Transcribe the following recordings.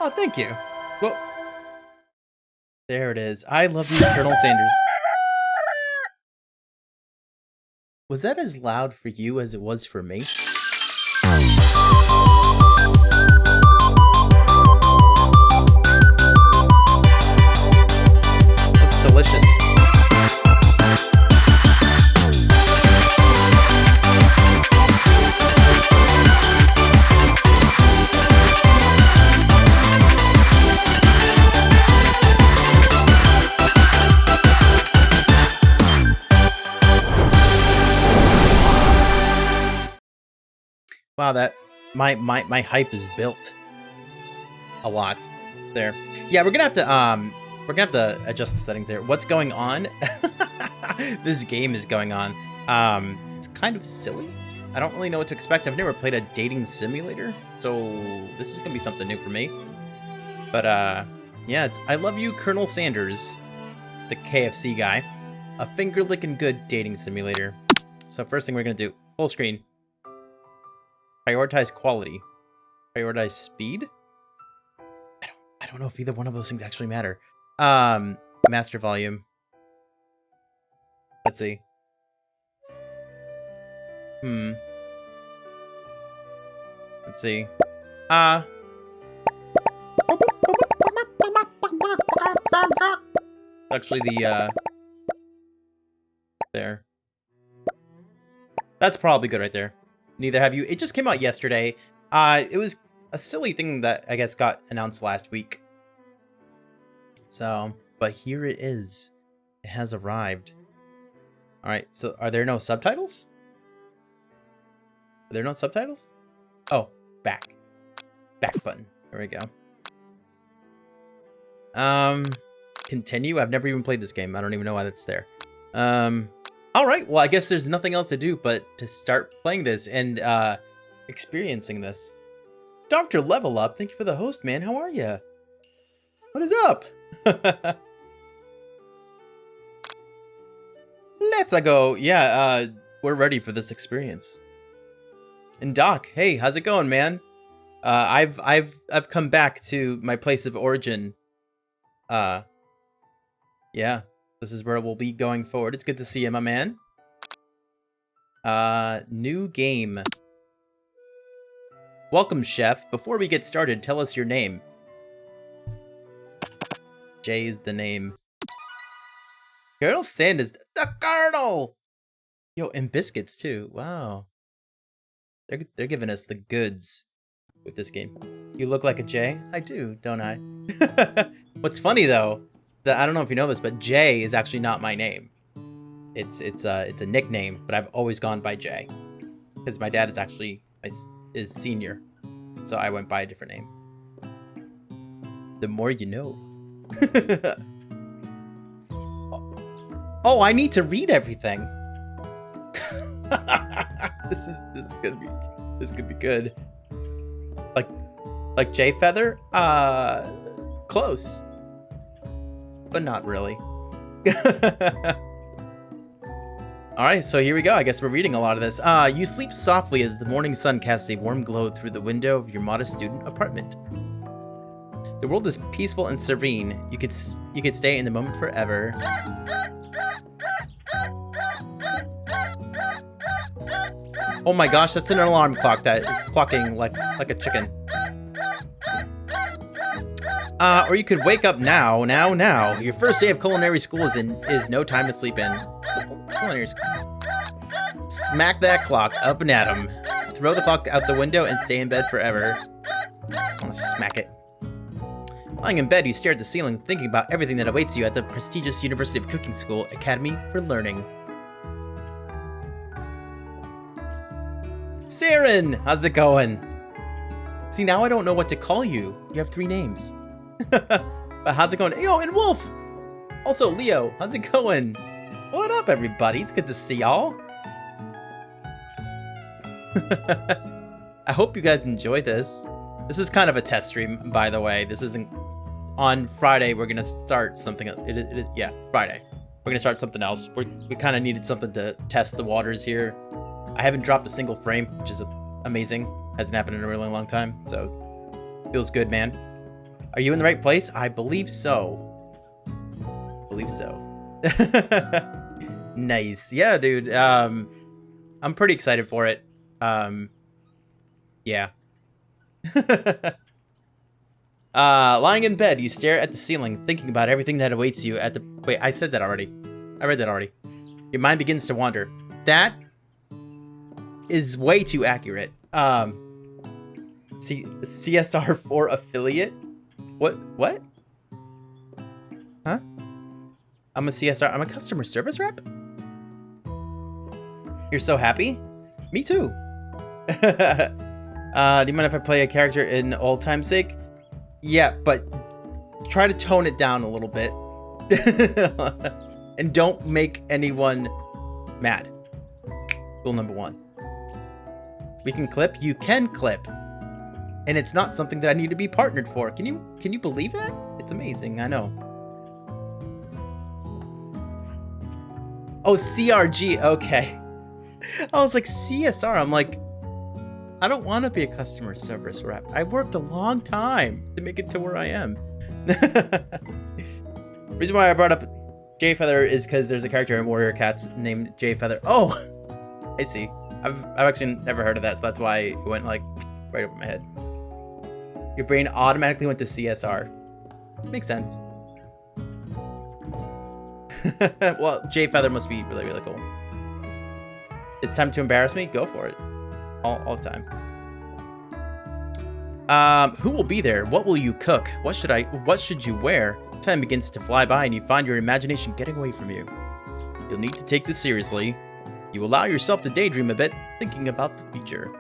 Oh, thank you. Well, there it is. I love you, Colonel Sanders. Was that as loud for you as it was for me? Looks delicious. Wow, that my hype is built a lot there. Yeah, we're gonna have to adjust the settings there. What's going on? This game is going on. It's kind of silly. I don't really know what to expect. I've never played a dating simulator, so this is gonna be something new for me. But yeah, it's I Love You, Colonel Sanders, the KFC guy. A finger-licking good dating simulator. So first thing we're gonna do, full screen. Prioritize quality. Prioritize speed? I don't know if either one of those things actually matter. Master volume. Let's see. Let's see. Actually the there. That's probably good right there. Neither have you. It just came out yesterday. It was a silly thing that I guess got announced last week. So, but here it is. It has arrived. All right. So, are there no subtitles? Are there no subtitles? Oh, back. Back button. There we go. Continue. I've never even played this game. I don't even know why that's there. All right, well, I guess there's nothing else to do but to start playing this and experiencing this. Dr. Level Up, thank you for the host, man. How are you? What is up? Let's go. Yeah, we're ready for this experience. And Doc, hey, how's it going, man? I've come back to my place of origin. Yeah. This is where we'll be going forward. It's good to see you, my man. New game. Welcome, chef. Before we get started, tell us your name. Jay is the name. Colonel Sanders, the Colonel! Yo, and biscuits, too. Wow. They're giving us the goods with this game. You look like a Jay? I do, don't I? What's funny, though, I don't know if you know this, but Jay is actually not my name. It's a nickname, but I've always gone by Jay because my dad is actually is senior, so I went by a different name. The more you know. Oh, I need to read everything. This could be good. Like Jay Feather? Close. But not really. Alright, so here we go. I guess we're reading a lot of this. You sleep softly as the morning sun casts a warm glow through the window of your modest student apartment. The world is peaceful and serene. You could stay in the moment forever. Oh my gosh, that's an alarm clock that is clocking like a chicken. Or you could wake up now. Your first day of culinary school is no time to sleep in. Culinary school. Smack that clock up and at 'em. Throw the clock out the window and stay in bed forever. I wanna smack it. Lying in bed, you stare at the ceiling, thinking about everything that awaits you at the prestigious University of Cooking School Academy for Learning. Saren, how's it going? See, now I don't know what to call you. You have 3 names. But how's it going? Yo, and Wolf! Also, Leo, how's it going? What up, everybody? It's good to see y'all. I hope you guys enjoy this. This is kind of a test stream, by the way. This isn't... On Friday, we're gonna start something... Yeah, Friday. We're gonna start something else. We kind of needed something to test the waters here. I haven't dropped a single frame, which is amazing. Hasn't happened in a really long time, so... Feels good, man. Are you in the right place? I believe so. Believe so. Nice. Yeah, dude. I'm pretty excited for it. Yeah. Lying in bed, you stare at the ceiling, thinking about everything that awaits you at the... Wait, I said that already. I read that already. Your mind begins to wander. That is way too accurate. CSR 4 affiliate? What? Huh? I'm a CSR. I'm a customer service rep? You're so happy? Me too. Do you mind if I play a character in old time's sake? Yeah, but try to tone it down a little bit. And don't make anyone mad. Rule number 1. We can clip? You can clip. And it's not something that I need to be partnered for. Can you believe that? It's amazing, I know. Oh, CRG, okay. I was like, CSR, I'm like, I don't want to be a customer service rep. I worked a long time to make it to where I am. Reason why I brought up Jay Feather is because there's a character in Warrior Cats named Jay Feather. Oh, I see. I've actually never heard of that, so that's why it went like right over my head. Your brain automatically went to CSR. Makes sense. Well, Jay Feather must be really, really cool. It's time to embarrass me? Go for it. All the time. Who will be there? What will you cook? What should you wear? Time begins to fly by and you find your imagination getting away from you. You'll need to take this seriously. You allow yourself to daydream a bit, thinking about the future.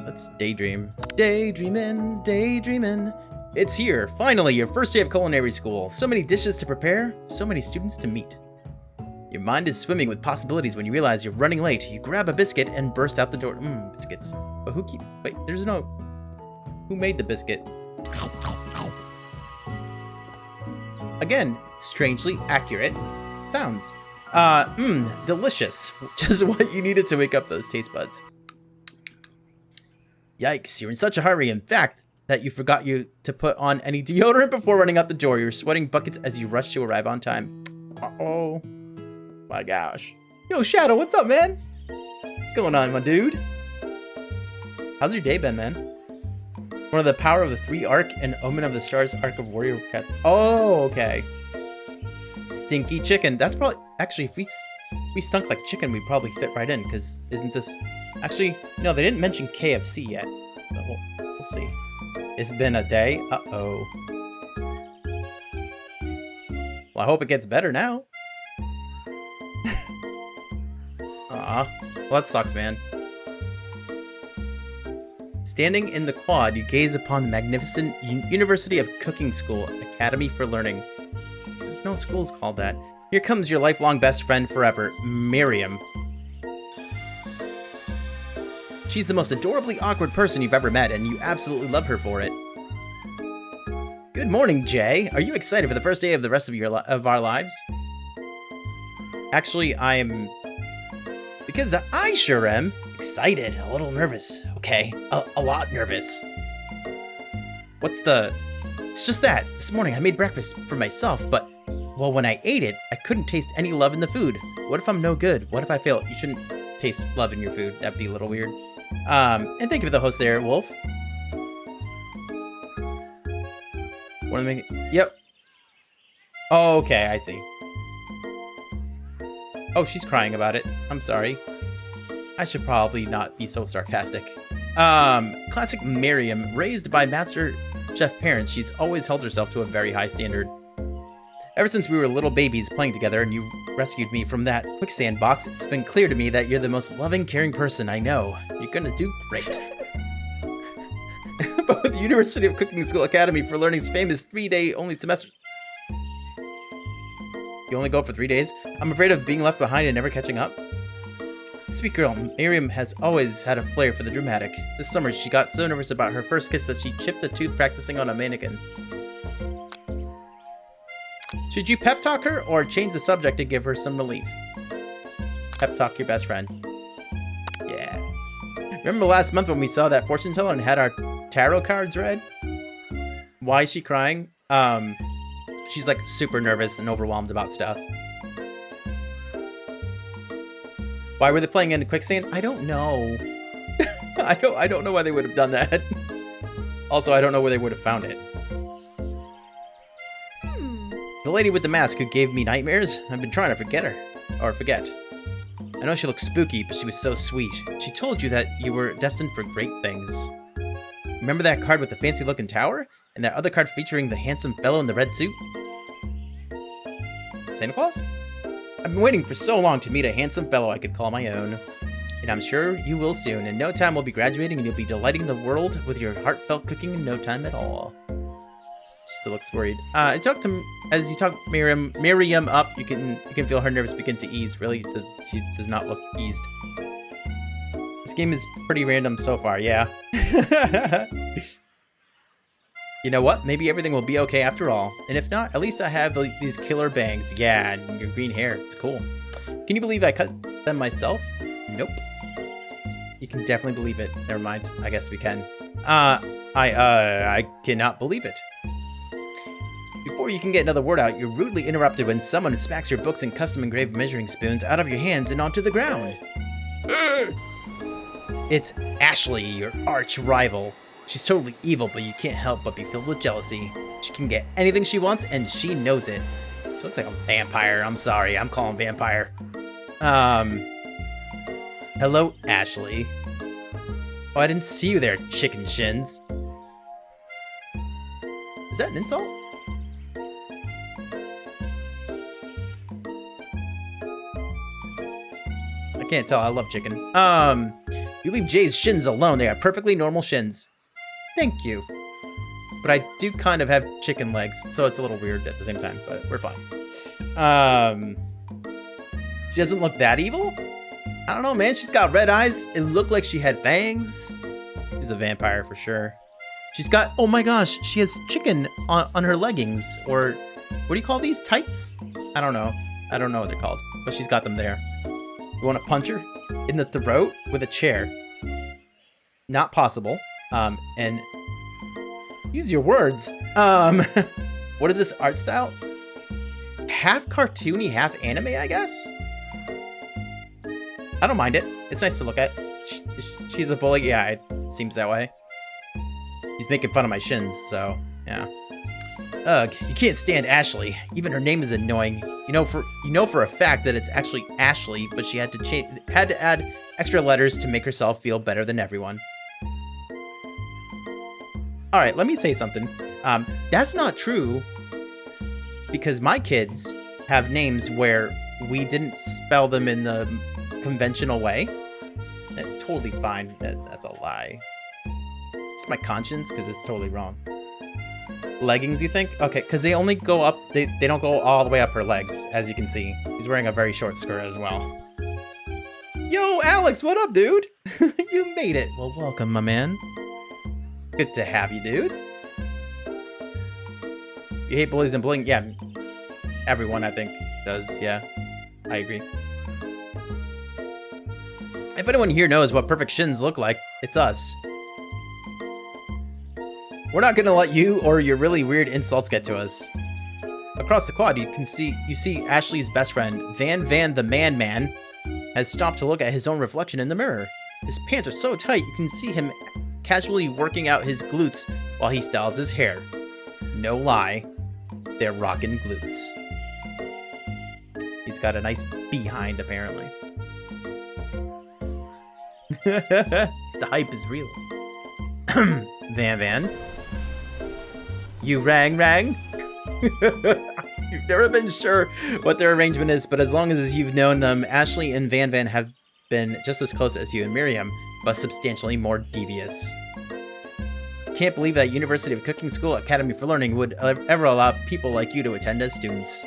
Let's daydream. Daydreamin'. It's here, finally, your first day of culinary school. So many dishes to prepare, so many students to meet. Your mind is swimming with possibilities when you realize you're running late. You grab a biscuit and burst out the door. Biscuits. But wait, there's no... Who made the biscuit? Again, strangely accurate sounds. Delicious. Just what you needed to wake up those taste buds. Yikes, you're in such a hurry, in fact, that you forgot to put on any deodorant before running out the door. You're sweating buckets as you rush to arrive on time. Uh-oh. My gosh. Yo, Shadow, what's up, man? What's going on, my dude? How's your day been, man? One of the Power of the 3 arc and Omen of the Stars arc of Warrior Cats. Oh, okay. Stinky chicken. That's probably... Actually, if we stunk like chicken, we'd probably fit right in, because isn't this... Actually, no, they didn't mention KFC yet. But we'll see. It's been a day. Uh-oh. Well, I hope it gets better now. Aw. Well, that sucks, man. Standing in the quad, you gaze upon the magnificent University of Cooking School Academy for Learning. There's no schools called that. Here comes your lifelong best friend forever, Miriam. She's the most adorably awkward person you've ever met, and you absolutely love her for it. Good morning, Jay. Are you excited for the first day of the rest of our lives? Actually, I'm... Because I sure am. Excited, a little nervous. Okay, a lot nervous. What's the... It's just that. This morning I made breakfast for myself, but... Well, when I ate it, I couldn't taste any love in the food. What if I'm no good? What if I fail? You shouldn't taste love in your food. That'd be a little weird. And thank you for the host there, Wolf. Want to make it? Yep. Oh, okay, I see. Oh, she's crying about it. I'm sorry. I should probably not be so sarcastic. Classic Miriam. Raised by Master Chef parents, she's always held herself to a very high standard. Ever since we were little babies playing together and you rescued me from that quicksand box, it's been clear to me that you're the most loving, caring person I know. You're gonna do great. Both University of Cooking School Academy for Learning's famous 3-day only semester. You only go for 3 days? I'm afraid of being left behind and never catching up. Sweet girl, Miriam has always had a flair for the dramatic. This summer, she got so nervous about her first kiss that she chipped a tooth practicing on a mannequin. Should you pep talk her or change the subject to give her some relief? Pep talk your best friend. Yeah. Remember last month when we saw that fortune teller and had our tarot cards read. Why is she crying? She's like super nervous and overwhelmed about stuff. Why were they playing in quicksand? I don't know. I don't know why they would have done that. Also, I don't know where they would have found it. The lady with the mask who gave me nightmares? I've been trying to forget her. Or forget. I know she looked spooky, but she was so sweet. She told you that you were destined for great things. Remember that card with the fancy-looking tower? And that other card featuring the handsome fellow in the red suit? Santa Claus? I've been waiting for so long to meet a handsome fellow I could call my own. And I'm sure you will soon. In no time we'll be graduating and you'll be delighting the world with your heartfelt cooking in no time at all. She still looks worried. As you talk Miriam up, you can feel her nerves begin to ease. Really, she does not look eased. This game is pretty random so far, yeah. You know what? Maybe everything will be okay after all. And if not, at least I have these killer bangs. Yeah, and your green hair. It's cool. Can you believe I cut them myself? Nope. You can definitely believe it. Never mind. I guess we can. I cannot believe it. Before you can get another word out, you're rudely interrupted when someone smacks your books and custom-engraved measuring spoons out of your hands and onto the ground. It's Ashley, your arch rival. She's totally evil, but you can't help but be filled with jealousy. She can get anything she wants, and she knows it. She looks like a vampire. I'm sorry, I'm calling vampire. Hello, Ashley. Oh, I didn't see you there, chicken shins. Is that an insult? I can't tell. I love chicken. You leave Jay's shins alone. They are perfectly normal shins. Thank you. But I do kind of have chicken legs, so it's a little weird at the same time, but we're fine. She doesn't look that evil? I don't know, man. She's got red eyes. It looked like she had fangs. She's a vampire for sure. She's got, oh my gosh, she has chicken on her leggings, or what do you call these? Tights? I don't know. I don't know what they're called, but she's got them there. You want to punch her in the throat with a chair? Not possible. And use your words. What is this art style? Half cartoony, half anime, I guess? I don't mind it. It's nice to look at. She's a bully. Yeah, it seems that way. She's making fun of my shins, so yeah. Ugh, you can't stand Ashley. Even her name is annoying. You know for a fact that it's actually Ashley, but she had to add extra letters to make herself feel better than everyone. All right, let me say something. That's not true, because my kids have names where we didn't spell them in the conventional way. That's totally fine. That's a lie. It's my conscience, because it's totally wrong. Leggings, you think? Okay, because they only go up, they don't go all the way up her legs, as you can see. She's wearing a very short skirt as well. Yo, Alex, what up, dude? You made it. Well, welcome, my man. Good to have you, dude. You hate bullies and bullying? Yeah, everyone, I think, does. Yeah, I agree. If anyone here knows what perfect shins look like, it's us. We're not gonna let you or your really weird insults get to us. Across the quad, you see Ashley's best friend, Van the Man, has stopped to look at his own reflection in the mirror. His pants are so tight, you can see him casually working out his glutes while he styles his hair. No lie, they're rockin' glutes. He's got a nice behind, apparently. The hype is real. Van. You rang? You've never been sure what their arrangement is, but as long as you've known them, Ashley and Van have been just as close as you and Miriam, but substantially more devious. Can't believe that University of Cooking School Academy for Learning would ever allow people like you to attend as students.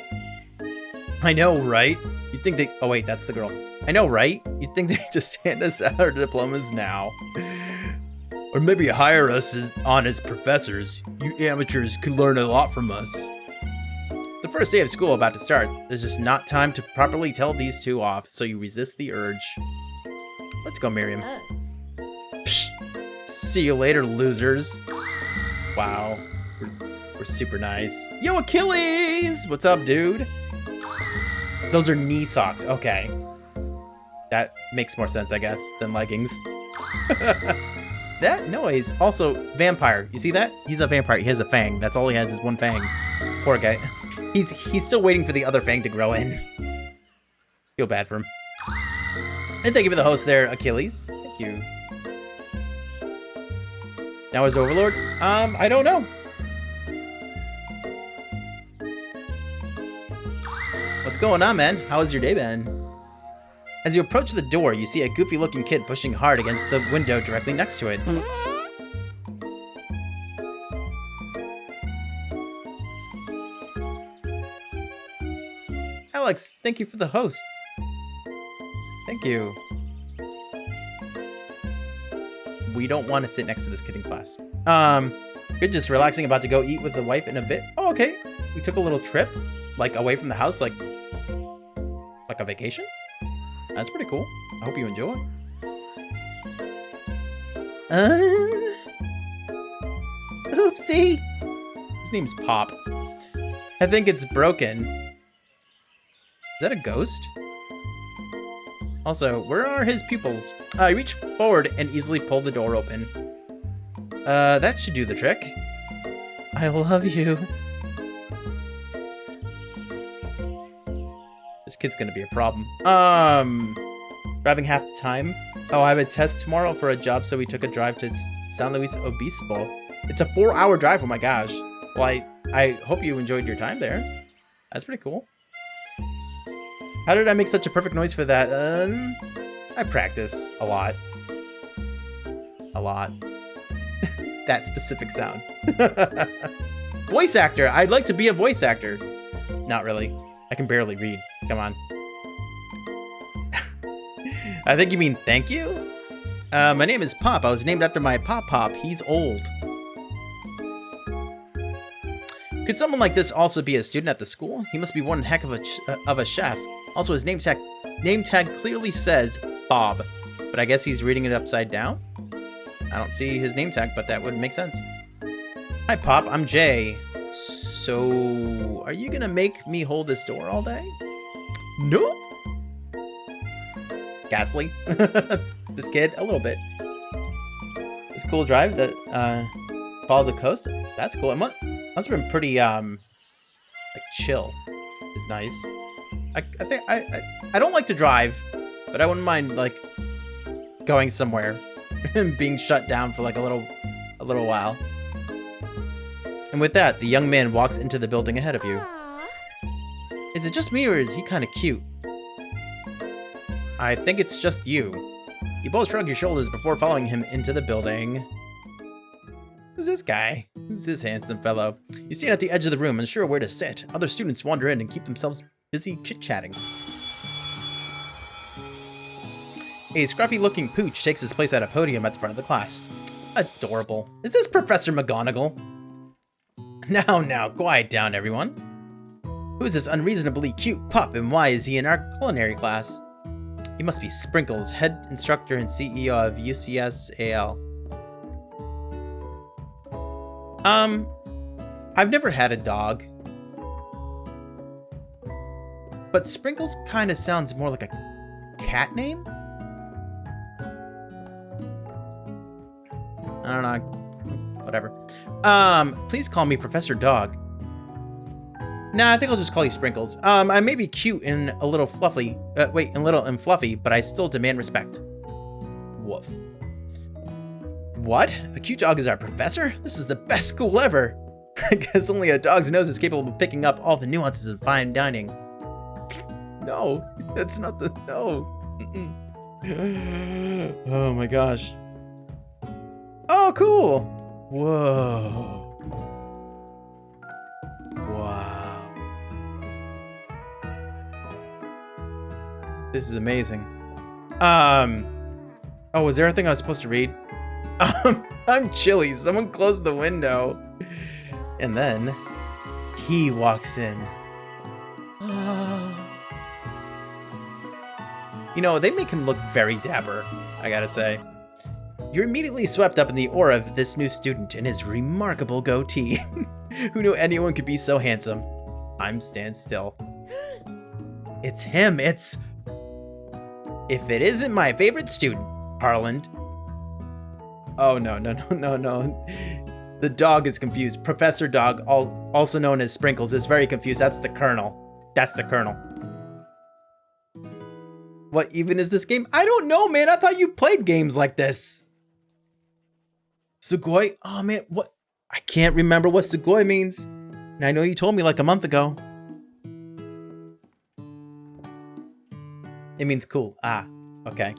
I know, right? You'd think they... Oh, wait, that's the girl. I know, right? You'd think they'd just hand us out our diplomas now. Or maybe hire us as professors. You amateurs could learn a lot from us. The first day of school about to start. There's just not time to properly tell these two off, so you resist the urge. Let's go, Miriam. Psh. See you later, losers. Wow. We're super nice. Yo, Achilles! What's up, dude? Those are knee socks. Okay. That makes more sense, I guess, than leggings. That noise. Also, vampire. You see that? He's a vampire. He has a fang. That's all he has is one fang. Poor guy. He's still waiting for the other fang to grow in. Feel bad for him. And thank you for the host there, Achilles. Thank you. Now is Overlord? I don't know. What's going on, man? How has your day been? As you approach the door, you see a goofy-looking kid pushing hard against the window directly next to it. Alex, thank you for the host. Thank you. We don't want to sit next to this kid in class. You're just relaxing, about to go eat with the wife in a bit. Oh, okay. We took a little trip, like away from the house, like a vacation. That's pretty cool. I hope you enjoy. Oopsie. His name's Pop. I think it's broken. Is that a ghost? Also, where are his pupils? I reach forward and easily pull the door open. That should do the trick. I love you. This kid's gonna be a problem. Driving half the time. Oh, I have a test tomorrow for a job, so we took a drive to San Luis Obispo. It's a 4-hour drive, oh my gosh. Well, I hope you enjoyed your time there. That's pretty cool. How did I make such a perfect noise for that? I practice a lot. A lot. That specific sound. Voice actor! I'd like to be a voice actor. Not really. I can barely read. Come on. I think you mean thank you? My name is Pop. I was named after my Pop. He's old. Could someone like this also be a student at the school? He must be one heck of a chef. Also, his name tag clearly says Bob, but I guess he's reading it upside down? I don't see his name tag, but that would make sense. Hi, Pop. I'm Jay. So, are you gonna make me hold this door all day? Nope. Ghastly. This kid, a little bit. It's a cool drive that follow the coast. That's cool. It must have been pretty like chill. It's nice. I think I don't like to drive, but I wouldn't mind like going somewhere and being shut down for like a little while. And with that, the young man walks into the building ahead of you. Is it just me, or is he kind of cute? I think it's just you. You both shrug your shoulders before following him into the building. Who's this guy? Who's this handsome fellow? You stand at the edge of the room, unsure where to sit. Other students wander in and keep themselves busy chit-chatting. A scruffy-looking pooch takes his place at a podium at the front of the class. Adorable. Is this Professor McGonagall? Now, quiet down, everyone. Who is this unreasonably cute pup, and why is he in our culinary class? He must be Sprinkles, head instructor and CEO of UCSAL. I've never had a dog. But Sprinkles kind of sounds more like a cat name? I don't know. Whatever. Please call me Professor Dog. Nah, I think I'll just call you Sprinkles. I may be cute and a little fluffy. Little and fluffy, but I still demand respect. Woof. What? A cute dog is our professor? This is the best school ever. I guess only a dog's nose is capable of picking up all the nuances of fine dining. No, that's not the... No. Oh my gosh. Oh, cool. Whoa. Wow. This is amazing. Oh, was there anything I was supposed to read? I'm chilly. Someone closed the window. And then he walks in. You know, they make him look very dapper, I gotta say. You're immediately swept up in the aura of this new student and his remarkable goatee. Who knew anyone could be so handsome? I'm stand still. It's him. It's... If it isn't my favorite student, Harland. Oh, no. The dog is confused. Professor Dog, also known as Sprinkles, is very confused. That's the Colonel. That's the Colonel. What even is this game? I don't know, man. I thought you played games like this. Sugoi? Oh, man. What? I can't remember what Sugoi means. And I know you told me like a month ago. It means cool. Ah, okay.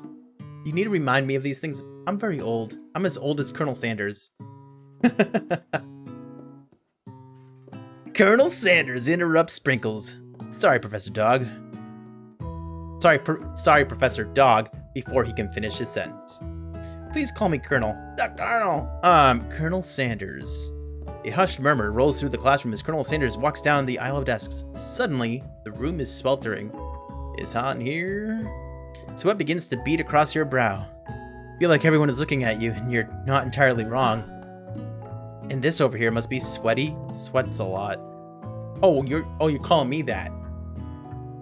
You need to remind me of these things. I'm very old. I'm as old as Colonel Sanders. Colonel Sanders interrupts Sprinkles. Sorry, Professor Dog. Sorry, Professor Dog, before he can finish his sentence. Please call me Colonel. The Colonel! Colonel Sanders. A hushed murmur rolls through the classroom as Colonel Sanders walks down the aisle of desks. Suddenly, the room is sweltering. It's hot in here. Sweat begins to bead across your brow. Feel like everyone is looking at you, and you're not entirely wrong. And this over here must be sweaty. Sweats a lot. Oh, you're calling me that.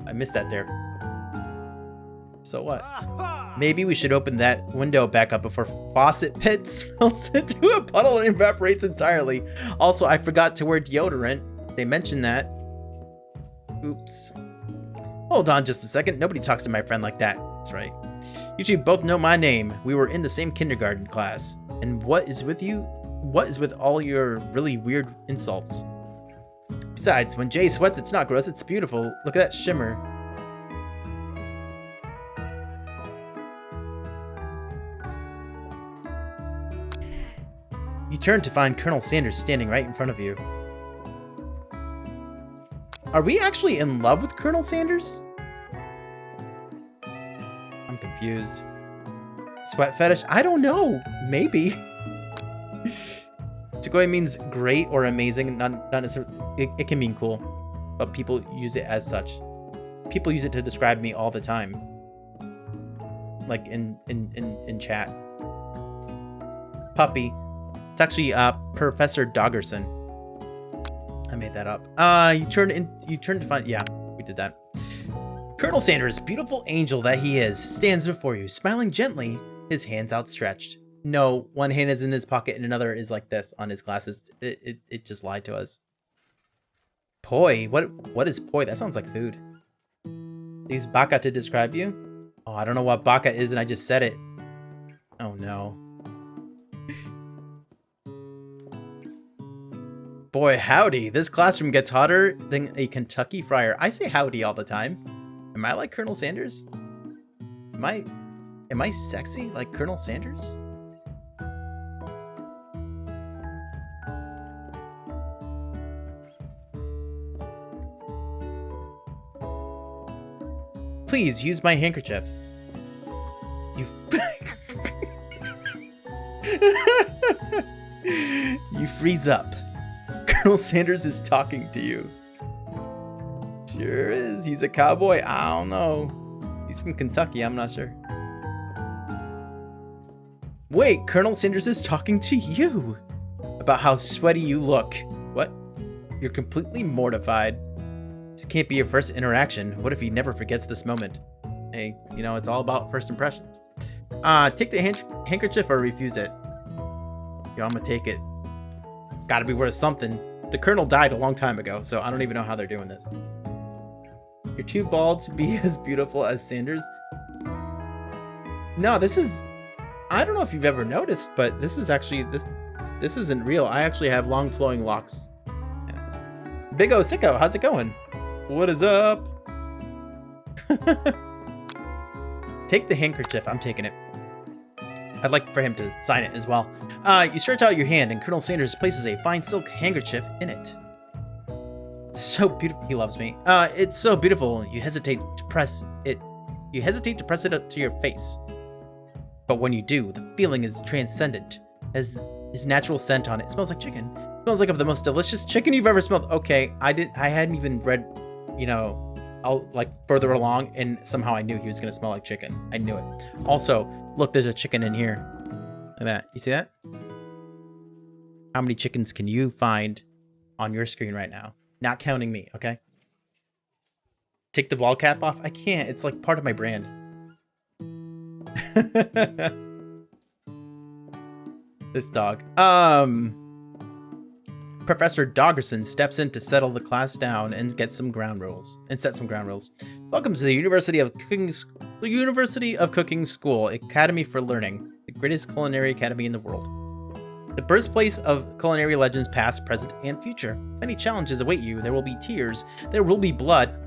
I missed that there. So what? Maybe we should open that window back up before faucet pit melts into a puddle and evaporates entirely. Also, I forgot to wear deodorant. They mentioned that. Oops. Hold on just a second. Nobody talks to my friend like that. That's right. You two both know my name. We were in the same kindergarten class. And what is with you? What is with all your really weird insults? Besides, when Jay sweats, it's not gross, it's beautiful. Look at that shimmer. You turn to find Colonel Sanders standing right in front of you. Are we actually in love with Colonel Sanders? I'm confused. Sweat fetish? I don't know. Maybe. Sugoi means great or amazing, not necessarily. It can mean cool, but people use it as such. People use it to describe me all the time, like in chat. Puppy. It's actually Professor Doggerson. I made that up. You turn to find. Yeah, we did that. Colonel Sanders, beautiful angel that he is, stands before you, smiling gently, his hands outstretched. No, one hand is in his pocket and another is like this on his glasses. It just lied to us. Poi? What is poi? That sounds like food. Use baka to describe you? Oh, I don't know what baka is and I just said it. Oh no. Boy, howdy. This classroom gets hotter than a Kentucky fryer. I say howdy all the time. Am I like Colonel Sanders? Am I sexy like Colonel Sanders? Please use my handkerchief. You You freeze up. Colonel Sanders is talking to you. Sure is. He's a cowboy. I don't know. He's from Kentucky. I'm not sure. Wait, Colonel Sanders is talking to you about how sweaty you look. What? You're completely mortified. This can't be your first interaction. What if he never forgets this moment? Hey, you know, it's all about first impressions. Take the handkerchief or refuse it. Yo, I'm gonna take it. Gotta be worth something. The Colonel died a long time ago, so I don't even know how they're doing this. You're too bald to be as beautiful as Sanders. No, this is... I don't know if you've ever noticed, but this is actually... This isn't real. I actually have long flowing locks. Yeah. Big O Sicko, how's it going? What is up? Take the handkerchief. I'm taking it. I'd like for him to sign it as well. You stretch out your hand and Colonel Sanders places a fine silk handkerchief in it. So beautiful. He loves me. It's so beautiful. You hesitate to press it. You hesitate to press it up to your face. But when you do, the feeling is transcendent. Has his natural scent on it. It smells like chicken. It smells like of the most delicious chicken you've ever smelled. Okay, I hadn't even read, you know, like further along, and somehow I knew he was gonna smell like chicken. I knew it. Also, look, there's a chicken in here. Look at that. You see that? How many chickens can you find on your screen right now? Not counting me, okay? Take the ball cap off? I can't. It's like part of my brand. This dog. Professor Doggerson steps in to settle the class down and set some ground rules. Welcome to the University of Cooking School, Academy for Learning, the greatest culinary academy in the world. The birthplace of culinary legends past, present, and future. Many challenges await you. There will be tears. There will be blood.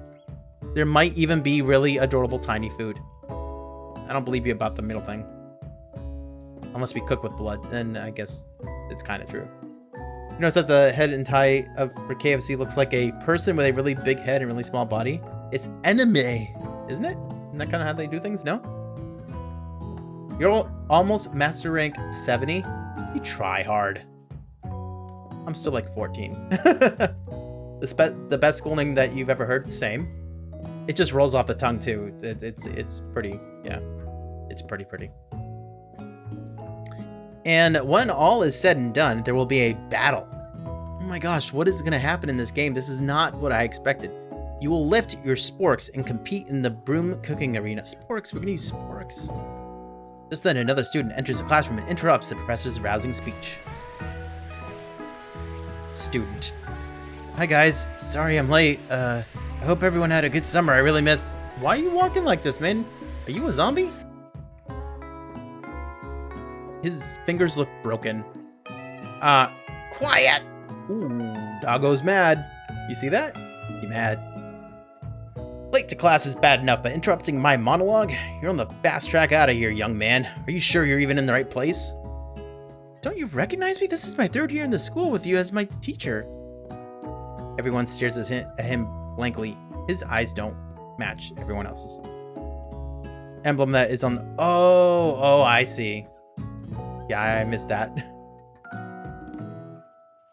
There might even be really adorable tiny food. I don't believe you about the middle thing. Unless we cook with blood, then I guess it's kind of true. You notice that the head and tie for KFC looks like a person with a really big head and really small body? It's anime, isn't it? Isn't that kind of how they do things? No? You're almost master rank 70? You try hard. I'm still like 14. The best schooling that you've ever heard? Same. It just rolls off the tongue too. It's pretty, yeah. It's pretty. And when all is said and done, there will be a battle. Oh my gosh, what is going to happen in this game? This is not what I expected. You will lift your sporks and compete in the broom cooking arena. Sporks? We're going to use sporks. Just then, another student enters the classroom and interrupts the professor's rousing speech. Student. Hi guys, sorry I'm late. I hope everyone had a good summer. I really miss... Why are you walking like this, man? Are you a zombie? His fingers look broken. Quiet! Ooh, doggo's mad. You see that? He mad. Late to class is bad enough, but interrupting my monologue? You're on the fast track out of here, young man. Are you sure you're even in the right place? Don't you recognize me? This is my 3rd year in the school with you as my teacher. Everyone stares at him blankly. His eyes don't match everyone else's. Emblem that is on the... Oh, I see. Yeah, I missed that.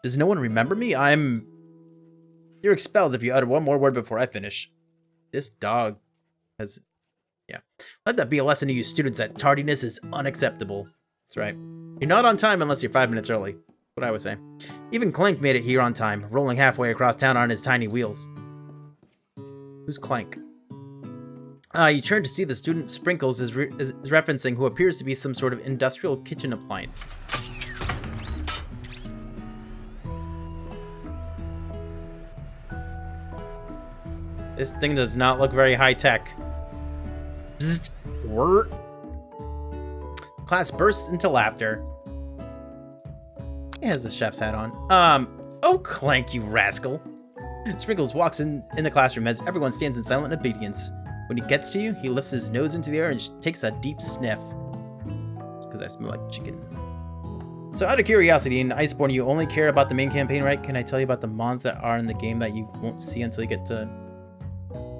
Does no one remember me? You're expelled if you utter one more word before I finish. This dog has... Yeah. Let that be a lesson to you students that tardiness is unacceptable. That's right. You're not on time unless you're 5 minutes early. What I was saying. Even Clank made it here on time, rolling halfway across town on his tiny wheels. Who's Clank? You turn to see the student Sprinkles is referencing who appears to be some sort of industrial kitchen appliance. This thing does not look very high-tech. Class bursts into laughter. He has the chef's hat on. Oh, Clank, you rascal. Sprinkles walks in the classroom as everyone stands in silent obedience. When he gets to you, he lifts his nose into the air and takes a deep sniff. It's because I smell like chicken. So out of curiosity, in Iceborne, you only care about the main campaign, right? Can I tell you about the mons that are in the game that you won't see until you get to...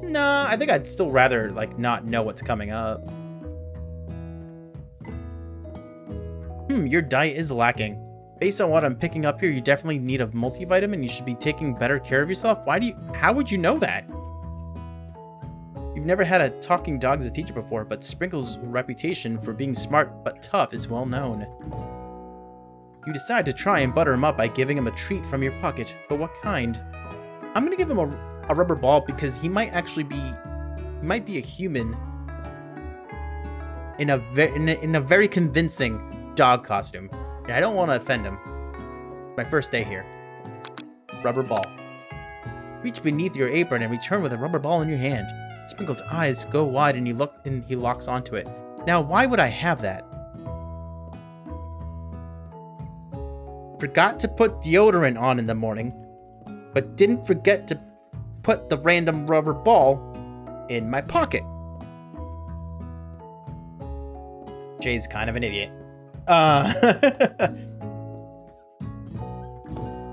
Nah, I think I'd still rather, like, not know what's coming up. Your diet is lacking. Based on what I'm picking up here, you definitely need a multivitamin. You should be taking better care of yourself. How would you know that? You've never had a talking dog as a teacher before, but Sprinkles' reputation for being smart but tough is well known. You decide to try and butter him up by giving him a treat from your pocket, but what kind? I'm gonna give him a rubber ball because he might actually be... He might be a human in a very convincing dog costume. And I don't want to offend him. My first day here. Rubber ball. Reach beneath your apron and return with a rubber ball in your hand. Sprinkle's eyes go wide and he locks onto it. Now, why would I have that? Forgot to put deodorant on in the morning, but didn't forget to put the random rubber ball in my pocket. Jay's kind of an idiot.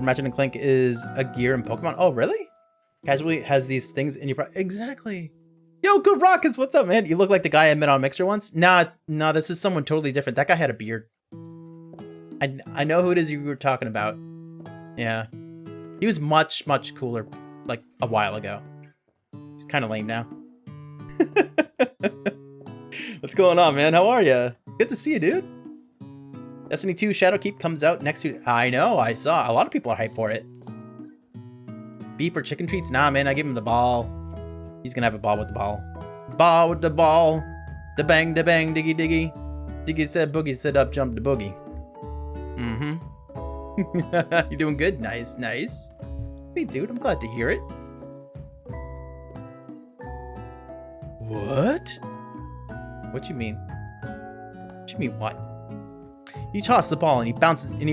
Ratchet and Clank is a gear in Pokemon. Oh, really? Casually has these things in your exactly. Yo, Good Rockets, what's up, man? You look like the guy I met on Mixer once. Nah, this is someone totally different. That guy had a beard. I know who it is you were talking about. Yeah. He was much, much cooler, like, a while ago. He's kind of lame now. What's going on, man? How are you? Good to see you, dude. Destiny 2 Shadowkeep comes out next to... I know, I saw. A lot of people are hyped for it. Beef or chicken treats? Nah, man, I give him the ball. He's gonna have a ball with the ball. Ball with the ball. Da bang, diggy, diggy. Diggy said boogie, said up, jump the boogie. Mm-hmm. You're doing good. Nice, nice. Hey, dude, I'm glad to hear it. What? What you mean? What you mean, what? You toss the ball and he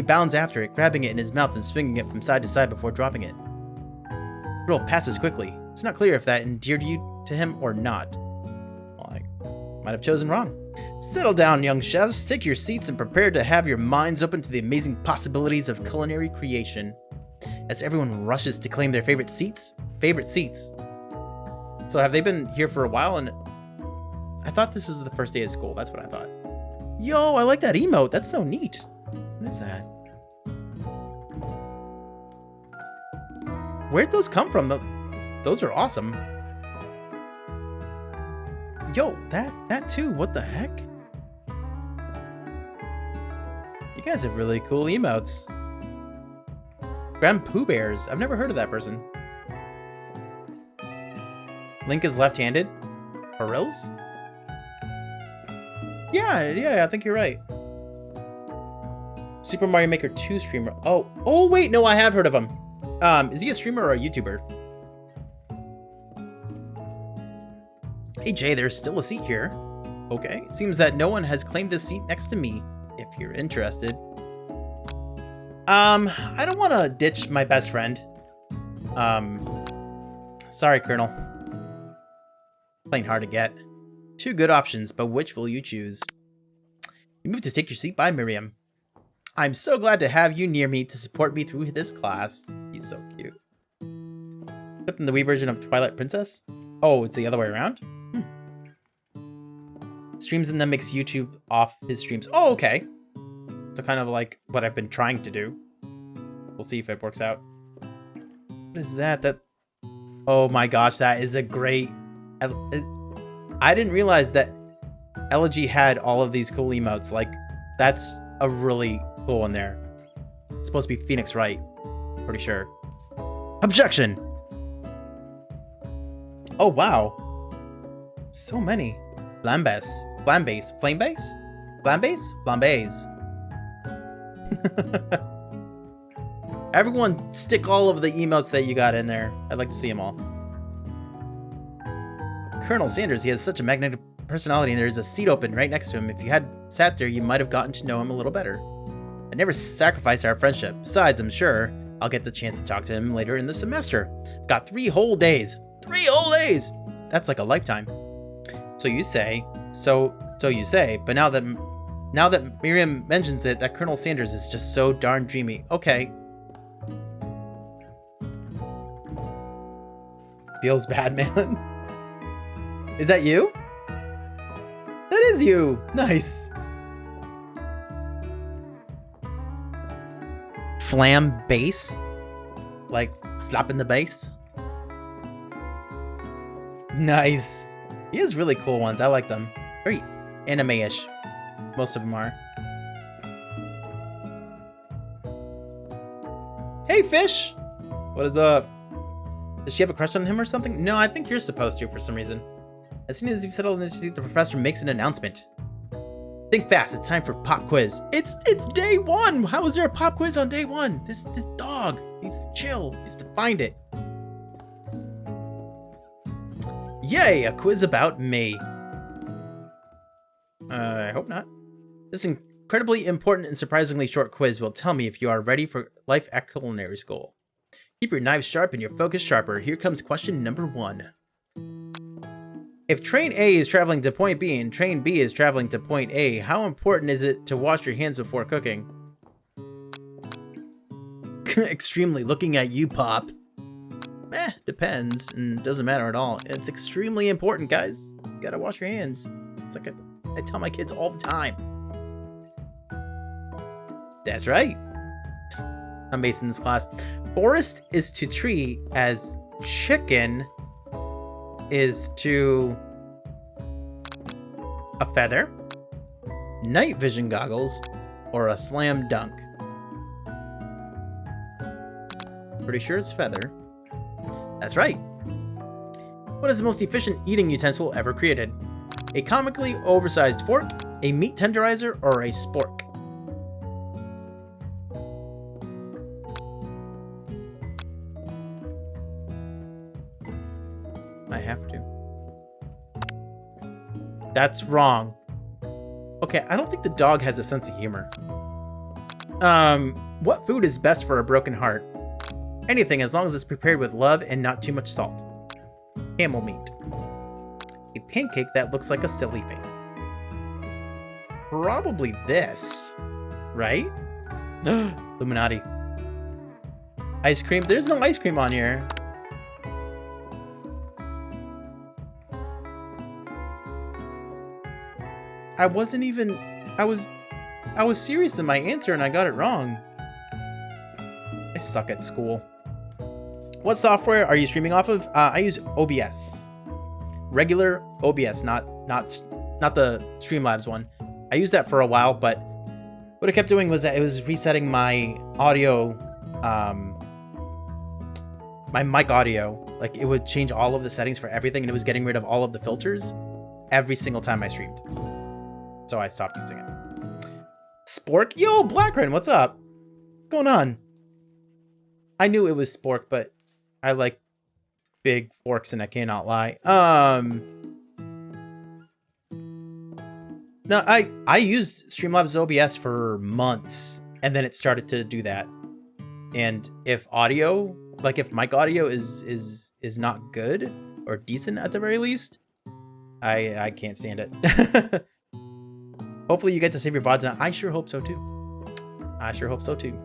bounds after it, grabbing it in his mouth and swinging it from side to side before dropping it. The girl passes quickly. It's not clear if that endeared you to him or not. Well, I might have chosen wrong. Settle down, young chefs. Take your seats and prepare to have your minds open to the amazing possibilities of culinary creation. As everyone rushes to claim their favorite seats. So have they been here for a while? And I thought this is the first day of school. That's what I thought. Yo, I like that emote. That's so neat. What is that? Where'd those come from? Those are awesome. Yo, that too. What the heck? You guys have really cool emotes. Grand Pooh Bears. I've never heard of that person. Link is left-handed. For reals? Yeah, I think you're right. Super Mario Maker 2 streamer. Oh wait, no, I have heard of him. Is he a streamer or a YouTuber? Hey Jay, there's still a seat here. Okay, it seems that no one has claimed this seat next to me, if you're interested. I don't want to ditch my best friend. Sorry, Colonel. Playing hard to get. Two good options, but which will you choose? You move to take your seat by Miriam. I'm so glad to have you near me to support me through this class. He's so cute. Except in the Wii version of Twilight Princess? Oh, it's the other way around? Streams and then makes YouTube off his streams. Oh, okay. So kind of like what I've been trying to do. We'll see if it works out. What is that? Oh my gosh, that is a great... I didn't realize that Elegy had all of these cool emotes. Like, that's a really cool one there. It's supposed to be Phoenix Wright. Pretty sure. Objection! Oh, wow. So many. Flambase. Everyone stick all of the emotes that you got in there. I'd like to see them all. Colonel Sanders, he has such a magnetic personality and there's a seat open right next to him. If you had sat there, you might have gotten to know him a little better. I never sacrificed our friendship. Besides, I'm sure I'll get the chance to talk to him later in the semester. Got 3 whole days. 3 whole days! That's like a lifetime. So you say, but now that Miriam mentions it, that Colonel Sanders is just so darn dreamy. Okay. Feels bad, man. Is that you? That is you! Nice. Flam bass? Like slapping the bass? Nice. He has really cool ones. I like them. Very anime-ish. Most of them are. Hey, Fish! What is up? Does she have a crush on him or something? No, I think you're supposed to for some reason. As soon as you settle in the seat, the professor makes an announcement. Think fast, it's time for pop quiz. It's day 1! How is there a pop quiz on day 1? This dog needs to chill, needs to find it. Yay, a quiz about me. I hope not. This incredibly important and surprisingly short quiz will tell me if you are ready for life at culinary school. Keep your knives sharp and your focus sharper. Here comes question number 1. If train A is traveling to point B and train B is traveling to point A, how important is it to wash your hands before cooking? Extremely. Looking at you, Pop. Depends, and doesn't matter at all. It's extremely important, guys. You gotta wash your hands. It's like I tell my kids all the time. That's right. I'm based in this class. Forest is to tree as chicken is to a feather. Night vision goggles or a slam dunk? Pretty sure it's feather. That's right. What is the most efficient eating utensil ever created? A comically oversized fork, a meat tenderizer, or a spork? I have to. That's wrong. Okay, I don't think the dog has a sense of humor. What food is best for a broken heart? Anything, as long as it's prepared with love and not too much salt. Camel meat. A pancake that looks like a silly face. Probably this, right? Illuminati. Ice cream. There's no ice cream on here. I wasn't even... I was serious in my answer and I got it wrong. I suck at school. What software are you streaming off of? I use OBS. Regular OBS, not the Streamlabs one. I used that for a while, but what it kept doing was that it was resetting my audio, my mic audio. Like, it would change all of the settings for everything, and it was getting rid of all of the filters every single time I streamed. So I stopped using it. Spork? Yo, Blackren, what's up? What's going on? I knew it was Spork, but I like big forks and I cannot lie. No, I used Streamlabs OBS for months, and then it started to do that. And if audio, like if mic audio is not good or decent at the very least, I can't stand it. Hopefully you get to save your VODs now. I sure hope so too. I sure hope so too.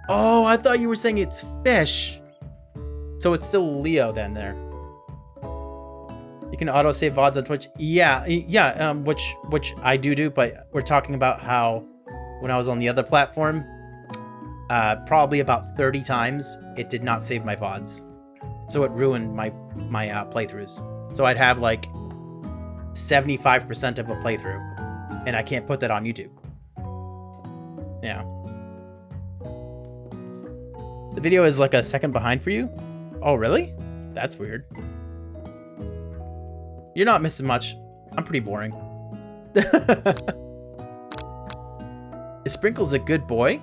Oh, I thought you were saying it's fish. So it's still Leo then there. You can auto-save VODs on Twitch. Yeah, which I do, but we're talking about how when I was on the other platform, probably about 30 times, it did not save my VODs. So it ruined my playthroughs. So I'd have like 75% of a playthrough, and I can't put that on YouTube. Yeah. The video is like a second behind for you? Oh, really? That's weird. You're not missing much. I'm pretty boring. Is Sprinkles a good boy?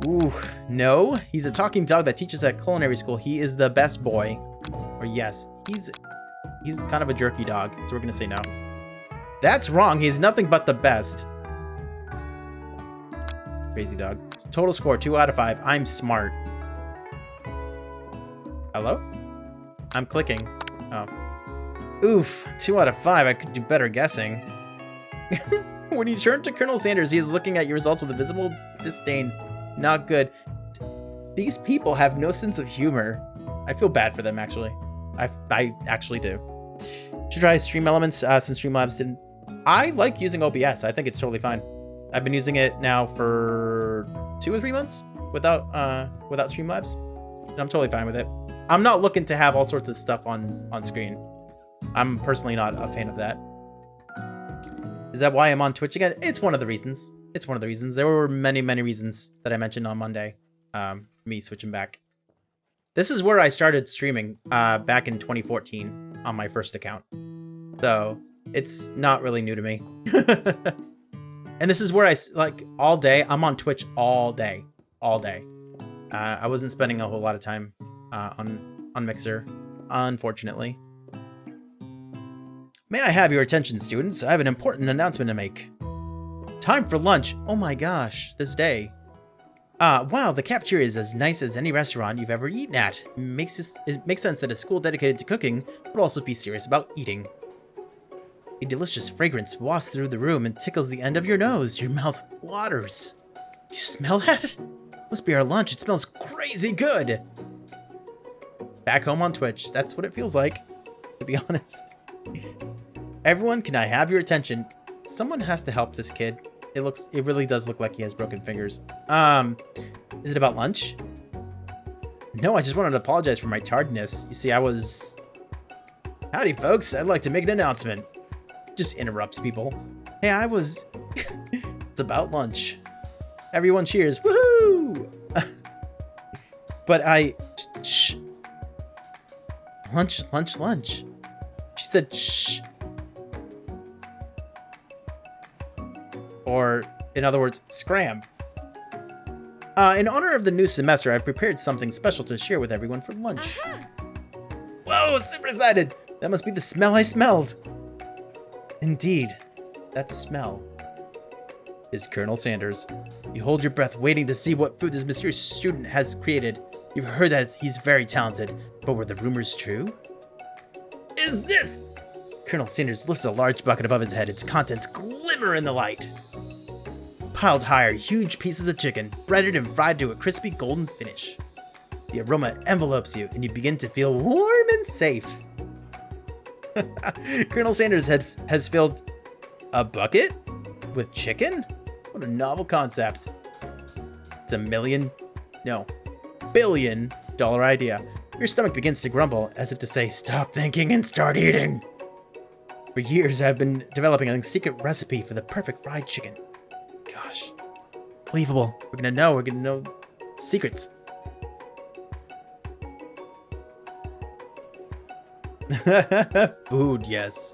Ooh, no. He's a talking dog that teaches at culinary school. He is the best boy. Or yes, he's kind of a jerky dog, so we're gonna say no. That's wrong. He's nothing but the best. Crazy dog. Total score 2 out of 5. I'm smart. Hello? I'm clicking. Oh. Oof. 2 out of 5. I could do better guessing. When you turn to Colonel Sanders, he is looking at your results with a visible disdain. Not good. These people have no sense of humor. I feel bad for them, actually. I actually do. Should try Stream Elements since Streamlabs didn't. I like using OBS. I think it's totally fine. I've been using it now for 2 or 3 months without Streamlabs, and I'm totally fine with it. I'm not looking to have all sorts of stuff on screen. I'm personally not a fan of that. Is that why I'm on Twitch again? It's one of the reasons. It's one of the reasons. There were many, many reasons that I mentioned on Monday. Me switching back. This is where I started streaming back in 2014 on my first account. So it's not really new to me. And this is where all day. I'm on Twitch all day. I wasn't spending a whole lot of time on Mixer, unfortunately. May I have your attention, students? I have an important announcement to make. Time for lunch. Oh my gosh, this day. Wow, the cafeteria is as nice as any restaurant you've ever eaten at. It makes sense that a school dedicated to cooking would also be serious about eating. A delicious fragrance wafts through the room and tickles the end of your nose. Your mouth waters. Do you smell that? Must be our lunch. It smells crazy good. Back home on Twitch. That's what it feels like, to be honest. Everyone, can I have your attention? Someone has to help this kid. It really does look like he has broken fingers. Is it about lunch? No, I just wanted to apologize for my tardiness. You see, howdy folks, I'd like to make an announcement. Just interrupts people. Hey, it's about lunch. Everyone cheers. Woohoo! But shh. Lunch. She said shh. Or, in other words, scram. In honor of the new semester, I've prepared something special to share with everyone for lunch. Whoa, super excited! That must be the smell I smelled. Indeed, that smell is Colonel Sanders. You hold your breath waiting to see what food this mysterious student has created. You've heard that he's very talented, but were the rumors true? Is this? Colonel Sanders lifts a large bucket above his head. Its contents glimmer in the light. Piled higher, huge pieces of chicken, breaded and fried to a crispy golden finish. The aroma envelopes you, and you begin to feel warm and safe. Colonel Sanders has filled a bucket with chicken? What a novel concept. It's $1 billion idea. Your stomach begins to grumble, as if to say, stop thinking and start eating. For years, I've been developing a secret recipe for the perfect fried chicken. Gosh, believable. We're gonna know secrets. Food, yes.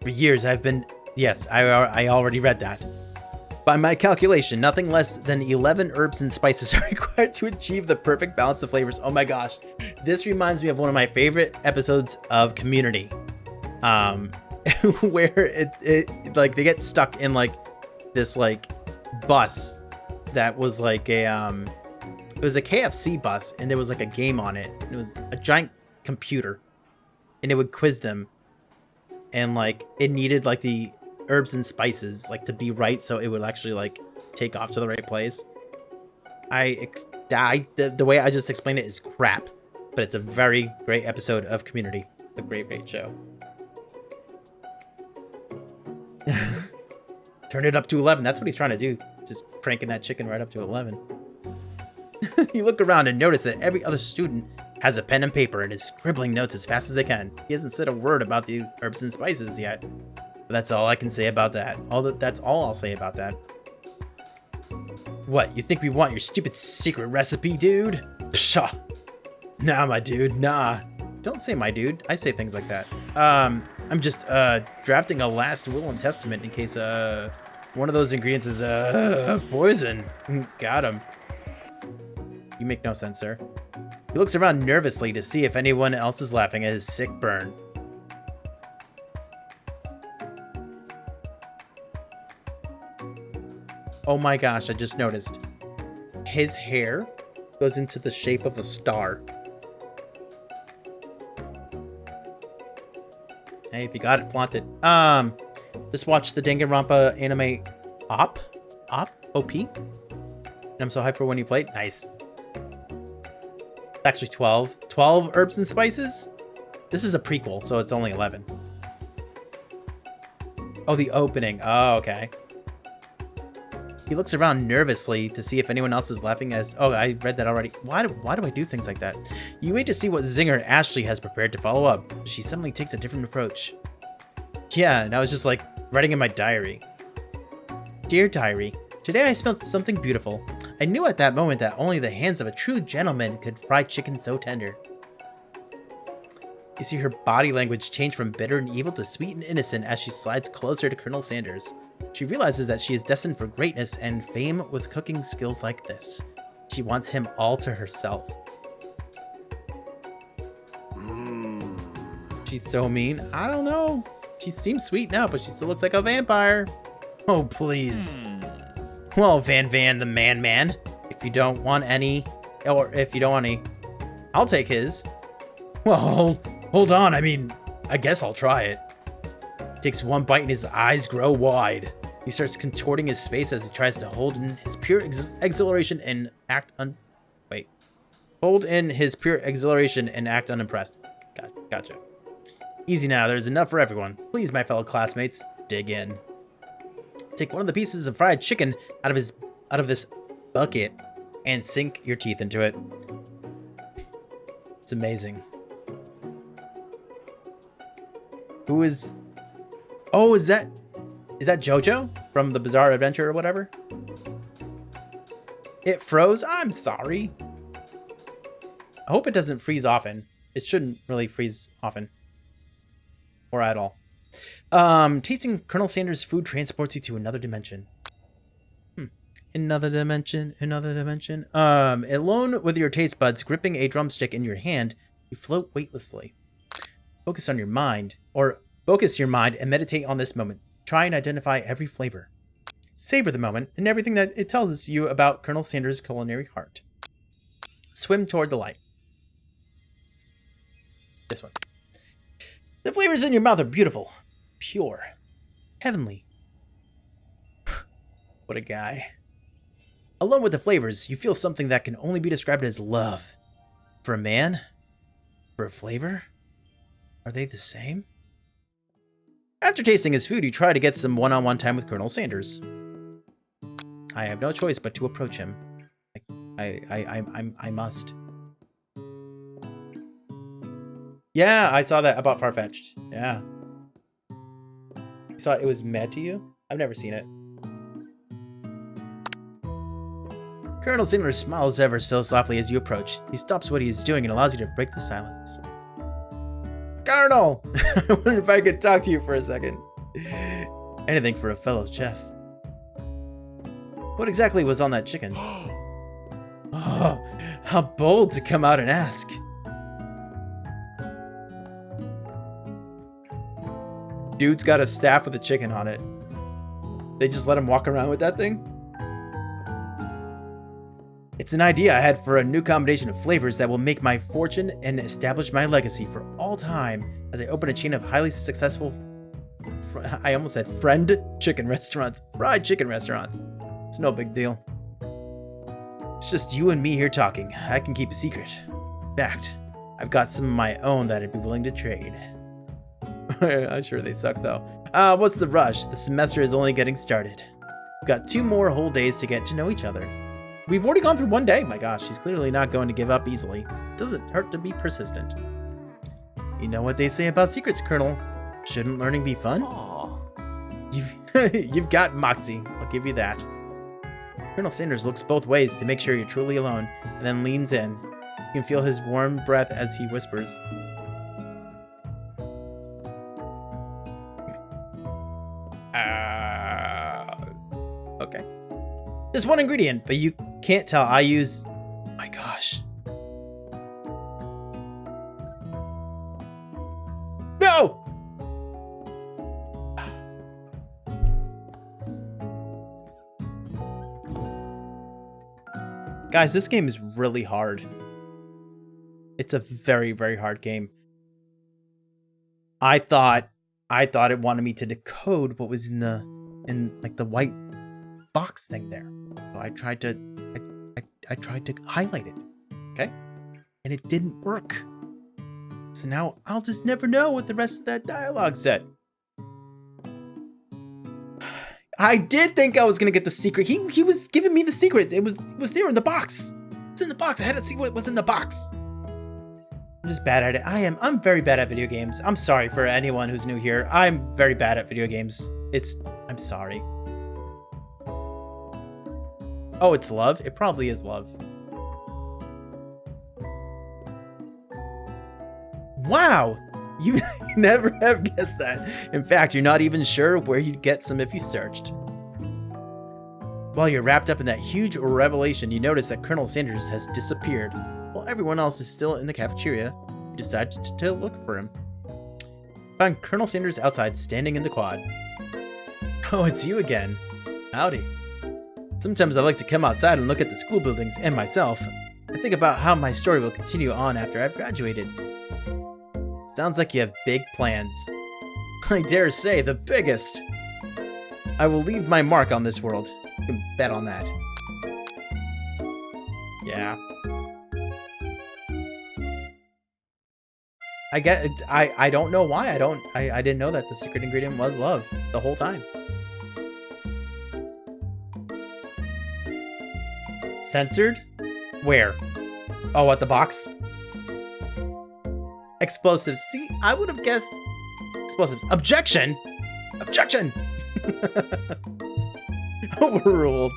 For years, I already read that. By my calculation, nothing less than 11 herbs and spices are required to achieve the perfect balance of flavors. Oh my gosh. This reminds me of one of my favorite episodes of Community. Where it like they get stuck in like this like bus that was like a it was a KFC bus, and there was like a game on it. It was a giant computer, and it would quiz them, and like it needed like the herbs and spices like to be right so it would actually like take off to the right place. The way I just explained it is crap, but it's a very great episode of Community. A great show. Turn it up to 11. That's what he's trying to do. Just cranking that chicken right up to 11. You look around and notice that every other student has a pen and paper and is scribbling notes as fast as they can. He hasn't said a word about the herbs and spices yet. But that's all I can say about that. That's all I'll say about that. What, you think we want your stupid secret recipe, dude? Pshaw. Nah, my dude, nah. Don't say my dude. I say things like that. I'm just drafting a last will and testament in case one of those ingredients is poison. Got him. You make no sense, sir. He looks around nervously to see if anyone else is laughing at his sick burn. Oh my gosh, I just noticed. His hair goes into the shape of a star. Hey, if you got it, flaunt it. Just watch the Danganronpa anime OP? OP? And I'm so hyped for when you play it. Nice. It's actually 12. 12 herbs and spices? This is a prequel, so it's only 11. Oh, the opening. Oh, okay. He looks around nervously to see if anyone else is laughing as... Oh, I read that already. Why do I do things like that? You wait to see what zinger Ashley has prepared to follow up. She suddenly takes a different approach. Yeah, and I was just like writing in my diary. Dear diary, today I smelled something beautiful. I knew at that moment that only the hands of a true gentleman could fry chicken so tender. You see her body language change from bitter and evil to sweet and innocent as she slides closer to Colonel Sanders. She realizes that she is destined for greatness and fame with cooking skills like this. She wants him all to herself. She's so mean. I don't know. She seems sweet now, but she still looks like a vampire. Oh, please. Well, Van the man. If you don't want any, or if you don't want any, I'll take his. Well, hold on. I mean, I guess I'll try it. He takes one bite and his eyes grow wide. He starts contorting his face as he tries to hold in his pure exhilaration and act Hold in his pure exhilaration and act unimpressed. Gotcha. Easy now, there's enough for everyone. Please, my fellow classmates, dig in. Take one of the pieces of fried chicken out of this bucket and sink your teeth into it. It's amazing. Who is Oh, is that JoJo from the Bizarre Adventure or whatever? It froze? I'm sorry. I hope it doesn't freeze often. It shouldn't really freeze often. Or at all. Tasting Colonel Sanders' food transports you to another dimension. Another dimension, another dimension. Alone with your taste buds, gripping a drumstick in your hand, you float weightlessly. Focus your mind and meditate on this moment. Try and identify every flavor. Savor the moment and everything that it tells you about Colonel Sanders' culinary heart. Swim toward the light. This one. The flavors in your mouth are beautiful, pure, heavenly. What a guy. Alone with the flavors, you feel something that can only be described as love. For a man? For a flavor? Are they the same? After tasting his food, you try to get some one-on-one time with Colonel Sanders. I have no choice but to approach him. I must. Yeah, I saw that about Farfetch'd. Yeah. You saw it was mad to you? I've never seen it. Colonel Sanders smiles ever so softly as you approach. He stops what he is doing and allows you to break the silence. Colonel! I wonder if I could talk to you for a second. Anything for a fellow chef. What exactly was on that chicken? Oh, how bold to come out and ask. Dude's got a staff with a chicken on it. They just let him walk around with that thing? It's an idea I had for a new combination of flavors that will make my fortune and establish my legacy for all time as I open a chain of highly successful, I almost said fried chicken restaurants. It's no big deal. It's just you and me here talking. I can keep a secret. In fact, I've got some of my own that I'd be willing to trade. I'm sure they suck though. What's the rush? The semester is only getting started. We've got 2 more whole days to get to know each other. We've already gone through 1 day. My gosh, she's clearly not going to give up easily. Doesn't hurt to be persistent. You know what they say about secrets, Colonel. Shouldn't learning be fun? You've got moxie. I'll give you that. Colonel Sanders looks both ways to make sure you're truly alone, and then leans in. You can feel his warm breath as he whispers. Okay. There's one ingredient, but you can't tell. I use... My gosh. No! Guys, this game is really hard. It's a very, very hard game. I thought it wanted me to decode what was in like the white box thing there. So I tried to highlight it. Okay? And it didn't work. So now I'll just never know what the rest of that dialogue said. I did think I was gonna get the secret. He was giving me the secret. It was there in the box. It's in the box. I had to see what was in the box. I'm just bad at it. I'm very bad at video games. I'm sorry for anyone who's new here. I'm very bad at video games. I'm sorry. Oh, it's love? It probably is love. Wow! You never have guessed that. In fact, you're not even sure where you'd get some if you searched. While you're wrapped up in that huge revelation, you notice that Colonel Sanders has disappeared. While everyone else is still in the cafeteria, you decide to look for him. Find Colonel Sanders outside, standing in the quad. Oh, it's you again. Howdy. Sometimes I like to come outside and look at the school buildings and myself. I think about how my story will continue on after I've graduated. Sounds like you have big plans. I dare say the biggest. I will leave my mark on this world. You can bet on that. Yeah. I don't know why. I didn't know that the secret ingredient was love the whole time. Censored? Where? Oh, at the box? Explosives. See, I would have guessed explosives. Objection! Objection! Overruled.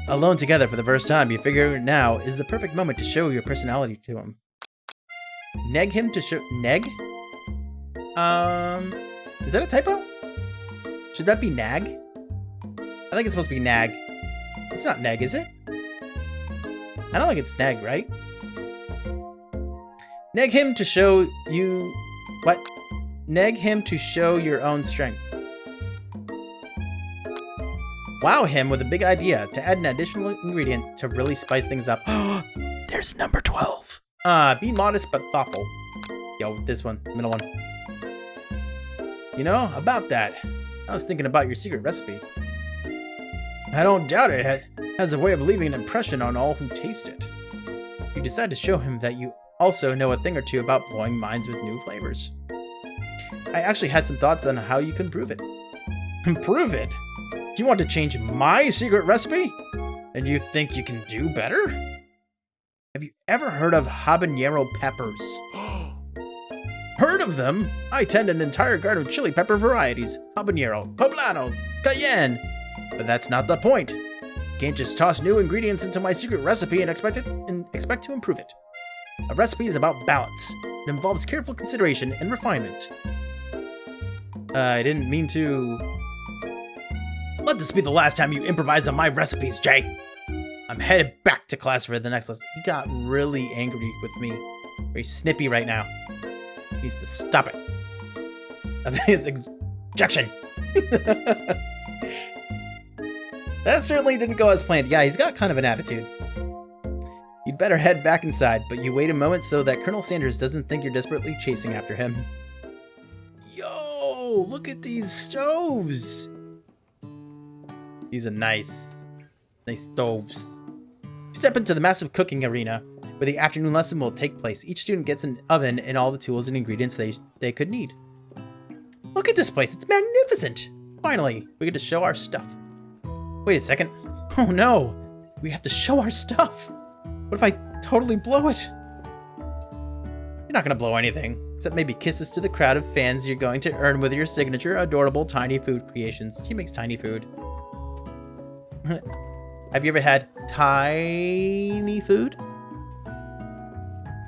Alone together for the first time, you figure now is the perfect moment to show your personality to him. Neg him to show... Neg? Is that a typo? Should that be nag? I think it's supposed to be nag. It's not neg, is it? I don't think it's neg, right? Neg him to show you... What? Neg him to show your own strength. Wow him with a big idea to add an additional ingredient to really spice things up. There's number 12. Be modest but thoughtful. Yo, this one, middle one. You know, about that, I was thinking about your secret recipe. I don't doubt it has a way of leaving an impression on all who taste it. You decide to show him that you also know a thing or two about blowing minds with new flavors. I actually had some thoughts on how you can improve it. Improve it? You want to change my secret recipe? And you think you can do better? Have you ever heard of habanero peppers? Heard of them? I tend an entire garden of chili pepper varieties. Habanero, poblano, cayenne. But that's not the point. You can't just toss new ingredients into my secret recipe and expect to improve it. A recipe is about balance. It involves careful consideration and refinement. I didn't mean to... Let this be the last time you improvise on my recipes, Jay. I'm headed back to class for the next lesson. He got really angry with me. Very snippy right now. He needs to stop it. I mean, his objection. That certainly didn't go as planned. Yeah, he's got kind of an attitude. You'd better head back inside, but you wait a moment so that Colonel Sanders doesn't think you're desperately chasing after him. Yo, look at these stoves. These are nice stoves. Step into the massive cooking arena where the afternoon lesson will take place. Each student gets an oven and all the tools and ingredients they could need. Look at this place, it's magnificent. Finally, we get to show our stuff. Wait a second. Oh no, we have to show our stuff. What if I totally blow it? You're not gonna blow anything, except maybe kisses to the crowd of fans you're going to earn with your signature adorable tiny food creations. She makes tiny food. Have you ever had tiny food?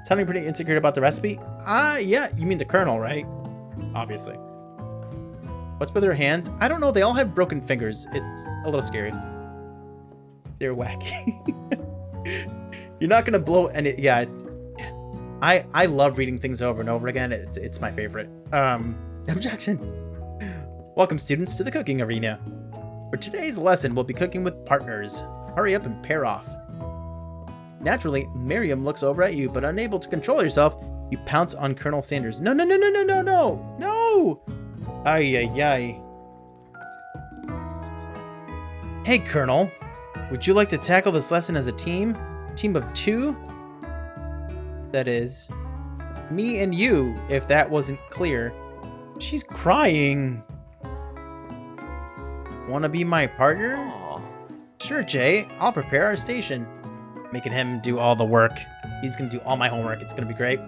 Sounding pretty insecure about the recipe? Yeah, you mean the Colonel, right? Obviously. What's with her hands? I don't know, they all have broken fingers. It's a little scary. They're wacky. You're not gonna blow any... Yeah, I love reading things over and over again. It's my favorite. Objection. Welcome, students, to the cooking arena. For today's lesson, we'll be cooking with partners. Hurry up and pair off. Naturally, Miriam looks over at you, but unable to control yourself, you pounce on Colonel Sanders. No, no, no, no, no, no, no! No! Ay, ay, ay. Hey, Colonel. Would you like to tackle this lesson as a team? Team of two? That is, me and you, if that wasn't clear. She's crying. Wanna be my partner? Aww. Sure, Jay. I'll prepare our station. Making him do all the work. He's gonna do all my homework. It's gonna be great.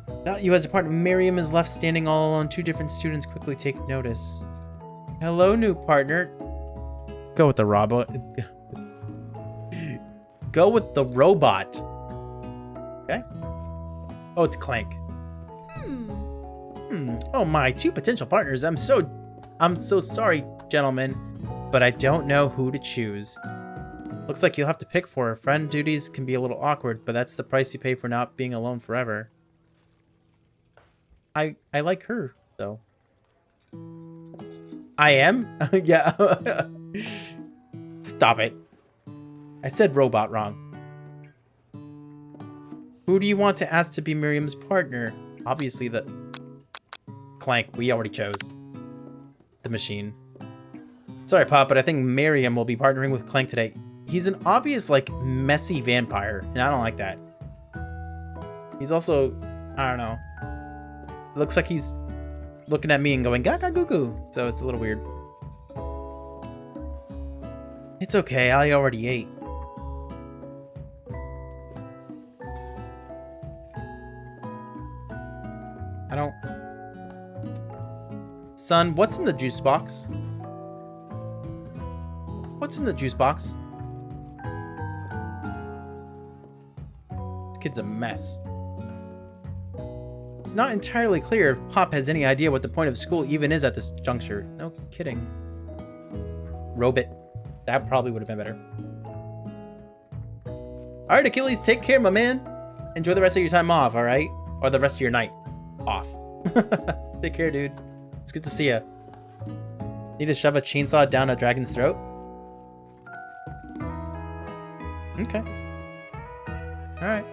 Without you as a partner, Miriam is left standing all alone. Two different students quickly take notice. Hello, new partner. Go with the robot. Go with the robot. Okay. Oh, it's Clank. Oh my, two potential partners. I'm so sorry, gentlemen, but I don't know who to choose. Looks like you'll have to pick for her. Friend duties can be a little awkward, but that's the price you pay for not being alone forever. I like her, though. I am? Yeah. Stop it. I said robot wrong. Who do you want to ask to be Miriam's partner? Obviously the... Clank, we already chose. The machine. Sorry, Pop, but I think Miriam will be partnering with Clank today. He's an obvious, like, messy vampire, and I don't like that. He's also... I don't know. Looks like he's looking at me and going, gaga goo goo. So it's a little weird. It's okay, I already ate. I don't Son, what's in the juice box? What's in the juice box? This kid's a mess. It's not entirely clear if Pop has any idea what the point of school even is at this juncture. No kidding. Robot. That probably would have been better. Alright, Achilles, take care, my man. Enjoy the rest of your time off, alright? Or the rest of your night off. Take care, dude. It's good to see ya. Need to shove a chainsaw down a dragon's throat? Okay. Alright.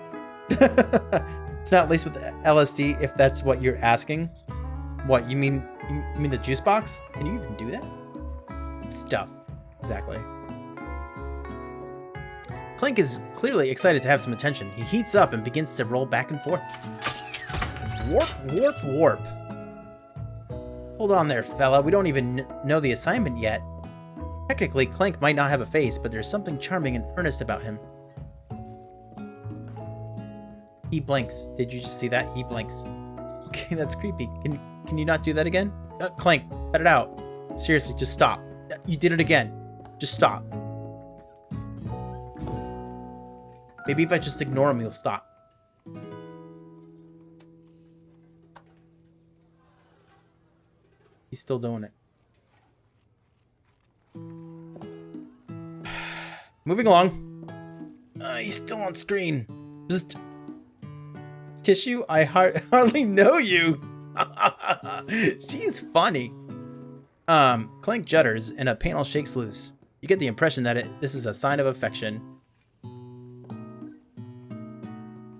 It's not laced with LSD if that's what you're asking. What, you mean the juice box? Can you even do that? Stuff. Exactly. Clink is clearly excited to have some attention. He heats up and begins to roll back and forth. Warp, warp, warp. Hold on there, fella. We don't even know the assignment yet. Technically, Clank might not have a face, but there's something charming and earnest about him. He blinks. Did you just see that? He blinks. Okay, that's creepy. Can you not do that again? Clank, cut it out. Seriously, just stop. You did it again. Just stop. Maybe if I just ignore him, he'll stop. He's still doing it. Moving along. He's still on screen. Just Tissue, I hardly know you. She's funny. Clank judders and a panel shakes loose. You get the impression that this is a sign of affection.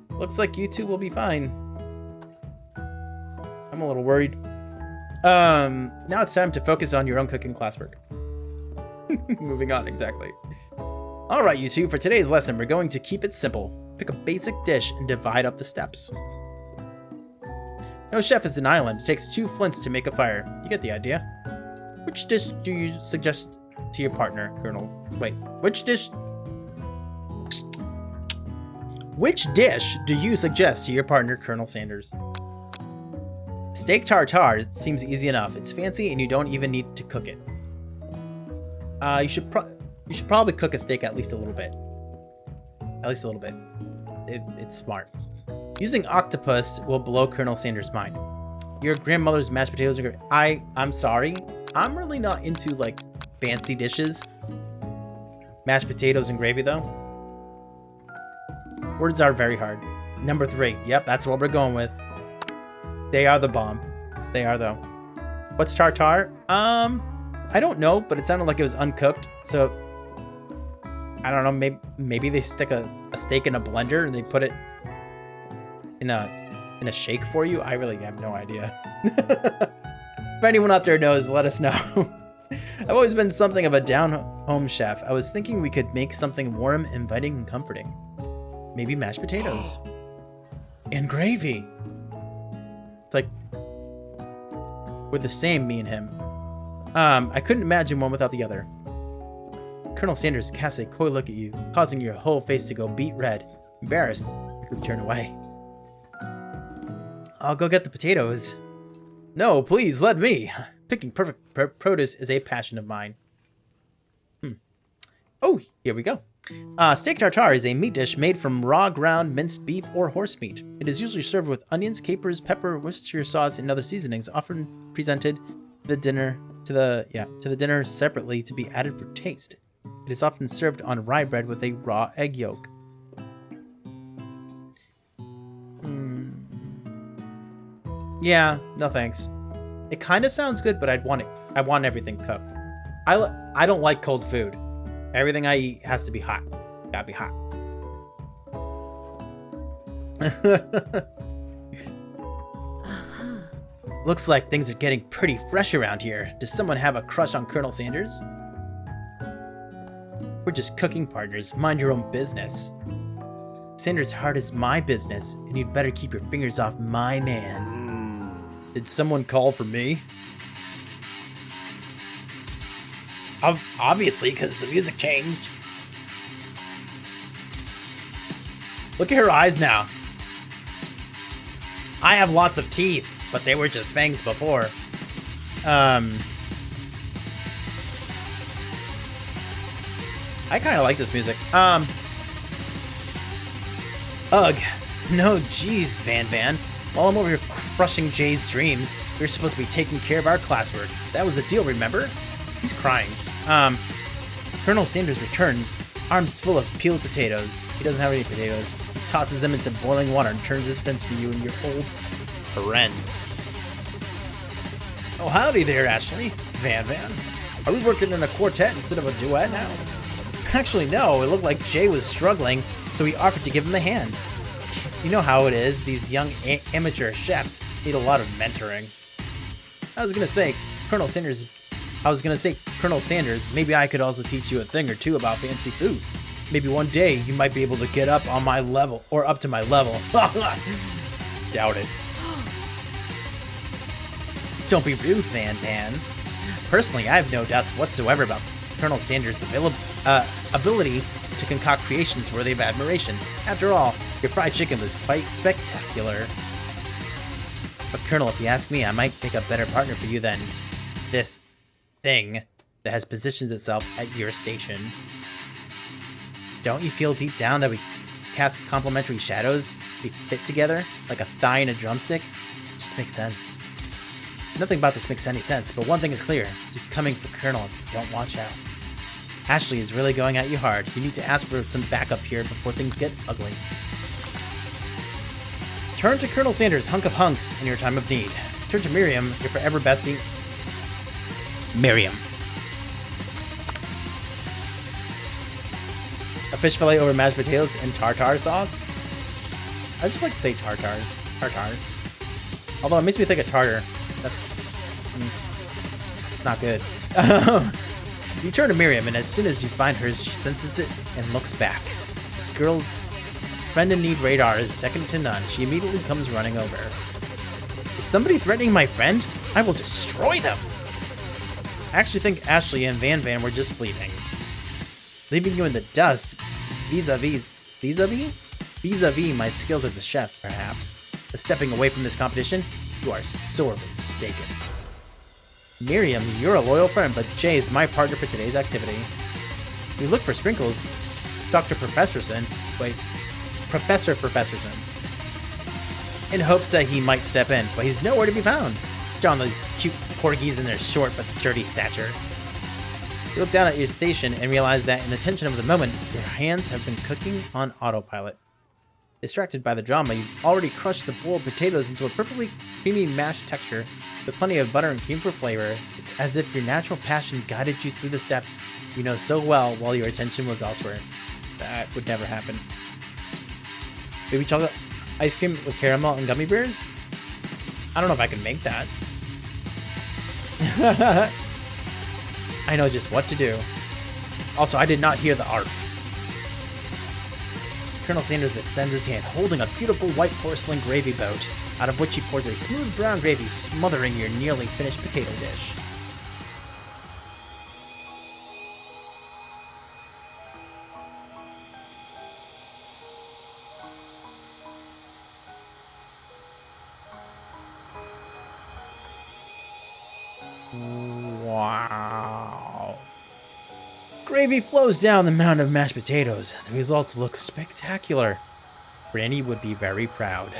Looks like you two will be fine. I'm a little worried. Now it's time to focus on your own cooking classwork. Moving on, exactly. Alright, you two, for today's lesson, we're going to keep it simple. Pick a basic dish and divide up the steps. No chef is an island. It takes 2 flints to make a fire. You get the idea. Which dish do you suggest to your partner, Colonel? Wait, which dish do you suggest to your partner, Colonel Sanders? Steak tartare seems easy enough. It's fancy and you don't even need to cook it. You should probably cook a steak at least a little bit. At least a little bit. It's smart. Using octopus will blow Colonel Sanders' mind. Your grandmother's mashed potatoes are great. I'm sorry. I'm really not into like fancy dishes. Mashed potatoes and gravy though. Words are very hard. Number 3. Yep, that's what we're going with. They are the bomb. They are though. What's tartare? I don't know, but it sounded like it was uncooked. So I don't know. Maybe they stick a steak in a blender and they put it in a shake for you. I really have no idea. If anyone out there knows, let us know. I've always been something of a down-home chef. I was thinking we could make something warm, inviting, and comforting. Maybe mashed potatoes. And gravy. It's like we're the same, me and him. I couldn't imagine one without the other. Colonel Sanders casts a coy look at you, causing your whole face to go beet red. Embarrassed, you quickly turn away. I'll go get the potatoes. No, please, let me. Picking perfect produce is a passion of mine. Oh, here we go. Steak tartare is a meat dish made from raw ground minced beef or horse meat. It is usually served with onions, capers, pepper, Worcestershire sauce, and other seasonings, often presented to the dinner separately to be added for taste. It is often served on rye bread with a raw egg yolk. Yeah, no thanks. It kind of sounds good, but I want everything cooked. I don't like cold food. Everything I eat has to be hot. Gotta be hot. Looks like things are getting pretty fresh around here. Does someone have a crush on Colonel Sanders? We're just cooking partners. Mind your own business. Sanders' heart is my business, and you'd better keep your fingers off my man. Did someone call for me? Obviously, because the music changed. Look at her eyes now. I have lots of teeth, but they were just fangs before. I kind of like this music. Ugh. No, geez, Van. While I'm over here crushing Jay's dreams, we're supposed to be taking care of our classwork. That was the deal, remember? He's crying. Colonel Sanders returns, arms full of peeled potatoes. He doesn't have any potatoes. He tosses them into boiling water and turns his attention to you and your old friends. Oh, howdy there, Ashley. Van. Are we working in a quartet instead of a duet now? Actually, no. It looked like Jay was struggling, so we offered to give him a hand. You know how it is. These young amateur chefs need a lot of mentoring. I was gonna say, Colonel Sanders, maybe I could also teach you a thing or two about fancy food. Maybe one day you might be able to get up on my level, or up to my level. Doubt it. Don't be rude, Van. Personally, I have no doubts whatsoever about Colonel Sanders' ability to concoct creations worthy of admiration. After all, your fried chicken was quite spectacular. But Colonel, if you ask me, I might make a better partner for you than this thing that has positioned itself at your station. Don't you feel deep down that we cast complementary shadows? We fit together like a thigh and a drumstick? It just makes sense. Nothing about this makes any sense, but one thing is clear. Just coming for Colonel if you don't watch out. Ashley is really going at you hard. You need to ask for some backup here before things get ugly. Turn to Colonel Sanders, hunk of hunks, in your time of need. Turn to Miriam, your forever bestie. Miriam. A fish fillet over mashed potatoes and tartar sauce? I just like to say tartar. Although it makes me think of tartar. That's not good. You turn to Miriam, and as soon as you find her, she senses it and looks back. This girl's friend-in-need radar is second to none. She immediately comes running over. Is somebody threatening my friend? I will destroy them! I actually think Ashley and Van were just leaving. Leaving you in the dust, vis-a-vis my skills as a chef, perhaps. But stepping away from this competition, you are sorely mistaken. Miriam, you're a loyal friend, but Jay is my partner for today's activity. We look for Sprinkles, Professor Professorson, in hopes that he might step in, but he's nowhere to be found. Darn those cute corgis in their short but sturdy stature. You look down at your station and realize that in the tension of the moment, your hands have been cooking on autopilot. Distracted by the drama, you've already crushed the boiled potatoes into a perfectly creamy mashed texture with plenty of butter and cream for flavor. It's as if your natural passion guided you through the steps you know so well while your attention was elsewhere. That would never happen. Maybe chocolate ice cream with caramel and gummy bears? I don't know if I can make that. I know just what to do. Also, I did not hear the ARF. Colonel Sanders extends his hand, holding a beautiful white porcelain gravy boat, out of which he pours a smooth brown gravy, smothering your nearly finished potato dish. Wow. Gravy flows down the mound of mashed potatoes. The results look spectacular. Randy would be very proud.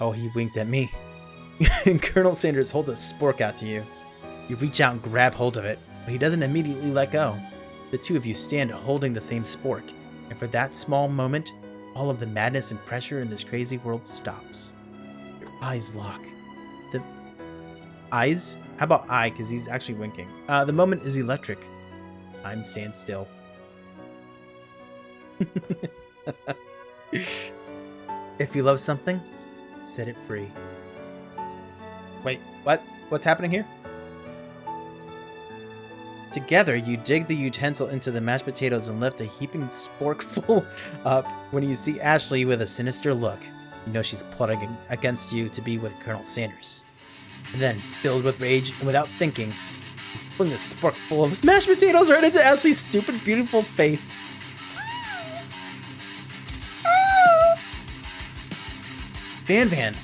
Oh, he winked at me. Colonel Sanders holds a spork out to you. You reach out and grab hold of it, but he doesn't immediately let go. The two of you stand holding the same spork, and for that small moment, all of the madness and pressure in this crazy world stops. Your eyes lock. The eyes? How about eye, because he's actually winking. The moment is electric. Time stands still. If you love something, set it free. Wait, what? What's happening here? Together, you dig the utensil into the mashed potatoes and lift a heaping sporkful up. When you see Ashley with a sinister look, you know she's plotting against you to be with Colonel Sanders. And then, filled with rage and without thinking, you fling the sporkful of mashed potatoes right into Ashley's stupid, beautiful face. Van,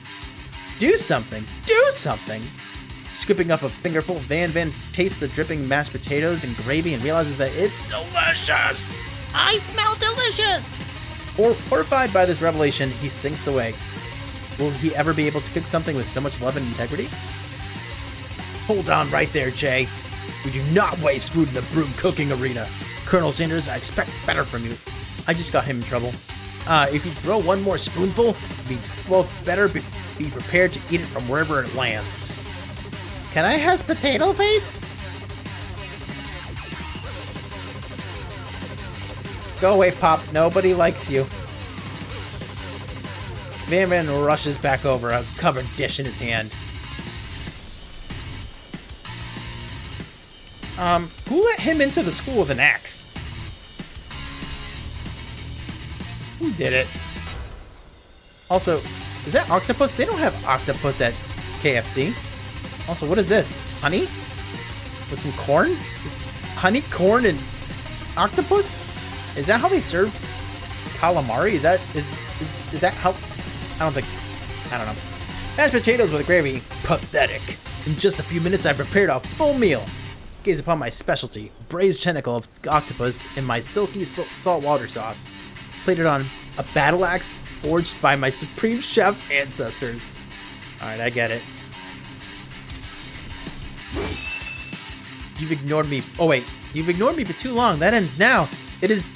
do something! Do something! Scooping up a fingerful, Van tastes the dripping mashed potatoes and gravy and realizes that it's delicious! I smell delicious! Horrified by this revelation, he sinks away. Will he ever be able to cook something with so much love and integrity? Hold on right there, Jay. We do not waste food in the broom cooking arena. Colonel Sanders, I expect better from you. I just got him in trouble. If you throw one more spoonful, we both better be prepared to eat it from wherever it lands. Can I has potato face? Go away, Pop. Nobody likes you. Van rushes back over, a covered dish in his hand. Who let him into the school with an axe? Who did it? Also, is that octopus? They don't have octopus at KFC. Also, what is this? Honey? With some corn? Is honey, corn, and octopus? Is that how they serve calamari? Is that how? I don't know. Mashed potatoes with gravy. Pathetic. In just a few minutes, I prepared a full meal. Gaze upon my specialty, braised tentacle of octopus in my silky saltwater sauce. Plated on a battle axe forged by my supreme chef ancestors. Alright, I get it. You've ignored me. Oh wait, you've ignored me for too long. That ends now. It is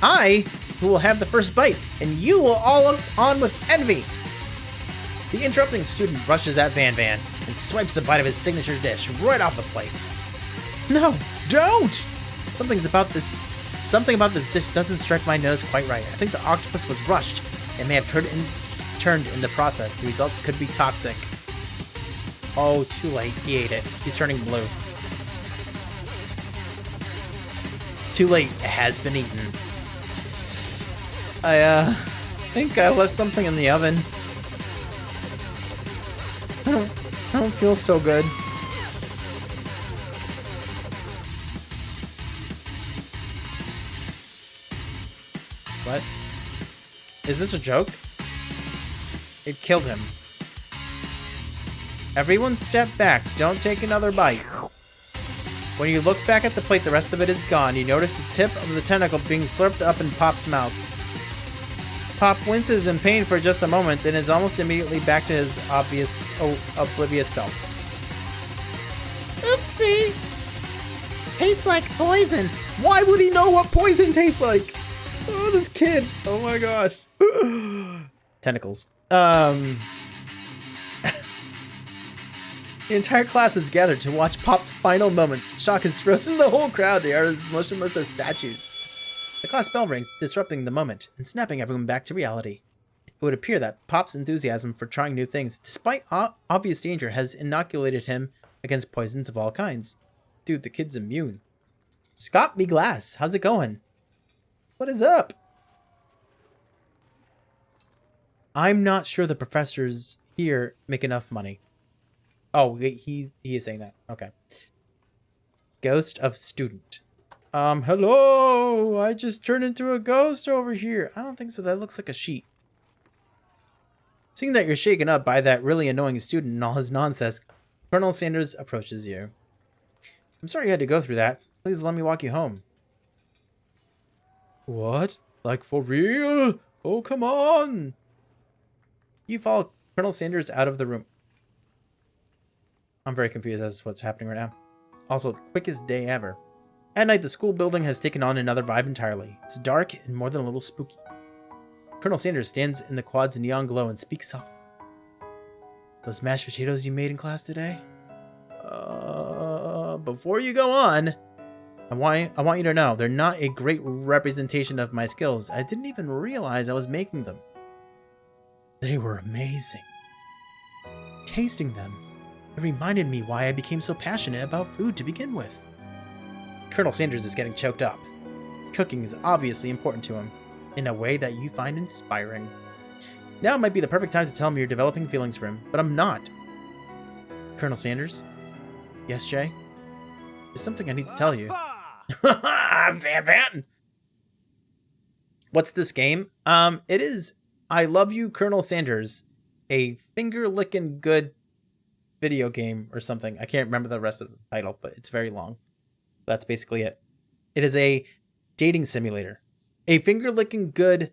I who will have the first bite, and you will all look on with envy. The interrupting student rushes at Van and swipes a bite of his signature dish right off the plate. No, don't! Something about this dish doesn't strike my nose quite right. I think the octopus was rushed and may have turned in the process. The results could be toxic. Oh, too late. He ate it. He's turning blue. Too late. It has been eaten. I think I left something in the oven. I don't feel so good. What? Is this a joke? It killed him. Everyone step back. Don't take another bite. When you look back at the plate, the rest of it is gone. You notice the tip of the tentacle being slurped up in Pop's mouth. Pop winces in pain for just a moment, then is almost immediately back to his oblivious self. Oopsie! Tastes like poison. Why would he know what poison tastes like? Oh, this kid. Oh my gosh. Tentacles. The entire class is gathered to watch Pop's final moments. Shock has frozen the whole crowd. They are as motionless as statues. The class bell rings, disrupting the moment and snapping everyone back to reality. It would appear that Pop's enthusiasm for trying new things, despite obvious danger, has inoculated him against poisons of all kinds. Dude, the kid's immune. Scott B. Glass, how's it going? What is up? I'm not sure the professors here make enough money. Oh, he is saying that. Okay. Ghost of student. Hello! I just turned into a ghost over here. I don't think so. That looks like a sheet. Seeing that you're shaken up by that really annoying student and all his nonsense, Colonel Sanders approaches you. I'm sorry you had to go through that. Please let me walk you home. What? Like for real? Oh, come on! You follow Colonel Sanders out of the room. I'm very confused as to what's happening right now. Also, the quickest day ever. At night, the school building has taken on another vibe entirely. It's dark and more than a little spooky. Colonel Sanders stands in the quad's neon glow and speaks softly. Those mashed potatoes you made in class today? Before you go on, I want you to know, they're not a great representation of my skills. I didn't even realize I was making them. They were amazing. Tasting them, it reminded me why I became so passionate about food to begin with. Colonel Sanders is getting choked up. Cooking is obviously important to him, in a way that you find inspiring. Now might be the perfect time to tell him you're developing feelings for him, but I'm not. Colonel Sanders? Yes, Jay? There's something I need to tell you. Van! What's this game? It is I Love You, Colonel Sanders, a finger-licking good video game or something. I can't remember the rest of the title, but it's very long. That's basically it. It is a dating simulator. A finger-licking good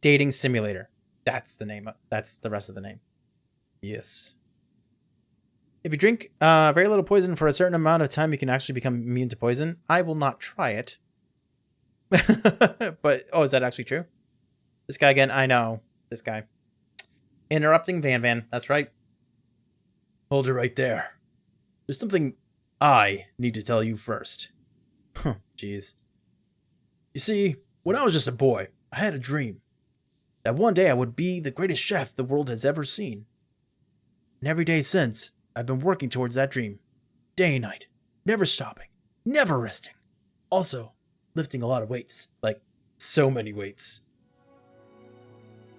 dating simulator. That's the name. That's the rest of the name. Yes. If you drink very little poison for a certain amount of time, you can actually become immune to poison. I will not try it. But, oh, is that actually true? This guy again? I know. This guy. Interrupting Van. That's right. Hold it right there. There's something I need to tell you first. Jeez. You see, when I was just a boy, I had a dream that one day I would be the greatest chef the world has ever seen. And every day since, I've been working towards that dream. Day and night. Never stopping. Never resting. Also, lifting a lot of weights. Like, so many weights.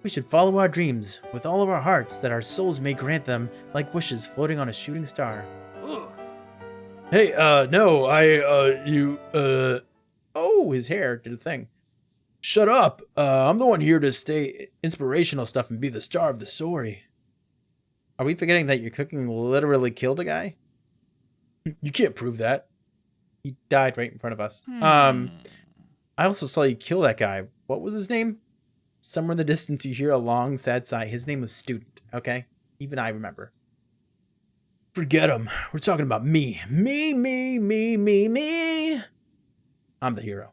We should follow our dreams with all of our hearts that our souls may grant them like wishes floating on a shooting star. Ugh. Hey, no, Oh, his hair did a thing. Shut up. I'm the one here to stay inspirational stuff and be the star of the story. Are we forgetting that your cooking literally killed a guy? You can't prove that. He died right in front of us. I also saw you kill that guy. What was his name? Somewhere in the distance you hear a long, sad sigh. His name was Student, okay? Even I remember. Forget him. We're talking about me. Me. I'm the hero.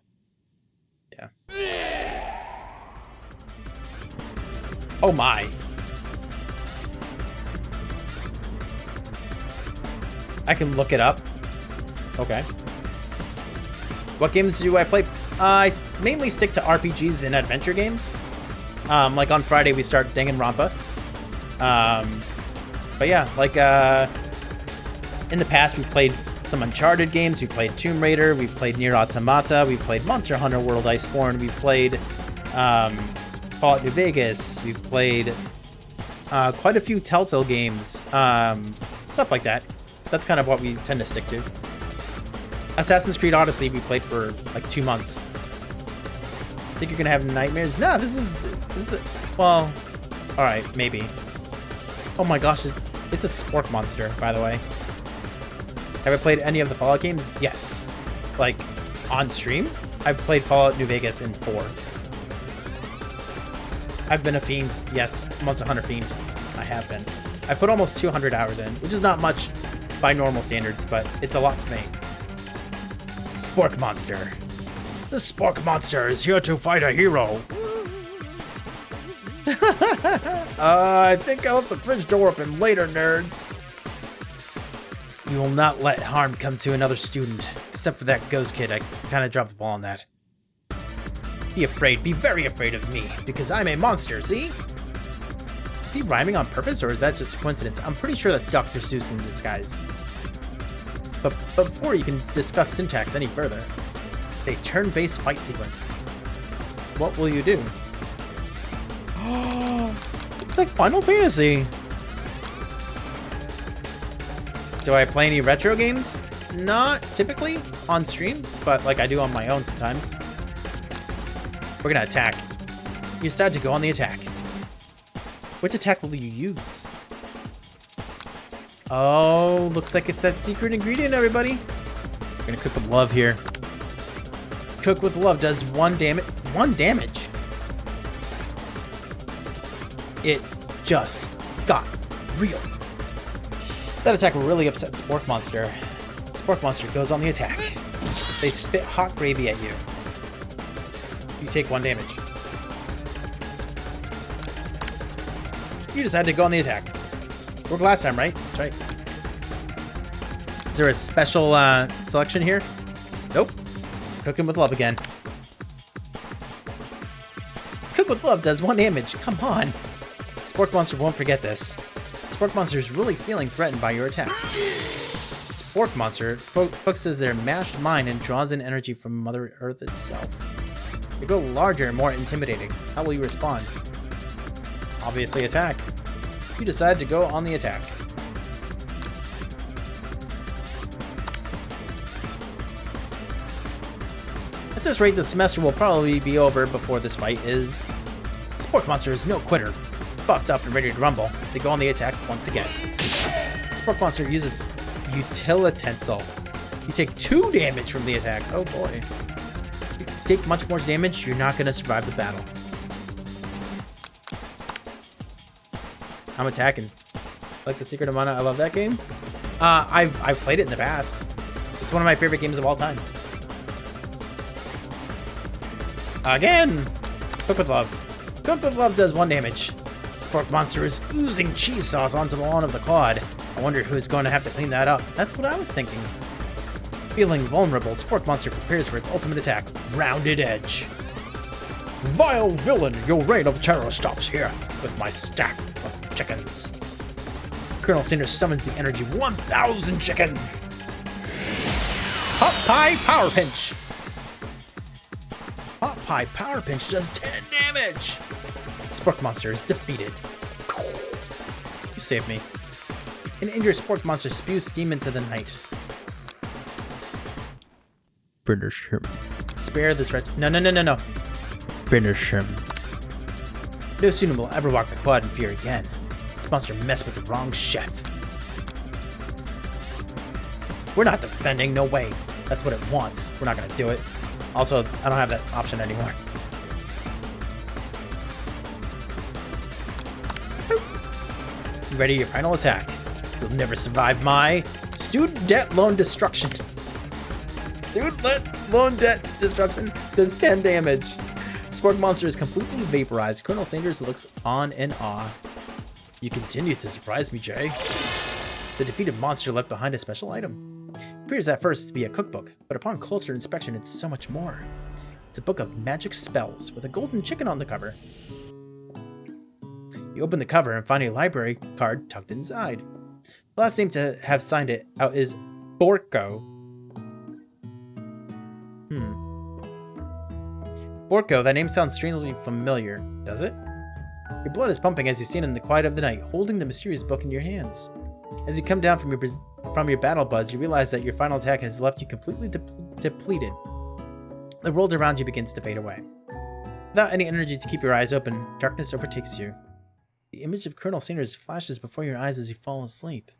Yeah. Oh my. I can look it up. Okay. What games do I play? I mainly stick to RPGs and adventure games. Like on Friday we start Danganronpa. But yeah, like in the past we've played some Uncharted games, we played Tomb Raider, we played Nier Automata, we played Monster Hunter World Iceborne, we played Fallout New Vegas, we've played quite a few Telltale games, stuff like that. That's kind of what we tend to stick to. Assassin's Creed Odyssey we played for like 2 months. Think you're gonna have nightmares? Nah, this is well, all right, maybe. Oh my gosh, it's a spork monster, by the way. Have I played any of the Fallout games? Yes. Like, on stream? I've played Fallout New Vegas in 4. I've been a fiend. Yes, Monster Hunter fiend. I have been. I put almost 200 hours in, which is not much by normal standards, but it's a lot to me. Spork monster. The spork monster is here to fight a hero. I think I'll have the fridge door open later, nerds. We will not let harm come to another student, except for that ghost kid. I kind of dropped the ball on that. Be afraid, be very afraid of me, because I'm a monster, see? Is he rhyming on purpose, or is that just a coincidence? I'm pretty sure that's Dr. Seuss in disguise. But before you can discuss syntax any further, a turn-based fight sequence. What will you do? Oh, it's like Final Fantasy. Do I play any retro games? Not typically on stream, but like I do on my own sometimes. We're gonna attack. You decide to go on the attack. Which attack will you use? Oh, looks like it's that secret ingredient, everybody. We're gonna cook with love here. Cook with love does 1 damage. 1 damage? It just got real. That attack really upset Spork Monster. Spork Monster goes on the attack. They spit hot gravy at you. You take 1 damage. You decide to go on the attack. Worked last time, right? That's right. Is there a special selection here? Nope. Cooking with love again. Cook with love does 1 damage. Come on. Spork Monster won't forget this. Spork Monster is really feeling threatened by your attack. Spork Monster focuses their mashed mind and draws in energy from Mother Earth itself. They grow larger and more intimidating. How will you respond? Obviously attack. You decide to go on the attack. At this rate, the semester will probably be over before this fight is. Spork Monster is no quitter. Buffed up and ready to rumble, they go on the attack once again. Spork Monster uses Utilitensel. You take 2 damage from the attack. Oh boy. If you take much more damage, you're not going to survive the battle. I'm attacking. Like the Secret of Mana, I love that game. I've played it in the past. It's one of my favorite games of all time. Again! Cook with Love. Cook with Love does 1 damage. Spork Monster is oozing cheese sauce onto the lawn of the quad. I wonder who's going to have to clean that up. That's what I was thinking. Feeling vulnerable, Spork Monster prepares for its ultimate attack, Rounded Edge. Vile villain, your reign of terror stops here with my staff of chickens. Colonel Sanders summons the energy of 1,000 chickens. Hot Pie Power Pinch. Hot Pie Power Pinch does 10 damage. Spork Monster is defeated. You saved me. An injured Spork Monster spews steam into the night. Finish him. Spare this wretch. No. Finish him. No student will ever walk the quad in fear again. This monster messed with the wrong chef. We're not defending, no way. That's what it wants. We're not gonna do it. Also, I don't have that option anymore. You ready your final attack? You'll never survive my student debt loan destruction. Student loan debt destruction does 10 damage. Spork Monster is completely vaporized. Colonel Sanders looks on in awe. You continue to surprise me, Jay. The defeated monster left behind a special item. It appears at first to be a cookbook, but upon closer inspection, it's so much more. It's a book of magic spells with a golden chicken on the cover. You open the cover and find a library card tucked inside. The last name to have signed it out is Borko. Borko, that name sounds strangely familiar, does it? Your blood is pumping as you stand in the quiet of the night, holding the mysterious book in your hands. As you come down from your battle buzz, you realize that your final attack has left you completely depleted. The world around you begins to fade away. Without any energy to keep your eyes open, darkness overtakes you. The image of Colonel Sanders flashes before your eyes as you fall asleep.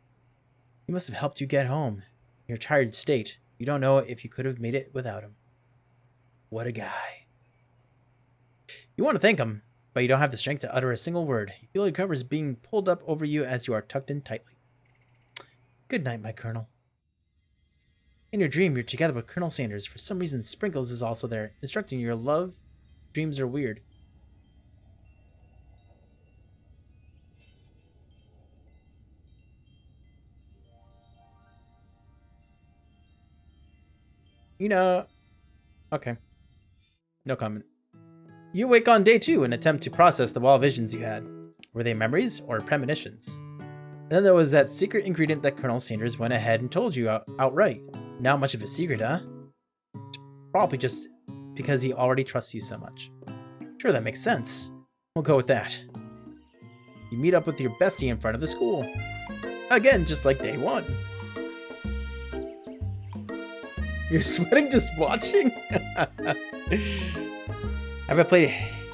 He must have helped you get home. In your tired state, you don't know if you could have made it without him. What a guy. You want to thank him, but you don't have the strength to utter a single word. You feel your covers being pulled up over you as you are tucked in tightly. Good night, my Colonel. In your dream, you're together with Colonel Sanders. For some reason, Sprinkles is also there, instructing your love. Dreams are weird. You know... Okay. No comment. You wake on day 2 and attempt to process the wall visions you had. Were they memories or premonitions? And then there was that secret ingredient that Colonel Sanders went ahead and told you outright. Not much of a secret, huh? Probably just because he already trusts you so much. Sure, that makes sense. We'll go with that. You meet up with your bestie in front of the school. Again, just like day 1. You're sweating just watching? Have I played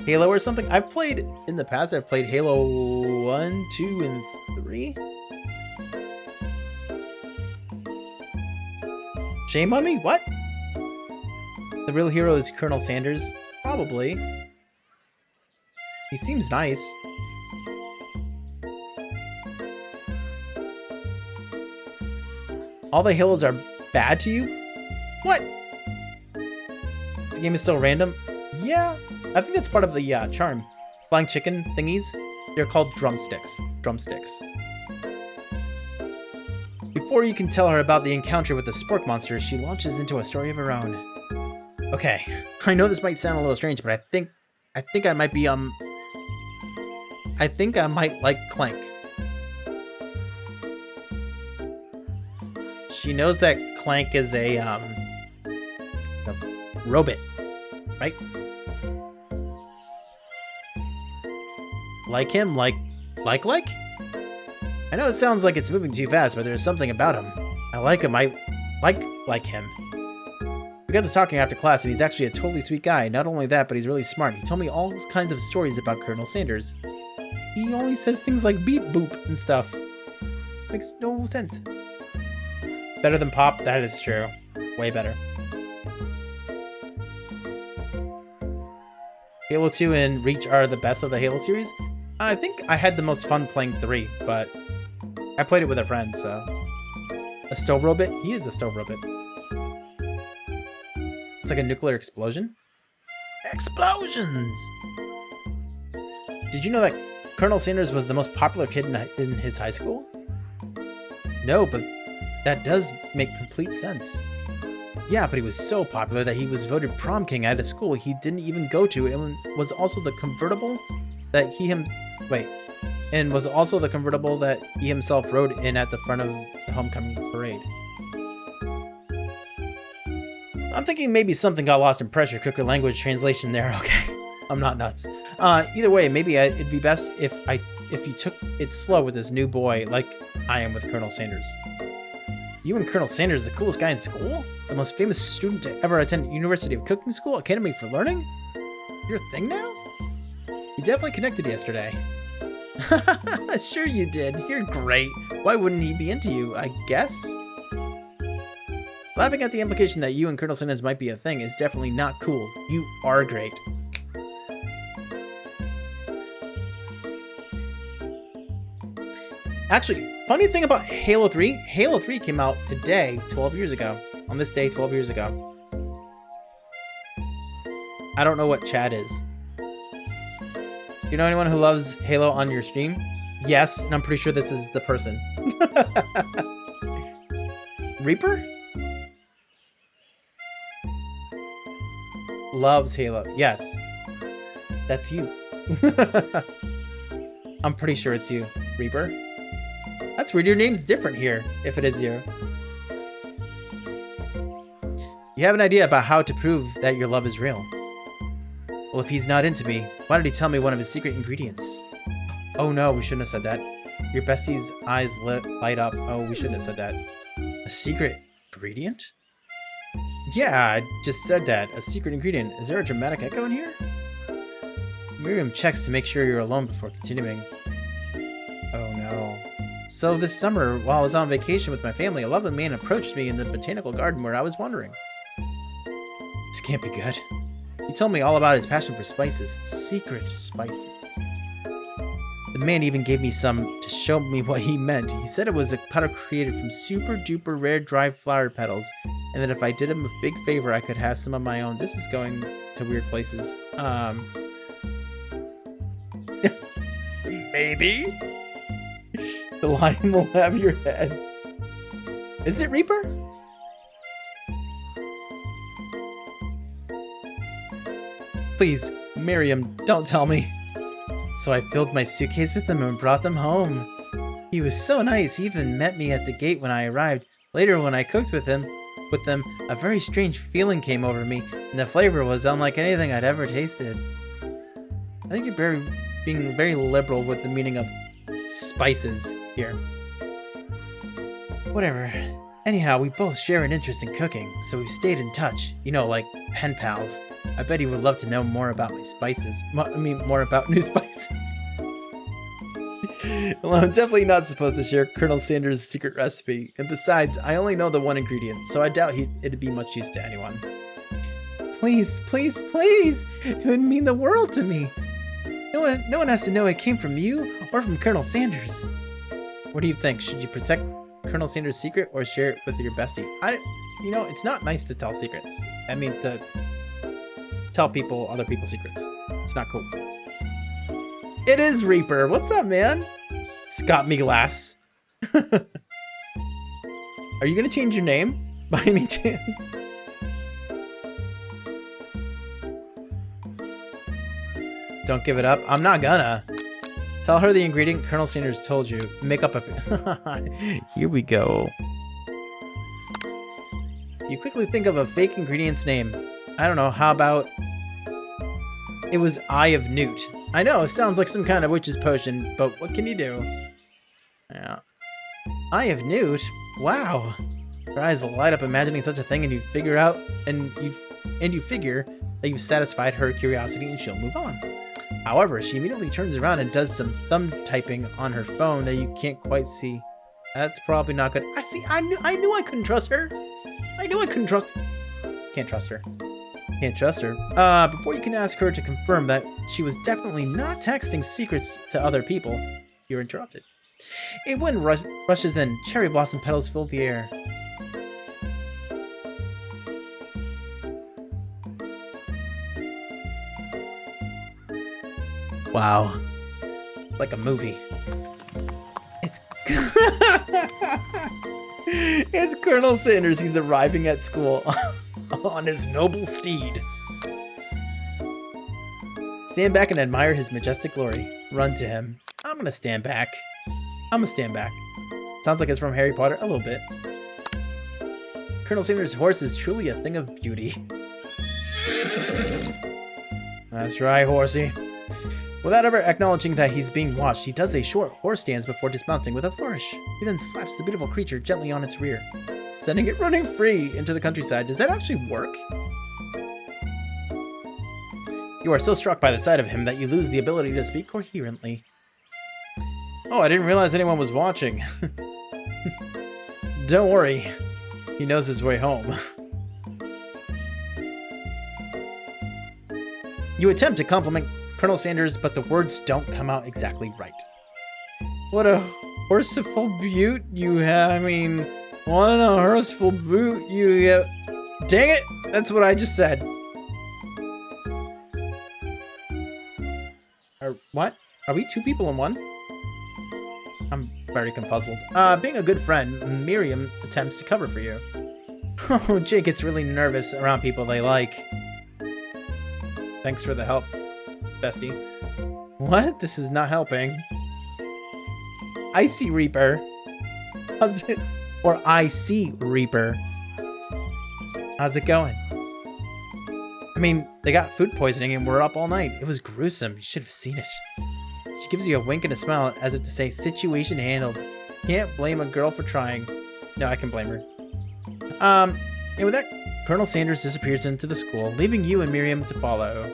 Halo or something? I've played, in the past, I've played Halo 1, 2, and 3. Shame on me? What? The real hero is Colonel Sanders? Probably. He seems nice. All the Halos are bad to you? What? This game is so random. Yeah, I think that's part of the charm. Flying chicken thingies, they're called drumsticks. Drumsticks. Before you can tell her about the encounter with the Spork Monster, she launches into a story of her own. Okay, I know this might sound a little strange, but I think I might be, I think I might like Clank. She knows that Clank is a robot, right? Like him? Like? I know it sounds like it's moving too fast, but there's something about him. I like him. I like him. We got to talking after class, and he's actually a totally sweet guy. Not only that, but he's really smart. He told me all kinds of stories about Colonel Sanders. He always says things like beep boop and stuff. This makes no sense. Better than Pop? That is true. Way better. Halo 2 and Reach are the best of the Halo series. I think I had the most fun playing 3, but I played it with a friend, so. A stove robot? He is a stove robot. It's like a nuclear explosion. Explosions! Did you know that Colonel Sanders was the most popular kid in his high school? No, but that does make complete sense. Yeah, but he was so popular that he was voted prom king at a school he didn't even go to, and was also the convertible that he himself rode in at the front of the homecoming parade. I'm thinking maybe something got lost in pressure cooker language translation there. Okay, I'm not nuts. Either way, maybe it'd be best if you took it slow with this new boy, like I am with Colonel Sanders. You and Colonel Sanders, the coolest guy in school? The most famous student to ever attend University of Cooking School, Academy for Learning? You're a thing now? We definitely connected yesterday. Sure you did. You're great. Why wouldn't he be into you, I guess? Laughing at the implication that you and Colonel Sanders might be a thing is definitely not cool. You are great. Actually, funny thing about Halo 3, Halo 3 came out today, 12 years ago. On this day, 12 years ago. I don't know what Chad is. You know anyone who loves Halo on your stream? Yes, and I'm pretty sure this is the person. Reaper? Loves Halo. Yes. That's you. I'm pretty sure it's you, Reaper. That's weird. Your name's different here, if it is you. You have an idea about how to prove that your love is real. Well, if he's not into me, why did he tell me one of his secret ingredients? Oh no, we shouldn't have said that. Your bestie's eyes light up. Oh, we shouldn't have said that. A secret ingredient? Yeah, I just said that. A secret ingredient. Is there a dramatic echo in here? Miriam checks to make sure you're alone before continuing. Oh no. So this summer, while I was on vacation with my family, a lovely man approached me in the botanical garden where I was wandering. This can't be good. He told me all about his passion for spices. Secret spices. The man even gave me some to show me what he meant. He said it was a powder created from super duper rare dried flower petals, and that if I did him a big favor, I could have some of my own. This is going to weird places. Maybe? The lion will have your head. Is it Reaper? Please, Miriam, don't tell me. So I filled my suitcase with them and brought them home. He was so nice. He even met me at the gate when I arrived. Later, when I cooked with them, a very strange feeling came over me, and the flavor was unlike anything I'd ever tasted. I think you're being very liberal with the meaning of spices here. Whatever. Anyhow, we both share an interest in cooking, so we've stayed in touch. You know, like pen pals. I bet he would love to know more about my spices. More about new spices. Well, I'm definitely not supposed to share Colonel Sanders' secret recipe. And besides, I only know the one ingredient, so I doubt it'd be much use to anyone. Please, please, please! It would mean the world to me. No one has to know it came from you or from Colonel Sanders. What do you think? Should you protect Colonel Sanders' secret or share it with your bestie? It's not nice to tell secrets. I mean, to tell other people's secrets. It's not cool. It is Reaper. What's up, man? Scott Meglass. Are you gonna change your name by any chance? Don't give it up. I'm not gonna. Tell her the ingredient Colonel Sanders told you. Make up a... Here we go. You quickly think of a fake ingredient's name. I don't know, how about... It was Eye of Newt. I know, it sounds like some kind of witch's potion, but what can you do? Yeah. Eye of Newt? Wow. Her eyes light up imagining such a thing, and you figure that you've satisfied her curiosity and she'll move on. However, she immediately turns around and does some thumb typing on her phone that you can't quite see That's probably not good. I knew I couldn't trust her. I knew I couldn't trust. Can't trust her. Can't trust her. Before you can ask her to confirm that she was definitely not texting secrets to other people, you're interrupted. A wind rushes in. Cherry blossom petals fill the air. Wow. Like a movie. It's it's Colonel Sanders. He's arriving at school on his noble steed. Stand back and admire his majestic glory. Run to him. I'm gonna stand back. I'm gonna stand back. Sounds like it's from Harry Potter a little bit. Colonel Sanders' horse is truly a thing of beauty. That's right, horsey. Without ever acknowledging that he's being watched, he does a short horse dance before dismounting with a flourish. He then slaps the beautiful creature gently on its rear, sending it running free into the countryside. Does that actually work? You are so struck by the sight of him that you lose the ability to speak coherently. Oh, I didn't realize anyone was watching. Don't worry. He knows his way home. You attempt to compliment Colonel Sanders, but the words don't come out exactly right. What a horseful beaut you have. I mean, what a horseful boot you have. Dang it! That's what I just said. What? Are we two people in one? I'm very confuzzled. Being a good friend, Miriam attempts to cover for you. Oh, Jake gets really nervous around people they like. Thanks for the help, bestie. What? This is not helping. Icy Reaper. How's it? Or Icy Reaper. How's it going? I mean, they got food poisoning and we're up all night. It was gruesome. You should have seen it. She gives you a wink and a smile as if to say, situation handled. Can't blame a girl for trying. No, I can blame her. And with that, Colonel Sanders disappears into the school, leaving you and Miriam to follow.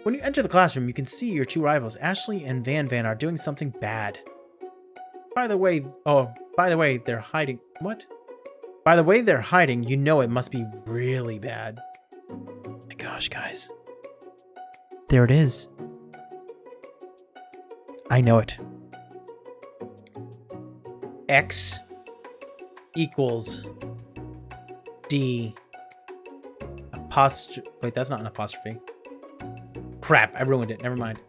When you enter the classroom, you can see your two rivals, Ashley and Van, are doing something bad. By the way, they're hiding. What? By the way they're hiding, you know it must be really bad. My gosh, guys. There it is. I know it. X equals D apostrophe. Wait, that's not an apostrophe. Crap, I ruined it. Never mind.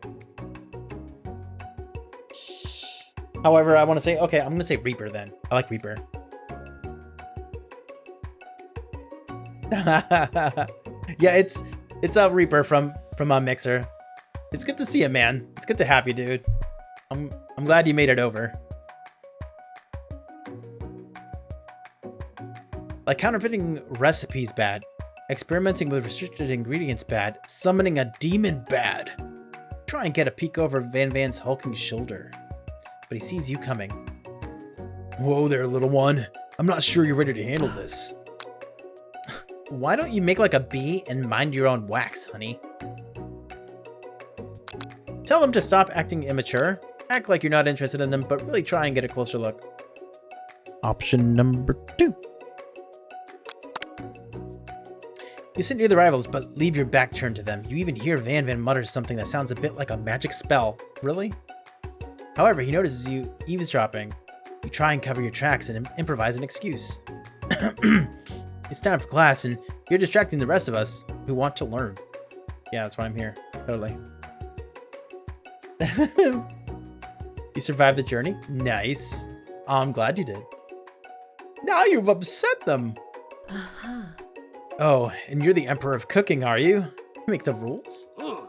However, I want to say, okay, I'm going to say Reaper then. I like Reaper. Yeah, it's a Reaper from Mixer. It's good to see you, man. It's good to have you, dude. I'm glad you made it over. Like counterfeiting recipes bad, experimenting with restricted ingredients bad, summoning a demon bad. Try and get a peek over Van's hulking shoulder, but he sees you coming. Whoa there, little one. I'm not sure you're ready to handle this. Why don't you make like a bee and mind your own wax, honey? Tell them to stop acting immature. Act like you're not interested in them, but really try and get a closer look. Option number 2. You sit near the rivals, but leave your back turned to them. You even hear Van mutter something that sounds a bit like a magic spell. Really? However, he notices you eavesdropping. You try and cover your tracks and improvise an excuse. It's time for class, and you're distracting the rest of us who want to learn. Yeah, that's why I'm here. Totally. You survived the journey? Nice. I'm glad you did. Now you've upset them. Uh-huh. Oh, and you're the Emperor of Cooking, are you? You make the rules? I'm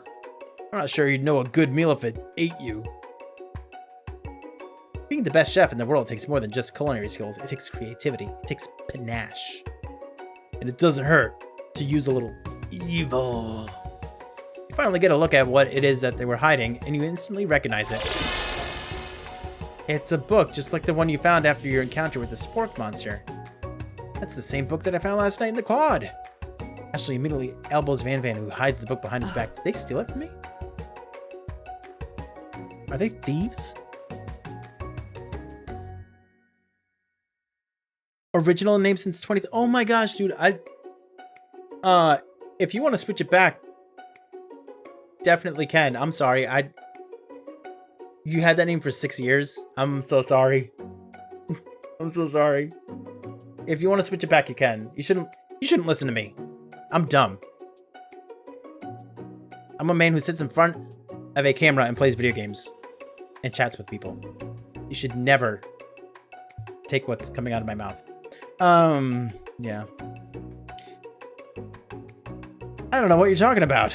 not sure you'd know a good meal if it ate you. Being the best chef in the world takes more than just culinary skills. It takes creativity. It takes panache. And it doesn't hurt to use a little evil. You finally get a look at what it is that they were hiding, and you instantly recognize it. It's a book, just like the one you found after your encounter with the spork monster. That's the same book that I found last night in the quad. Ashley immediately elbows Van, who hides the book behind his back. Did they steal it from me? Are they thieves? Original name since 20. Oh my gosh, dude. If you want to switch it back, definitely can. I'm sorry. You had that name for 6 years. I'm so sorry. I'm so sorry. If you want to switch it back, you can. You shouldn't listen to me. I'm dumb. I'm a man who sits in front of a camera and plays video games and chats with people. You should never take what's coming out of my mouth. Yeah. I don't know what you're talking about.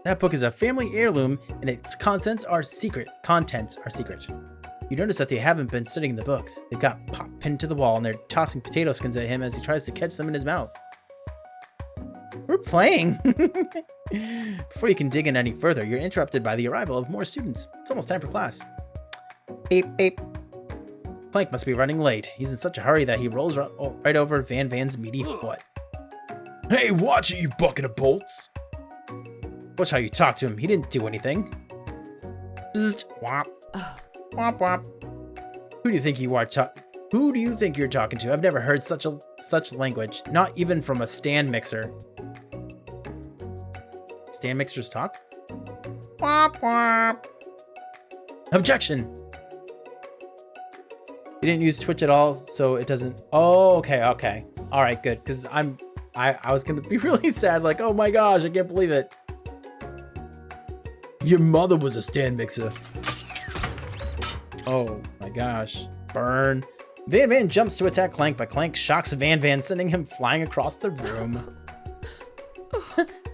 That book is a family heirloom and its contents are secret. You notice that they haven't been studying the book. They've got Pop pinned to the wall and they're tossing potato skins at him as he tries to catch them in his mouth. We're playing! Before you can dig in any further, you're interrupted by the arrival of more students. It's almost time for class. Beep, beep. Clank must be running late. He's in such a hurry that he rolls right over Van's meaty foot. Hey, watch it, you bucket of bolts! Watch how you talk to him. He didn't do anything. Bzzzt. Womp. Womp womp. Who do you think you are Who do you think you're talking to? I've never heard such language. Not even from a stand mixer. Stand mixers talk? Womp womp. Objection! You didn't use Twitch at all, so it doesn't... Oh, okay. All right, good. Because I was going to be really sad. Like, oh my gosh, I can't believe it. Your mother was a stand mixer. Oh my gosh. Burn. Van jumps to attack Clank, but Clank shocks Van, sending him flying across the room.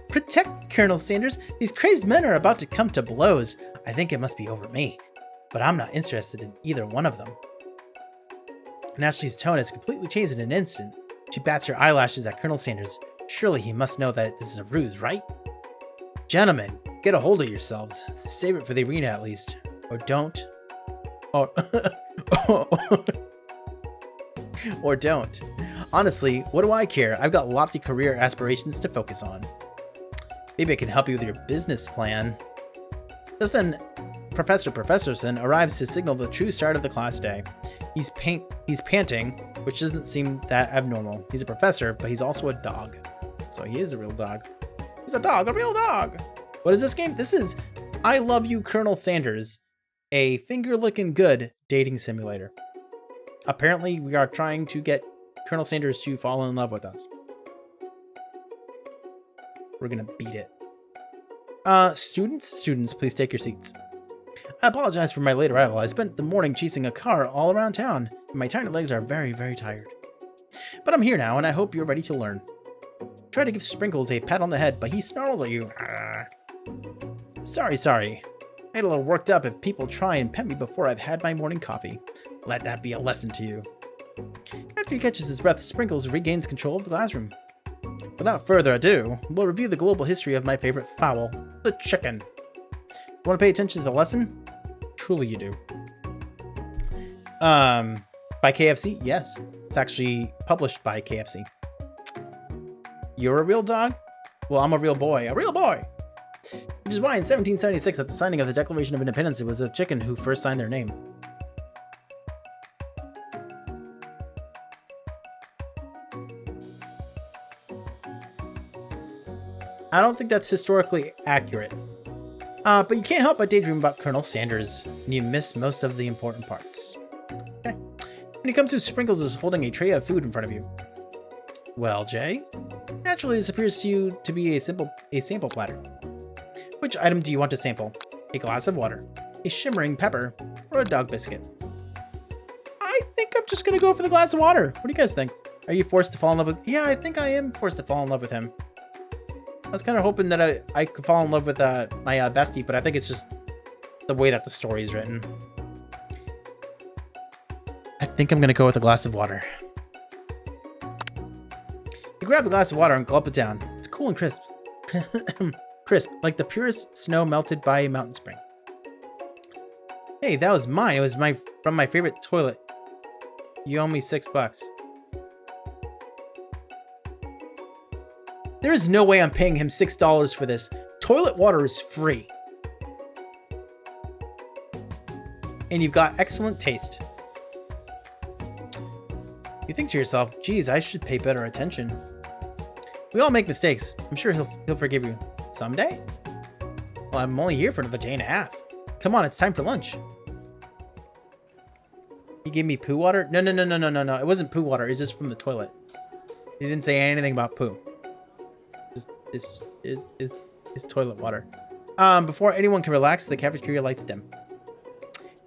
Protect Colonel Sanders. These crazed men are about to come to blows. I think it must be over me. But I'm not interested in either one of them. And Ashley's tone has completely changed in an instant. She bats her eyelashes at Colonel Sanders. Surely he must know that this is a ruse, right? Gentlemen, get a hold of yourselves. Save it for the arena at least. Or don't. Or don't. Honestly, what do I care? I've got lofty career aspirations to focus on. Maybe I can help you with your business plan. Just then, Professor Professorson arrives to signal the true start of the class day. He's panting, which doesn't seem that abnormal. He's a professor, but he's also a dog. So he is a real dog. He's a dog, a real dog. What is this game? This is I Love You, Colonel Sanders, a finger-licking good dating simulator. Apparently, we are trying to get Colonel Sanders to fall in love with us. We're gonna beat it. Students, please take your seats. I apologize for my late arrival. I spent the morning chasing a car all around town, and my tiny legs are very, very tired. But I'm here now, and I hope you're ready to learn. Try to give Sprinkles a pat on the head, but he snarls at you. Sorry. I get a little worked up if people try and pet me before I've had my morning coffee. Let that be a lesson to you. After he catches his breath, Sprinkles regains control of the classroom. Without further ado, we'll review the global history of my favorite fowl, the chicken. Want to pay attention to the lesson? Truly you do. By KFC? Yes. It's actually published by KFC. You're a real dog? Well, I'm a real boy. A real boy! Which is why in 1776, at the signing of the Declaration of Independence, it was a chicken who first signed their name. I don't think that's historically accurate. But you can't help but daydream about Colonel Sanders, and you miss most of the important parts. Okay. When you come to, Sprinkles is holding a tray of food in front of you. Well, Jay, naturally this appears to you to be a sample platter. Which item do you want to sample? A glass of water, a shimmering pepper, or a dog biscuit? I think I'm just gonna go for the glass of water. What do you guys think? Are you forced to fall in love with... Yeah, I think I am forced to fall in love with him. I was kind of hoping that I could fall in love with my bestie, but I think it's just the way that the story is written. I think I'm going to go with a glass of water. You grab a glass of water and gulp it down. It's cool and crisp. Crisp, like the purest snow melted by a mountain spring. Hey, that was mine. It was from my favorite toilet. You owe me $6. There is no way I'm paying him $6 for this. Toilet water is free. And you've got excellent taste. You think to yourself, geez, I should pay better attention. We all make mistakes. I'm sure he'll forgive you. Someday? Well, I'm only here for another day and a half. Come on, it's time for lunch. He gave me poo water? No. It wasn't poo water. It's just from the toilet. He didn't say anything about poo. It's toilet water. Before anyone can relax, the cafeteria lights dim.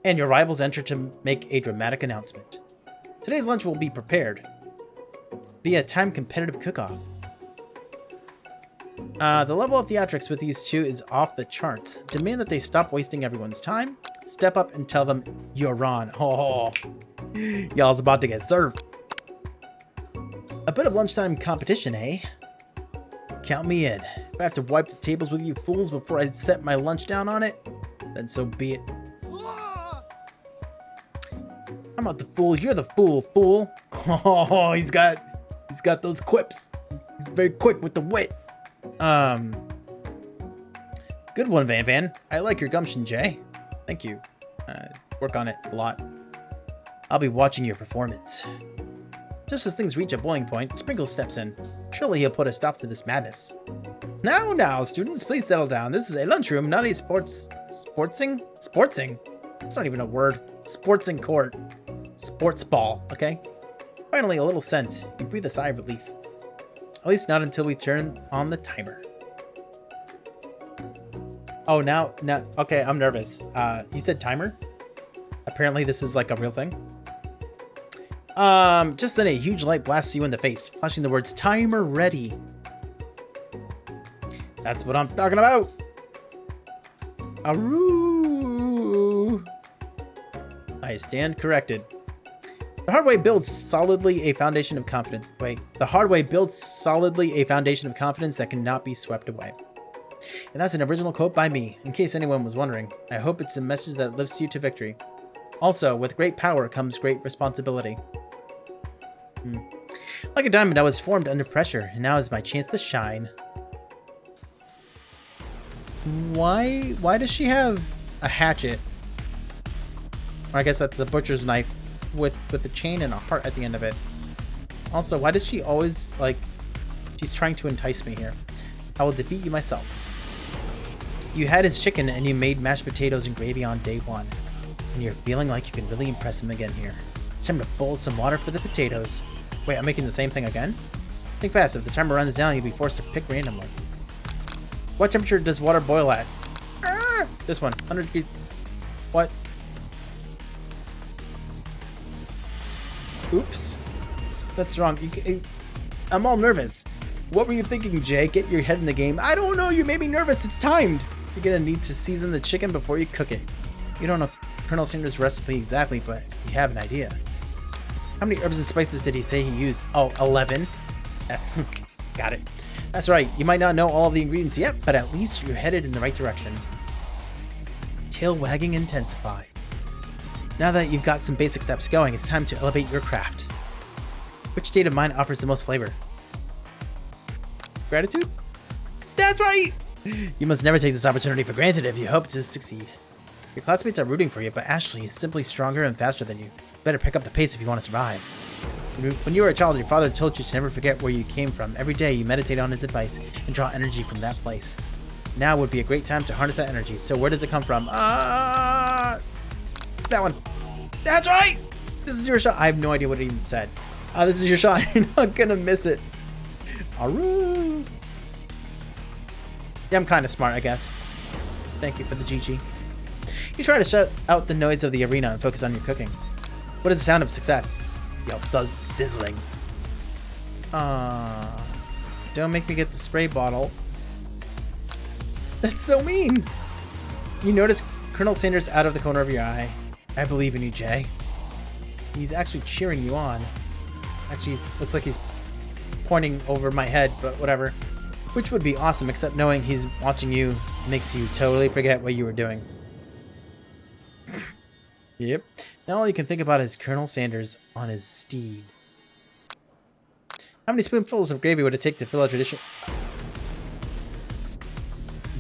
And your rivals enter to make a dramatic announcement. Today's lunch will be prepared via time competitive cook-off. The level of theatrics with these two is off the charts. Demand that they stop wasting everyone's time. Step up and tell them you're on. Oh, y'all's about to get served. A bit of lunchtime competition, eh? Count me in. If I have to wipe the tables with you fools before I set my lunch down on it, then so be it. I'm not the fool, you're the fool. Oh, he's got those quips. He's very quick with the wit. Good one, Van. I like your gumption, Jay. Thank you. Work on it a lot. I'll be watching your performance. Just as things reach a boiling point, Sprinkle steps in. Surely he'll put a stop to this madness. Now, students, please settle down. This is a lunchroom, not a sportsing? It's not even a word. Sportsing court. Sports ball, okay? Finally, a little sense. You breathe a sigh of relief. At least not until we turn on the timer. Oh, now, okay, I'm nervous. You said timer? Apparently this is like a real thing. Just then a huge light blasts you in the face, flashing the words, timer ready. That's what I'm talking about. Aroo. I stand corrected. The hard way builds solidly a foundation of confidence. The hard way builds solidly a foundation of confidence that cannot be swept away. And that's an original quote by me, in case anyone was wondering. I hope it's a message that lifts you to victory. Also, with great power comes great responsibility. Like a diamond, I was formed under pressure, and now is my chance to shine. Why does she have a hatchet? Or I guess that's a butcher's knife with a chain and a heart at the end of it. Also, why does she always, like, she's trying to entice me here. I will defeat you myself. You had his chicken and you made mashed potatoes and gravy on day one. And you're feeling like you can really impress him again here. It's time to boil some water for the potatoes. Wait, I'm making the same thing again? Think fast, if the timer runs down, you'll be forced to pick randomly. What temperature does water boil at? This one, 100 degrees. What? Oops. That's wrong. I'm all nervous. What were you thinking, Jay? Get your head in the game. I don't know, you made me nervous. It's timed. You're gonna need to season the chicken before you cook it. You don't know Colonel Sanders' recipe exactly, but you have an idea. How many herbs and spices did he say he used? Oh, 11. Yes, got it. That's right. You might not know all of the ingredients yet, but at least you're headed in the right direction. Tail wagging intensifies. Now that you've got some basic steps going, it's time to elevate your craft. Which state of mind offers the most flavor? Gratitude? That's right! You must never take this opportunity for granted if you hope to succeed. Your classmates are rooting for you, but Ashley is simply stronger and faster than you. You better pick up the pace if you want to survive. When you were a child, your father told you to never forget where you came from. Every day, you meditate on his advice and draw energy from that place. Now would be a great time to harness that energy. So where does it come from? That one. That's right! This is your shot. I have no idea what it even said. This is your shot. You're not gonna miss it. Aroo. Yeah, I'm kind of smart, I guess. Thank you for the GG. You try to shut out the noise of the arena and focus on your cooking. What is the sound of success? Yo, sizzling. Don't make me get the spray bottle. That's so mean. You notice Colonel Sanders out of the corner of your eye. I believe in you, Jay. He's actually cheering you on. Actually, looks like he's pointing over my head, but whatever. Which would be awesome, except knowing he's watching you makes you totally forget what you were doing. Yep. Now all you can think about is Colonel Sanders on his steed. How many spoonfuls of gravy would it take to fill a tradition?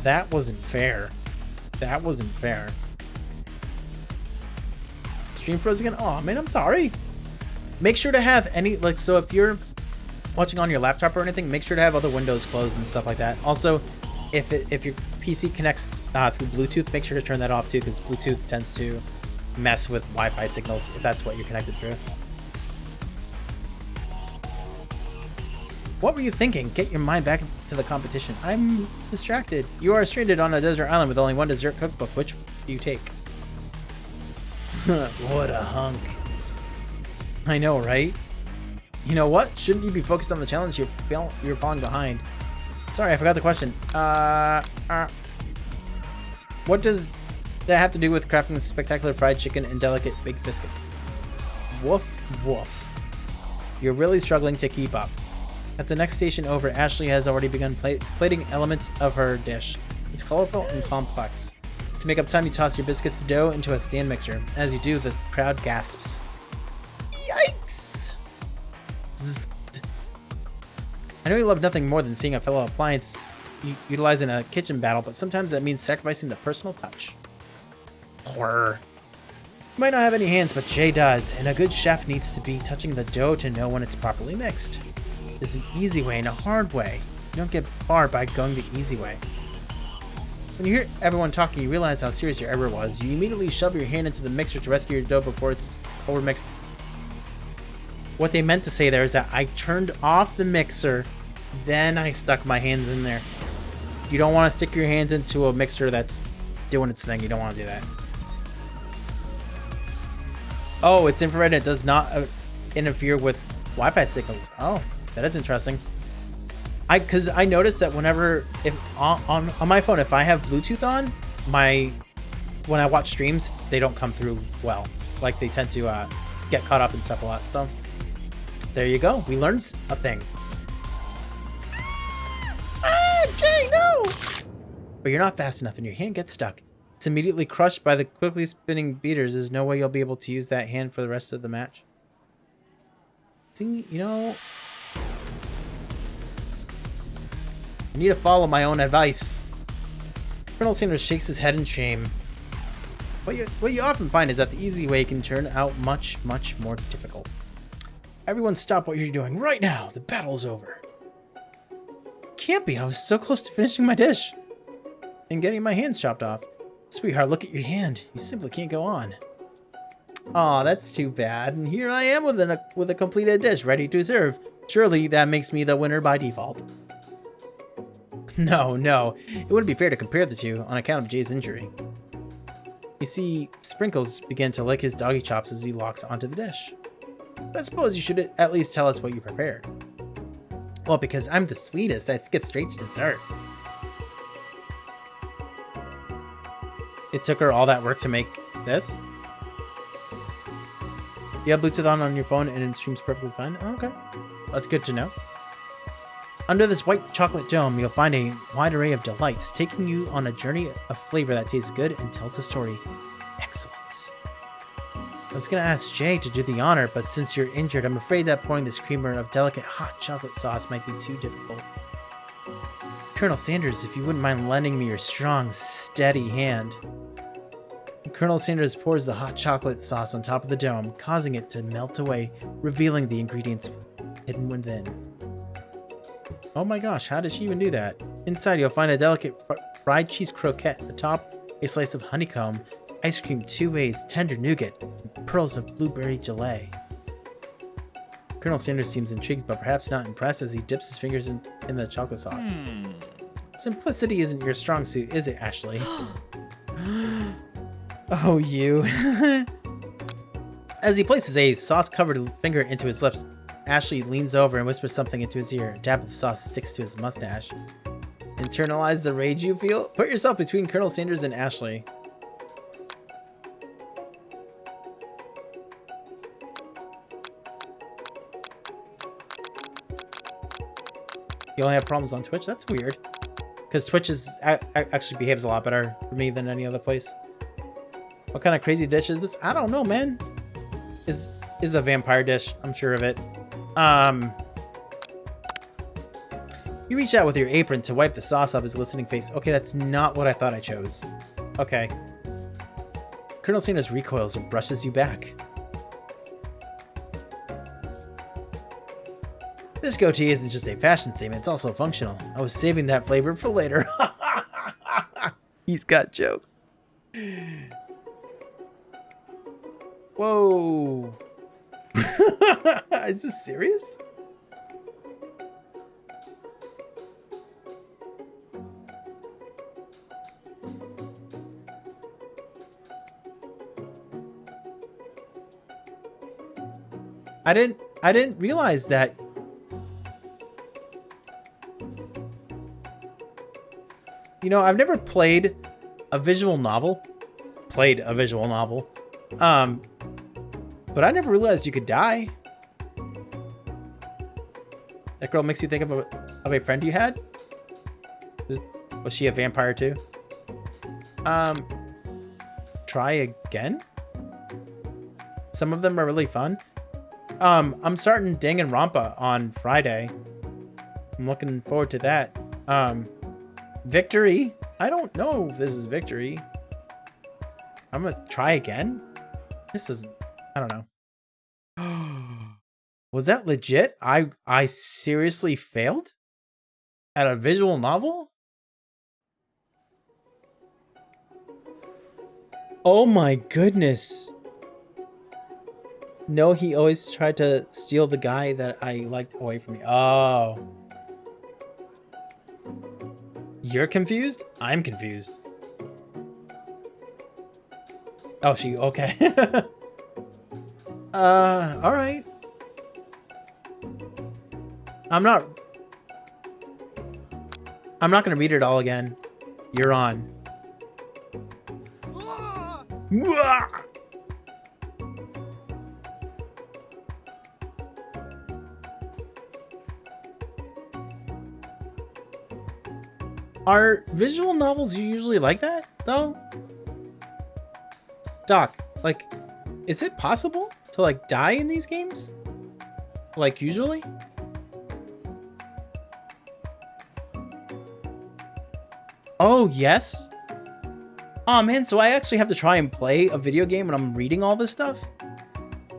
That wasn't fair. That wasn't fair. Stream froze again? Oh man, I'm sorry. Make sure to have any, like, so if you're watching on your laptop or anything, make sure to have other windows closed and stuff like that. Also, if your PC connects through Bluetooth, make sure to turn that off too, because Bluetooth tends to mess with Wi-Fi signals if that's what you're connected through. What were you thinking? Get your mind back to the competition. I'm distracted. You are stranded on a desert island with only one dessert cookbook. Which do you take? What a hunk. I know, right? You know what? Shouldn't you be focused on the challenge? You're falling behind. Sorry, I forgot the question. What does that have to do with crafting spectacular fried chicken and delicate baked biscuits? Woof, woof. You're really struggling to keep up. At the next station over, Ashley has already begun plating elements of her dish. It's colorful and complex. To make up time, you toss your biscuits dough into a stand mixer. As you do, the crowd gasps. Yikes! Bzzzt. I know you love nothing more than seeing a fellow appliance utilized in a kitchen battle, but sometimes that means sacrificing the personal touch. Horror. You might not have any hands, but Jay does, and a good chef needs to be touching the dough to know when it's properly mixed. There's an easy way and a hard way. You don't get far by going the easy way. When you hear everyone talking, you realize how serious your error was. You immediately shove your hand into the mixer to rescue your dough before it's overmixed. What they meant to say there is that I turned off the mixer, then I stuck my hands in there. You don't want to stick your hands into a mixer that's doing its thing. You don't want to do that. Oh, it's infrared and it does not interfere with Wi-Fi signals. Oh, that is interesting. Because I noticed that whenever, if on my phone, if I have Bluetooth on, when I watch streams, they don't come through well. Like, they tend to get caught up and stuff a lot. So there you go. We learned a thing. Ah, Jay, no! But you're not fast enough and your hand gets stuck. It's immediately crushed by the quickly spinning beaters. There's no way you'll be able to use that hand for the rest of the match. See, you know, I need to follow my own advice. Colonel Sanders shakes his head in shame. What you often find is that the easy way can turn out much, much more difficult. Everyone stop what you're doing right now. The battle's over. Can't be. I was so close to finishing my dish and getting my hands chopped off. Sweetheart, look at your hand. You simply can't go on. Aw, that's too bad. And here I am with a completed dish ready to serve. Surely that makes me the winner by default. No, it wouldn't be fair to compare the two on account of Jay's injury. You see, Sprinkles began to lick his doggy chops as he locks onto the dish. I suppose you should at least tell us what you prepared. Well, because I'm the sweetest, I skip straight to dessert. It took her all that work to make this? You have Bluetooth on your phone and it streams perfectly fine? Oh, okay. That's good to know. Under this white chocolate dome, you'll find a wide array of delights, taking you on a journey of flavor that tastes good and tells the story. Excellence. I was going to ask Jay to do the honor, but since you're injured, I'm afraid that pouring this creamer of delicate hot chocolate sauce might be too difficult. Colonel Sanders, if you wouldn't mind lending me your strong, steady hand. Colonel Sanders pours the hot chocolate sauce on top of the dome, causing it to melt away, revealing the ingredients hidden within. Oh my gosh, how did she even do that? Inside, you'll find a delicate fried cheese croquette. At the top, a slice of honeycomb, ice cream 2 ways, tender nougat, and pearls of blueberry gelée. Colonel Sanders seems intrigued, but perhaps not impressed as he dips his fingers in the chocolate sauce. Simplicity isn't your strong suit, is it, Ashley? Oh, you. As he places a sauce-covered finger into his lips, Ashley leans over and whispers something into his ear. A dab of sauce sticks to his mustache. Internalize the rage you feel? Put yourself between Colonel Sanders and Ashley. You only have problems on Twitch? That's weird. Because Twitch actually behaves a lot better for me than any other place. What kind of crazy dish is this? I don't know, man. Is a vampire dish. I'm sure of it. You reach out with your apron to wipe the sauce off his glistening face. Okay, that's not what I thought I chose. Okay. Colonel Sanders recoils and brushes you back. This goatee isn't just a fashion statement, it's also functional. I was saving that flavor for later. He's got jokes. Whoa. Is this serious? I didn't realize that. You know, I've never played a visual novel. But I never realized you could die. That girl makes you think of a friend you had? Was she a vampire too? Try again? Some of them are really fun. I'm starting Danganronpa on Friday. I'm looking forward to that. Victory? I don't know if this is Victory. I'm gonna try again? This is... I don't know. Was that legit? I seriously failed? At a visual novel? Oh my goodness. No, he always tried to steal the guy that I liked away from me. Oh. You're confused? I'm confused. Oh, she okay. All right. I'm not gonna read it all again. You're on. Are visual novels usually like that, though? Doc, like, is it possible to, like, die in these games? Like, usually? Oh, yes? Oh, man, so I actually have to try and play a video game when I'm reading all this stuff?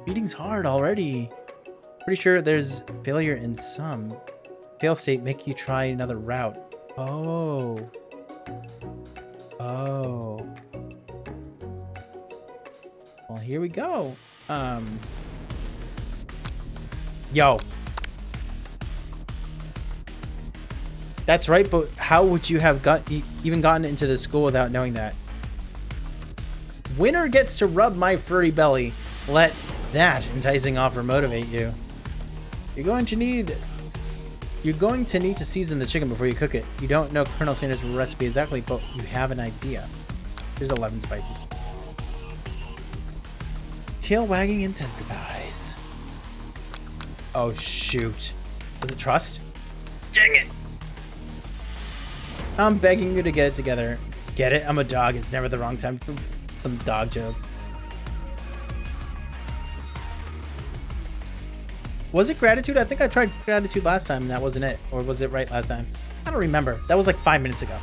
Reading's hard already. Pretty sure there's failure in some. Fail state make you try another route. Oh. Oh. Well, here we go. Yo. That's right, but how would you have even gotten into this school without knowing that? Winner gets to rub my furry belly. Let that enticing offer motivate you. You're going to need to season the chicken before you cook it. You don't know Colonel Sanders' recipe exactly, but you have an idea. Here's 11 spices. Tail wagging intensifies. Oh, shoot. Was it trust? Dang it! I'm begging you to get it together. Get it? I'm a dog. It's never the wrong time for some dog jokes. Was it gratitude? I think I tried gratitude last time and that wasn't it. Or was it right last time? I don't remember. That was like 5 minutes ago.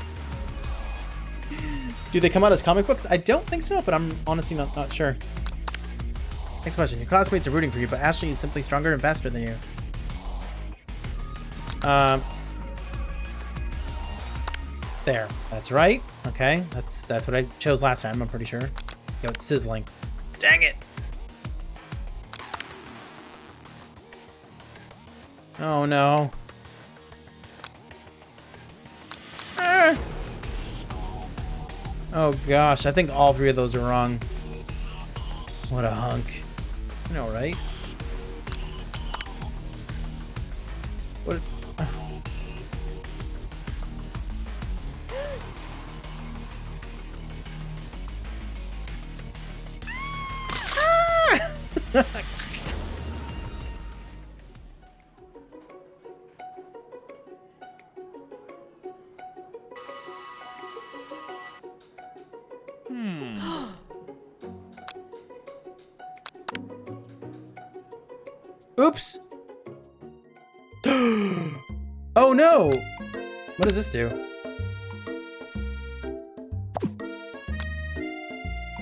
Do they come out as comic books? I don't think so, but I'm honestly not sure. Next question. Your classmates are rooting for you, but Ashley is simply stronger and faster than you. There. That's right. Okay. That's what I chose last time, I'm pretty sure. Yo, it's sizzling. Dang it! Oh no. Ah. Oh gosh, I think all 3 of those are wrong. What a hunk. I know, right? What? Oops. Oh no. What does this do?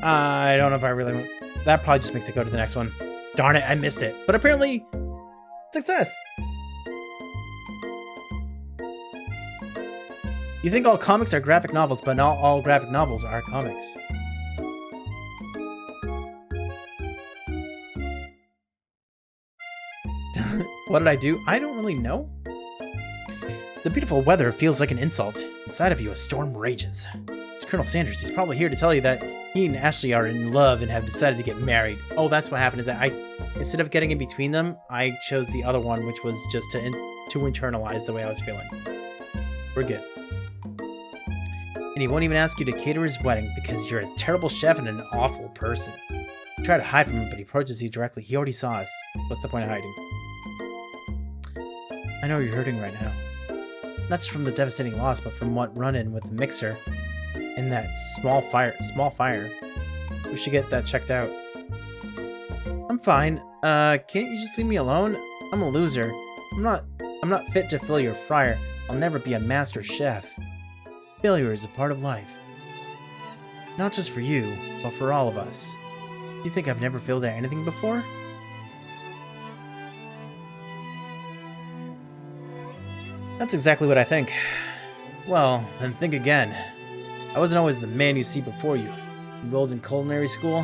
I don't know if I really want... That probably just makes it go to the next one. Darn it, I missed it. But apparently, success. You think all comics are graphic novels, but not all graphic novels are comics. What did I do? I don't really know. The beautiful weather feels like an insult. Inside of you, a storm rages. It's Colonel Sanders. He's probably here to tell you that he and Ashley are in love and have decided to get married. Oh, that's what happened, is that instead of getting in between them, I chose the other one, which was just to internalize the way I was feeling. We're good. And he won't even ask you to cater his wedding because you're a terrible chef and an awful person. You try to hide from him, but he approaches you directly. He already saw us. What's the point of hiding? I know you're hurting right now. Not just from the devastating loss, but from what run-in with the mixer and that small fire. We should get that checked out. I'm fine. Can't you just leave me alone? I'm a loser. I'm not fit to fill your fryer. I'll never be a master chef. Failure is a part of life. Not just for you, but for all of us. You think I've never failed at anything before? That's exactly what I think. Well, then think again. I wasn't always the man you see before you. Enrolled in culinary school,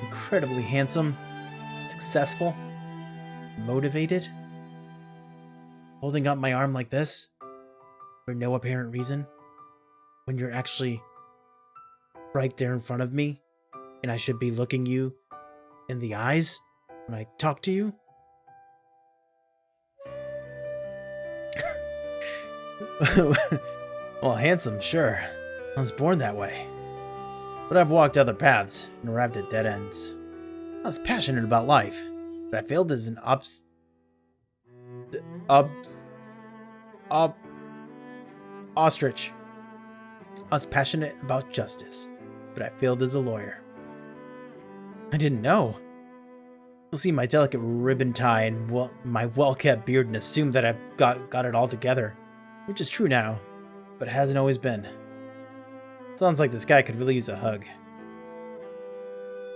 incredibly handsome, successful, motivated, holding up my arm like this for no apparent reason when you're actually right there in front of me and I should be looking you in the eyes when I talk to you. Well, handsome, sure. I was born that way. But I've walked other paths and arrived at dead ends. I was passionate about life, but I failed as an ostrich. I was passionate about justice, but I failed as a lawyer. I didn't know. You'll see my delicate ribbon tie and my well-kept beard and assume that I've got it all together, which is true now, but it hasn't always been. Sounds like this guy could really use a hug.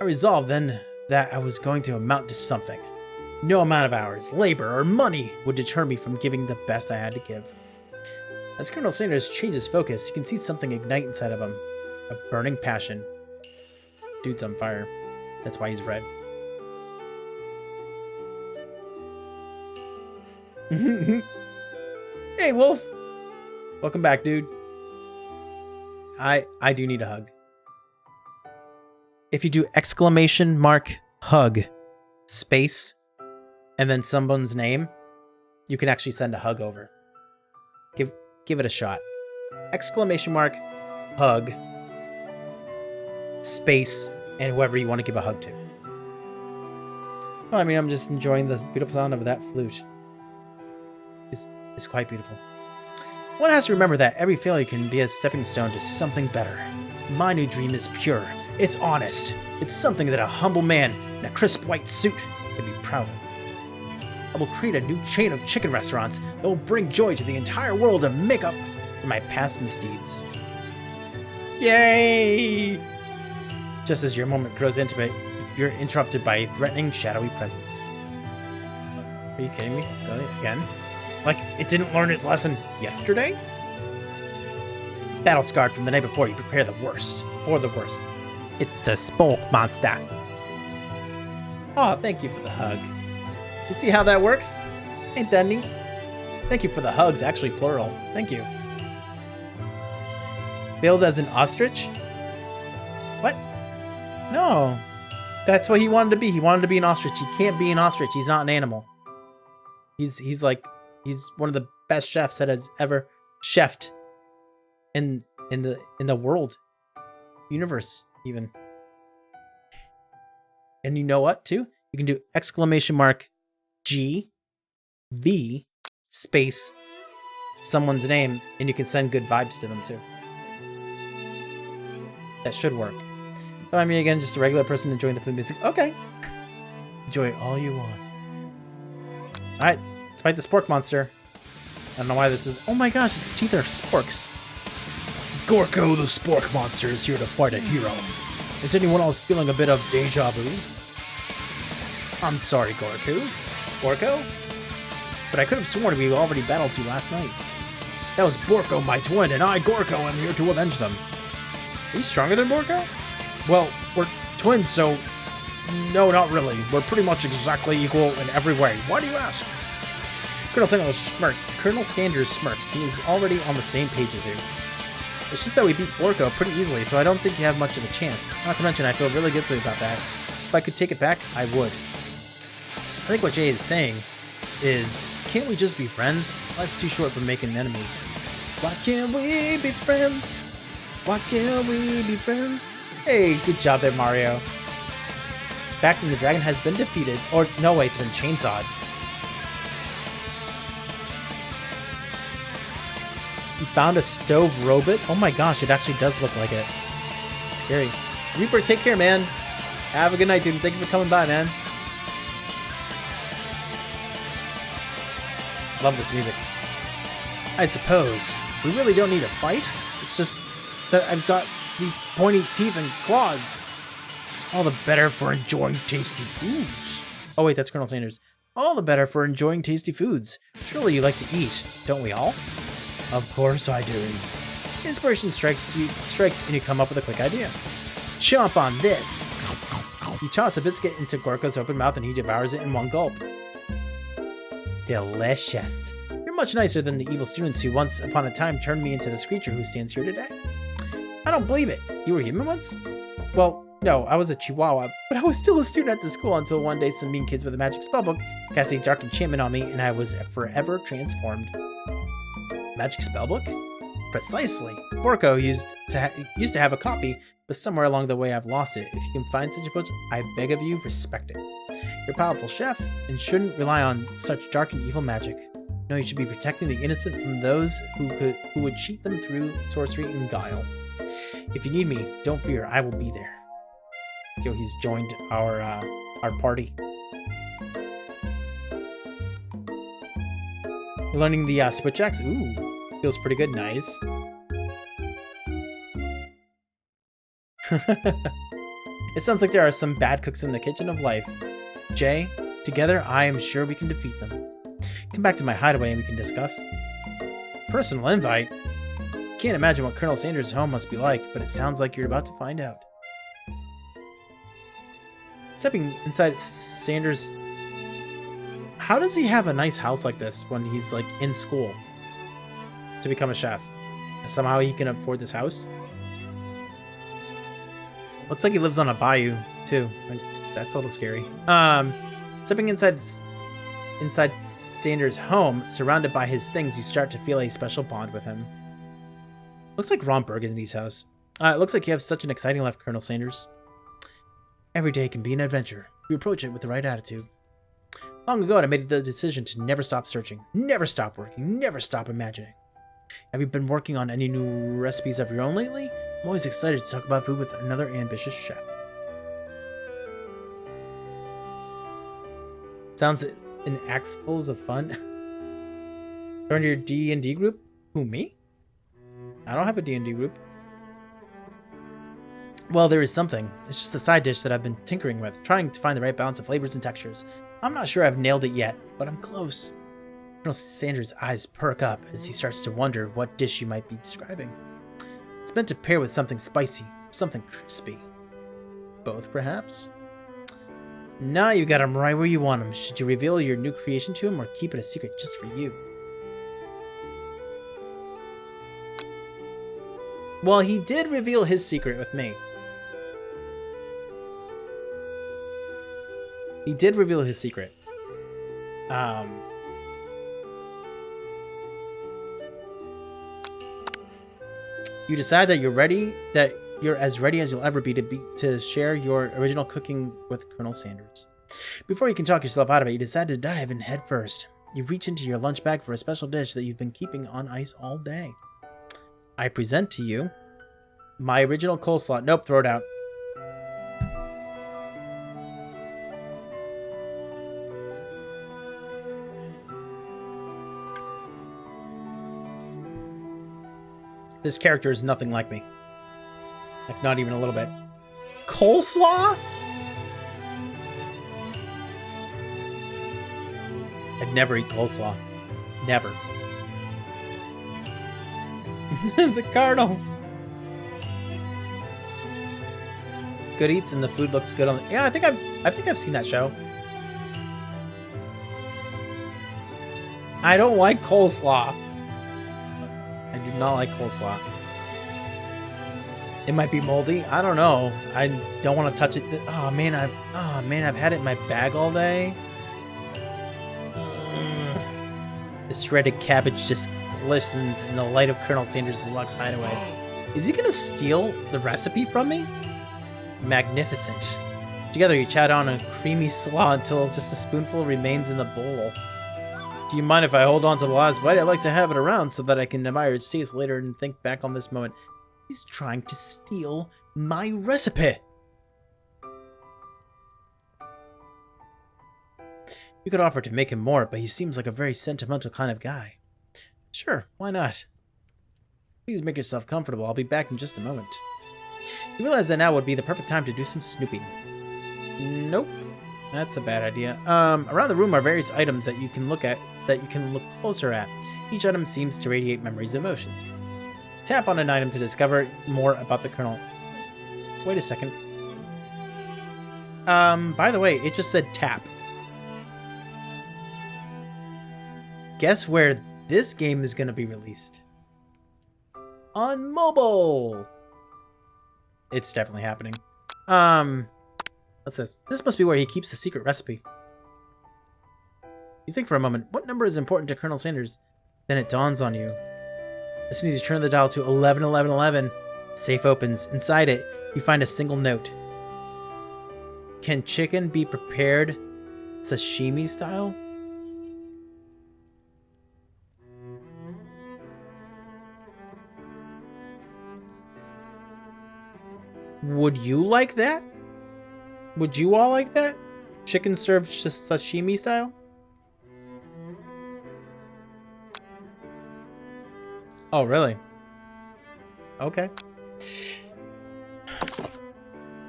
I resolved then that I was going to amount to something. No amount of hours, labor, or money would deter me from giving the best I had to give. As Colonel Sanders changes focus, you can see something ignite inside of him. A burning passion. Dude's on fire. That's why he's red. Hey, Wolf! Welcome back, dude. I do need a hug. If you do exclamation mark hug space and then someone's name, you can actually send a hug over. Give it a shot. Exclamation mark hug space and whoever you want to give a hug to. Well, I mean, I'm just enjoying the beautiful sound of that flute. It's quite beautiful. One has to remember that every failure can be a stepping stone to something better. My new dream is pure. It's honest. It's something that a humble man in a crisp white suit can be proud of. I will create a new chain of chicken restaurants that will bring joy to the entire world and make up for my past misdeeds. Yay! Just as your moment grows intimate, you're interrupted by a threatening, shadowy presence. Are you kidding me? Really? Again? Like, it didn't learn its lesson yesterday? Battle scarred from the night before, you prepare the worst. For the worst. It's the spoke monster. Oh, thank you for the hug. You see how that works? Ain't that neat? Thank you for the hugs, actually plural. Thank you. Billed as an ostrich? What? No. That's what he wanted to be. He wanted to be an ostrich. He can't be an ostrich. He's not an animal. He's one of the best chefs that has ever chefed in the world, universe even. And you know what? Too, you can do exclamation mark G V space someone's name, and you can send good vibes to them too. That should work. So, I mean, again, just a regular person enjoying the food music. Okay, enjoy all you want. All right. Fight the spork monster. I don't know why this is. Oh my gosh, its teeth are sporks. Gorko the spork monster is here to fight a hero. Is anyone else feeling a bit of deja vu? I'm sorry, Gorko. But I could have sworn we already battled you last night. That was Borko, my twin, and I, Gorko, am here to avenge them. Are you stronger than Borko? Well, we're twins, so... No, not really. We're pretty much exactly equal in every way. Why do you ask? Colonel Sanders smirks. He is already on the same page as you. It's just that we beat Borko pretty easily, so I don't think you have much of a chance. Not to mention, I feel really good about that. If I could take it back, I would. I think what Jay is saying is, can't we just be friends? Life's too short for making enemies. Why can't we be friends? Why can't we be friends? Hey, good job there, Mario. Back when the dragon has been defeated. Or, no way, it's been chainsawed. You found a stove robot? Oh my gosh, it actually does look like it. It's scary. Reaper, take care, man. Have a good night, dude. Thank you for coming by, man. Love this music. I suppose we really don't need a fight. It's just that I've got these pointy teeth and claws. All the better for enjoying tasty foods. Oh wait, that's Colonel Sanders. All the better for enjoying tasty foods. Surely you like to eat, don't we all? Of course I do. Inspiration strikes and you come up with a quick idea. Chomp on this. You toss a biscuit into Gorko's open mouth and he devours it in one gulp. Delicious. You're much nicer than the evil students who once upon a time turned me into this creature who stands here today. I don't believe it. You were human once? Well, no, I was a chihuahua, but I was still a student at the school until one day some mean kids with a magic spellbook cast a dark enchantment on me and I was forever transformed. Magic spellbook? Precisely. Borko used to have a copy, but somewhere along the way I've lost it. If you can find such a book, I beg of you, respect it. You're a powerful chef and shouldn't rely on such dark and evil magic. No, you should be protecting the innocent from those who would cheat them through sorcery and guile. If you need me, don't fear, I will be there. Yo, he's joined our party. You're learning the switch axe? Ooh, feels pretty good. Nice. It sounds like there are some bad cooks in the kitchen of life. Jay, together I am sure we can defeat them. Come back to my hideaway and we can discuss. Personal invite? Can't imagine what Colonel Sanders' home must be like, but it sounds like you're about to find out. Stepping inside Sanders... How does he have a nice house like this when he's like in school to become a chef? Somehow he can afford this house? Looks like he lives on a bayou too. Like, that's a little scary. Stepping inside Sanders' home, surrounded by his things, you start to feel a special bond with him. Looks like Ron Burgundy's house. It looks like you have such an exciting life, Colonel Sanders. Every day can be an adventure. You approach it with the right attitude. Long ago, I made the decision to never stop searching, never stop working, never stop imagining. Have you been working on any new recipes of your own lately? I'm always excited to talk about food with another ambitious chef. Sounds an axe full of fun. Join your D&D group? Who, me? I don't have a D&D group. Well, there is something. It's just a side dish that I've been tinkering with, trying to find the right balance of flavors and textures. I'm not sure I've nailed it yet, but I'm close. Colonel Sanders' eyes perk up as he starts to wonder what dish you might be describing. It's meant to pair with something spicy, something crispy. Both, perhaps? Now you got him right where you want him. Should you reveal your new creation to him or keep it a secret just for you? Well, he did reveal his secret with me. He did reveal his secret. You decide that you're as ready as you'll ever be to share your original cooking with Colonel Sanders. Before you can talk yourself out of it, you decide to dive in head first. You reach into your lunch bag for a special dish that you've been keeping on ice all day. I present to you my original coleslaw. Nope, throw it out. This character is nothing like me. Like, not even a little bit. Coleslaw? I'd never eat coleslaw. Never. The Colonel. Good eats and the food looks good on the... Yeah, I think I've seen that show. I don't like coleslaw. I do not like coleslaw. It might be moldy. I don't know. I don't want to touch it. Oh man, I've had it in my bag all day. The shredded cabbage just glistens in the light of Colonel Sanders' deluxe hideaway. Is he gonna steal the recipe from me? Magnificent. Together you chat on a creamy slaw until just a spoonful remains in the bowl. Do you mind if I hold on to the last bite? I'd like to have it around so that I can admire its taste later and think back on this moment. He's trying to steal my recipe. You could offer to make him more, but he seems like a very sentimental kind of guy. Sure, why not? Please make yourself comfortable. I'll be back in just a moment. You realize that now would be the perfect time to do some snooping. Nope. That's a bad idea. Around the room are various items that you can look closer at. Each item seems to radiate memories and emotions. Tap on an item to discover more about the Colonel. Wait a second. By the way, it just said tap. Guess where this game is going to be released? On mobile! It's definitely happening. What's this? This must be where he keeps the secret recipe. You think for a moment, what number is important to Colonel Sanders? Then it dawns on you. As soon as you turn the dial to 111111, safe opens. Inside it, you find a single note. Can chicken be prepared sashimi style? Would you like that? Would you all like that? Chicken served just sashimi style? Oh, really? Okay.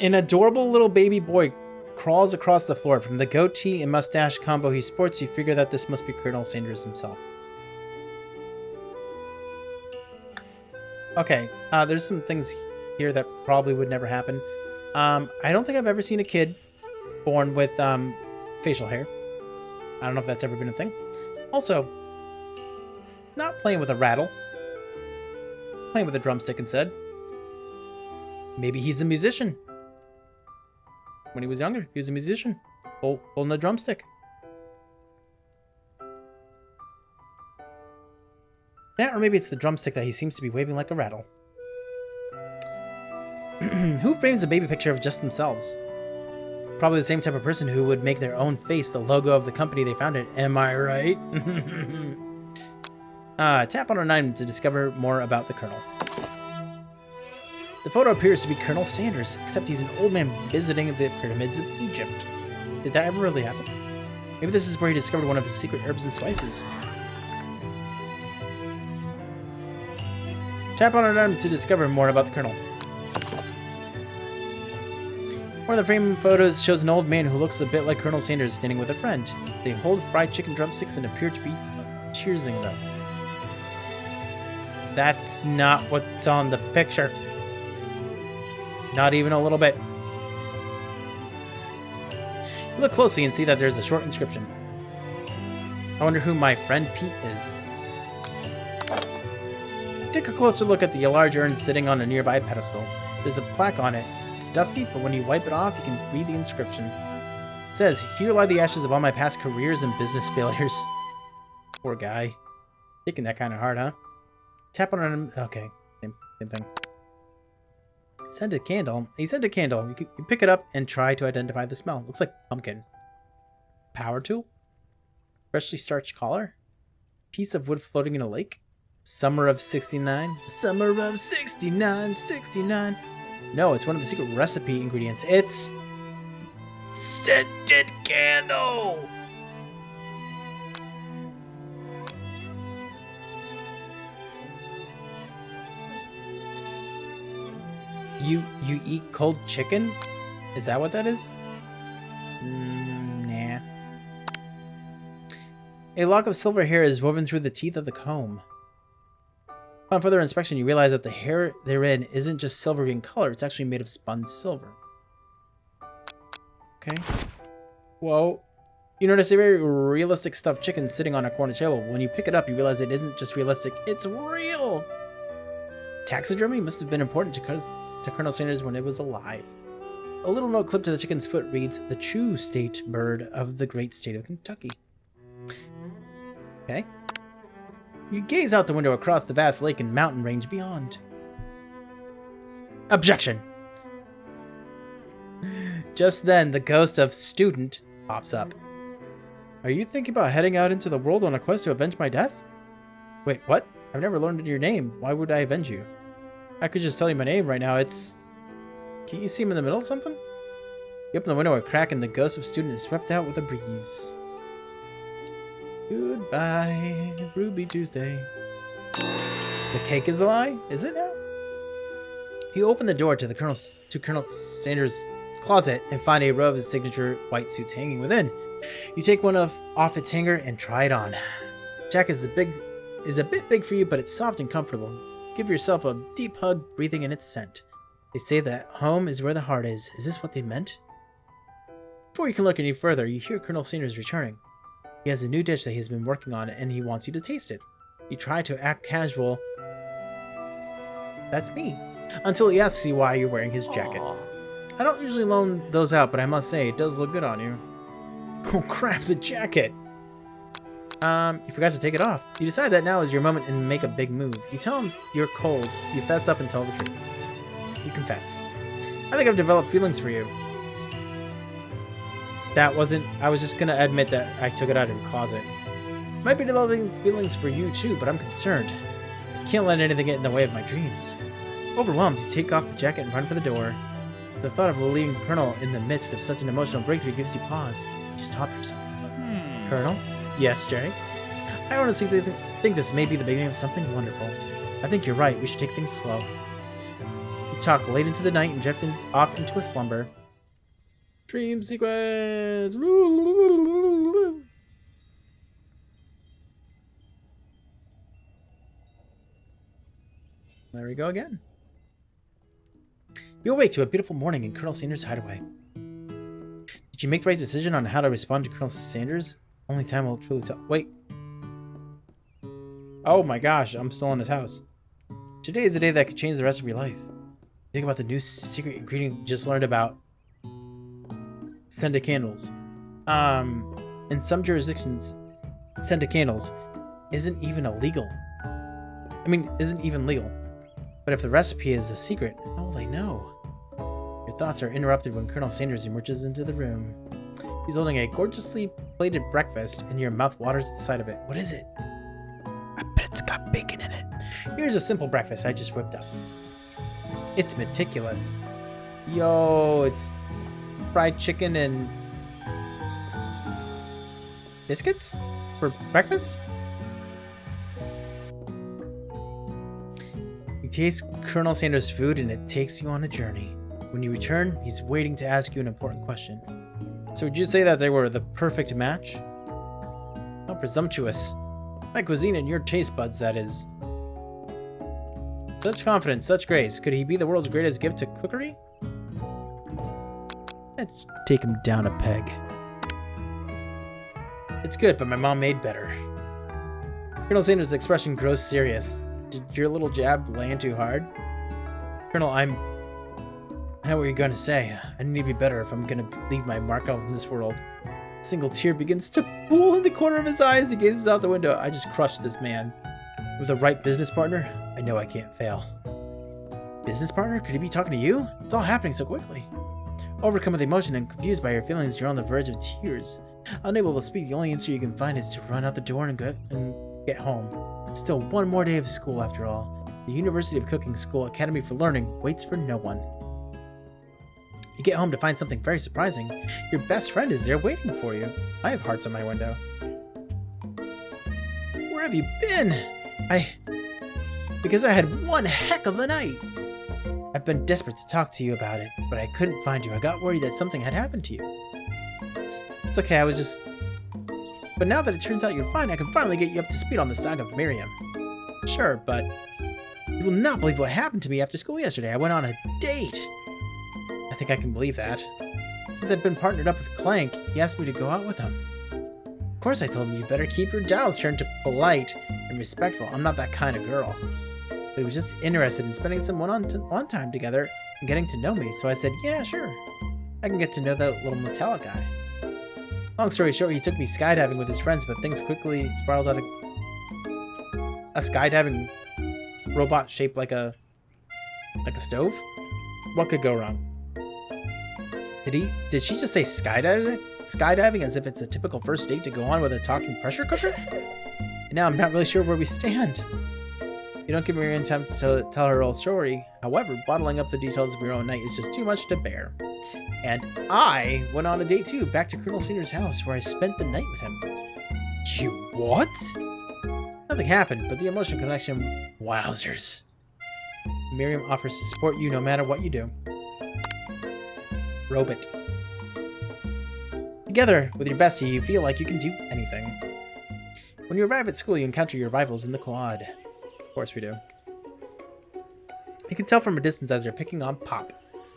An adorable little baby boy crawls across the floor. From the goatee and mustache combo he sports, you figure that this must be Colonel Sanders himself. Okay, there's some things here that probably would never happen. I don't think I've ever seen a kid born with facial hair. I don't know if that's ever been a thing. Also, not playing with a rattle. Playing with a drumstick instead. Maybe he's a musician. When he was younger, he was a musician. Holding a drumstick. That, or maybe it's the drumstick that he seems to be waving like a rattle. Who frames a baby picture of just themselves? Probably the same type of person who would make their own face the logo of the company they founded. Am I right? Tap on an item to discover more about the Colonel. The photo appears to be Colonel Sanders, except he's an old man visiting the pyramids of Egypt. Did that ever really happen? Maybe this is where he discovered one of his secret herbs and spices. Tap on an item to discover more about the Colonel. One of the frame photos shows an old man who looks a bit like Colonel Sanders standing with a friend. They hold fried chicken drumsticks and appear to be cheersing them. That's not what's on the picture. Not even a little bit. You look closely and see that there's a short inscription. I wonder who my friend Pete is. Take a closer look at the large urn sitting on a nearby pedestal. There's a plaque on it. It's dusty, but when you wipe it off, you can read the inscription. It says, "Here lie the ashes of all my past careers and business failures." Poor guy. Taking that kind of hard, huh? Tap on him. Okay, same thing. Scented candle. A scented candle. You pick it up and try to identify the smell. Looks like pumpkin. Power tool. Freshly starched collar. Piece of wood floating in a lake. Summer of 69. Summer of 69, 69. No, it's one of the secret recipe ingredients. It's scented candle. You eat cold chicken? Is that what that is? Nah. A lock of silver hair is woven through the teeth of the comb. Upon further inspection, you realize that the hair therein isn't just silvery in color, it's actually made of spun silver. Okay. Whoa. You notice a very realistic stuffed chicken sitting on a corner table. When you pick it up, you realize it isn't just realistic, it's real! Taxidermy must have been important to Colonel Sanders when it was alive. A little note clipped to the chicken's foot reads, "The true state bird of the great state of Kentucky." Okay. You gaze out the window across the vast lake and mountain range beyond. Objection! Just then, the ghost of Student pops up. Are you thinking about heading out into the world on a quest to avenge my death? Wait, what? I've never learned your name. Why would I avenge you? I could just tell you my name right now. It's... Can't you see him in the middle of something? You open the window a crack and the ghost of Student is swept out with a breeze. Goodbye, Ruby Tuesday. The cake is a lie? Is it now? You open the door to Colonel Sanders' closet and find a row of his signature white suits hanging within. You take one off its hanger and try it on. Jacket is a bit big for you, but it's soft and comfortable. Give yourself a deep hug, breathing in its scent. They say that home is where the heart is. Is this what they meant? Before you can look any further, you hear Colonel Sanders returning. He has a new dish that he has been working on, and he wants you to taste it. You try to act casual. That's me. Until he asks you why you're wearing his jacket. Aww. I don't usually loan those out, but I must say, it does look good on you. Oh crap, the jacket! You forgot to take it off. You decide that now is your moment and make a big move. You tell him you're cold. You fess up and tell the truth. You confess. I think I've developed feelings for you. That wasn't... I was just gonna admit that I took it out of your closet. Might be developing feelings for you too, but I'm concerned. I can't let anything get in the way of my dreams. Overwhelmed, you take off the jacket and run for the door. The thought of leaving Colonel in the midst of such an emotional breakthrough gives you pause. You stop yourself. Colonel? Yes, Jerry? I honestly think this may be the beginning of something wonderful. I think you're right. We should take things slow. You talk late into the night and drift off into a slumber. Dream sequence! There we go again. You awake to a beautiful morning in Colonel Sanders' hideaway. Did you make the right decision on how to respond to Colonel Sanders? Only time will truly tell. Wait. Oh my gosh, I'm still in his house. Today is a day that could change the rest of your life. Think about the new secret ingredient you just learned about. Scented candles. In some jurisdictions, scented candles isn't even illegal. Isn't even legal. But if the recipe is a secret, how will they know? Your thoughts are interrupted when Colonel Sanders emerges into the room. He's holding a gorgeously plated breakfast, and your mouth waters at the sight of it. What is it? I bet it's got bacon in it. Here's a simple breakfast I just whipped up. It's meticulous. Yo, it's fried chicken and biscuits for breakfast? You taste Colonel Sanders' food and it takes you on a journey. When you return, he's waiting to ask you an important question. So would you say that they were the perfect match? How presumptuous. My cuisine and your taste buds, that is. Such confidence, such grace. Could he be the world's greatest gift to cookery? Let's take him down a peg. It's good, but my mom made better. Colonel Sanders' expression grows serious. Did your little jab land too hard? Colonel, I know what you're gonna say. I need to be better if I'm gonna leave my mark out in this world. A single tear begins to pool in the corner of his eye as he gazes out the window. I just crushed this man. With the right business partner, I know I can't fail. Business partner? Could he be talking to you? It's all happening so quickly. Overcome with emotion and confused by your feelings, you're on the verge of tears. Unable to speak, the only answer you can find is to run out the door and get home. Still one more day of school after all. The University of Cooking School Academy for Learning waits for no one. You get home to find something very surprising. Your best friend is there waiting for you. I have hearts on my window. Where have you been? Because I had one heck of a night. I've been desperate to talk to you about it, but I couldn't find you. I got worried that something had happened to you. It's okay, I was just... But now that it turns out you're fine, I can finally get you up to speed on the saga of Miriam. Sure, but You will not believe what happened to me after school yesterday. I went on a date. I think I can believe that. Since I'd been partnered up with Clank, he asked me to go out with him. Of course I told him you better keep your dials turned to polite and respectful. I'm not that kind of girl. But he was just interested in spending some one-on-one time together and getting to know me, so I said, yeah, sure. I can get to know that little metallic guy. Long story short, he took me skydiving with his friends, but things quickly spiraled out of a skydiving robot shaped like a stove? What could go wrong? Did she just say skydiving? Skydiving as if it's a typical first date to go on with a talking pressure cooker? And now I'm not really sure where we stand. You don't give me any time to tell her whole story. However, bottling up the details of your own night is just too much to bear. And I went on a date too, back to Colonel Senior's house, where I spent the night with him. You what? Nothing happened, but the emotional connection, wowzers. Miriam offers to support you no matter what you do. Robot. Together with your bestie, you feel like you can do anything. When you arrive at school, you encounter your rivals in the quad. Of course we do. You can tell from a distance as they're picking on Pop,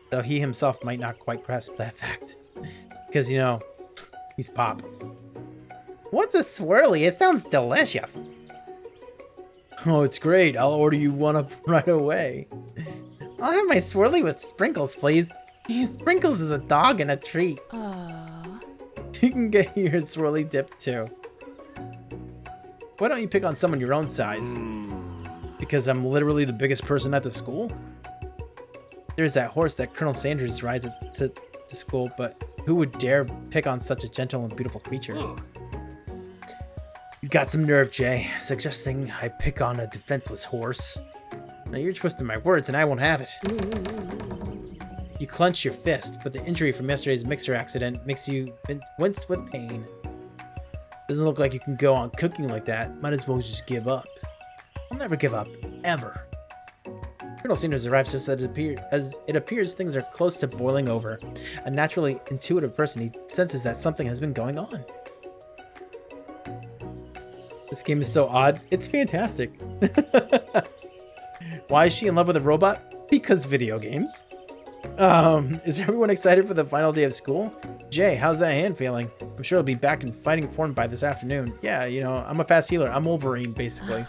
though he himself might not quite grasp that fact. Because, you know, he's Pop. What's a swirly? It sounds delicious. Oh, it's great. I'll order you one up right away. I'll have my swirly with sprinkles, please. Sprinkles is a dog and a treat. Aww. You can get your swirly dip too. Why don't you pick on someone your own size? Because I'm literally the biggest person at the school? There's that horse that Colonel Sanders rides to school, but who would dare pick on such a gentle and beautiful creature? You got some nerve, Jay, suggesting I pick on a defenseless horse. Now you're twisting my words and I won't have it. You clench your fist, but the injury from yesterday's mixer accident makes you wince with pain. Doesn't look like you can go on cooking like that. Might as well just give up. I'll never give up, ever. Colonel Sanders arrives just as it appears things are close to boiling over. A naturally intuitive person, he senses that something has been going on. This game is so odd. It's fantastic. Why is she in love with a robot? Because video games. Is everyone excited for the final day of school? Jay, how's that hand feeling? I'm sure it'll be back in fighting form by this afternoon. Yeah, you know, I'm a fast healer. I'm Wolverine, basically.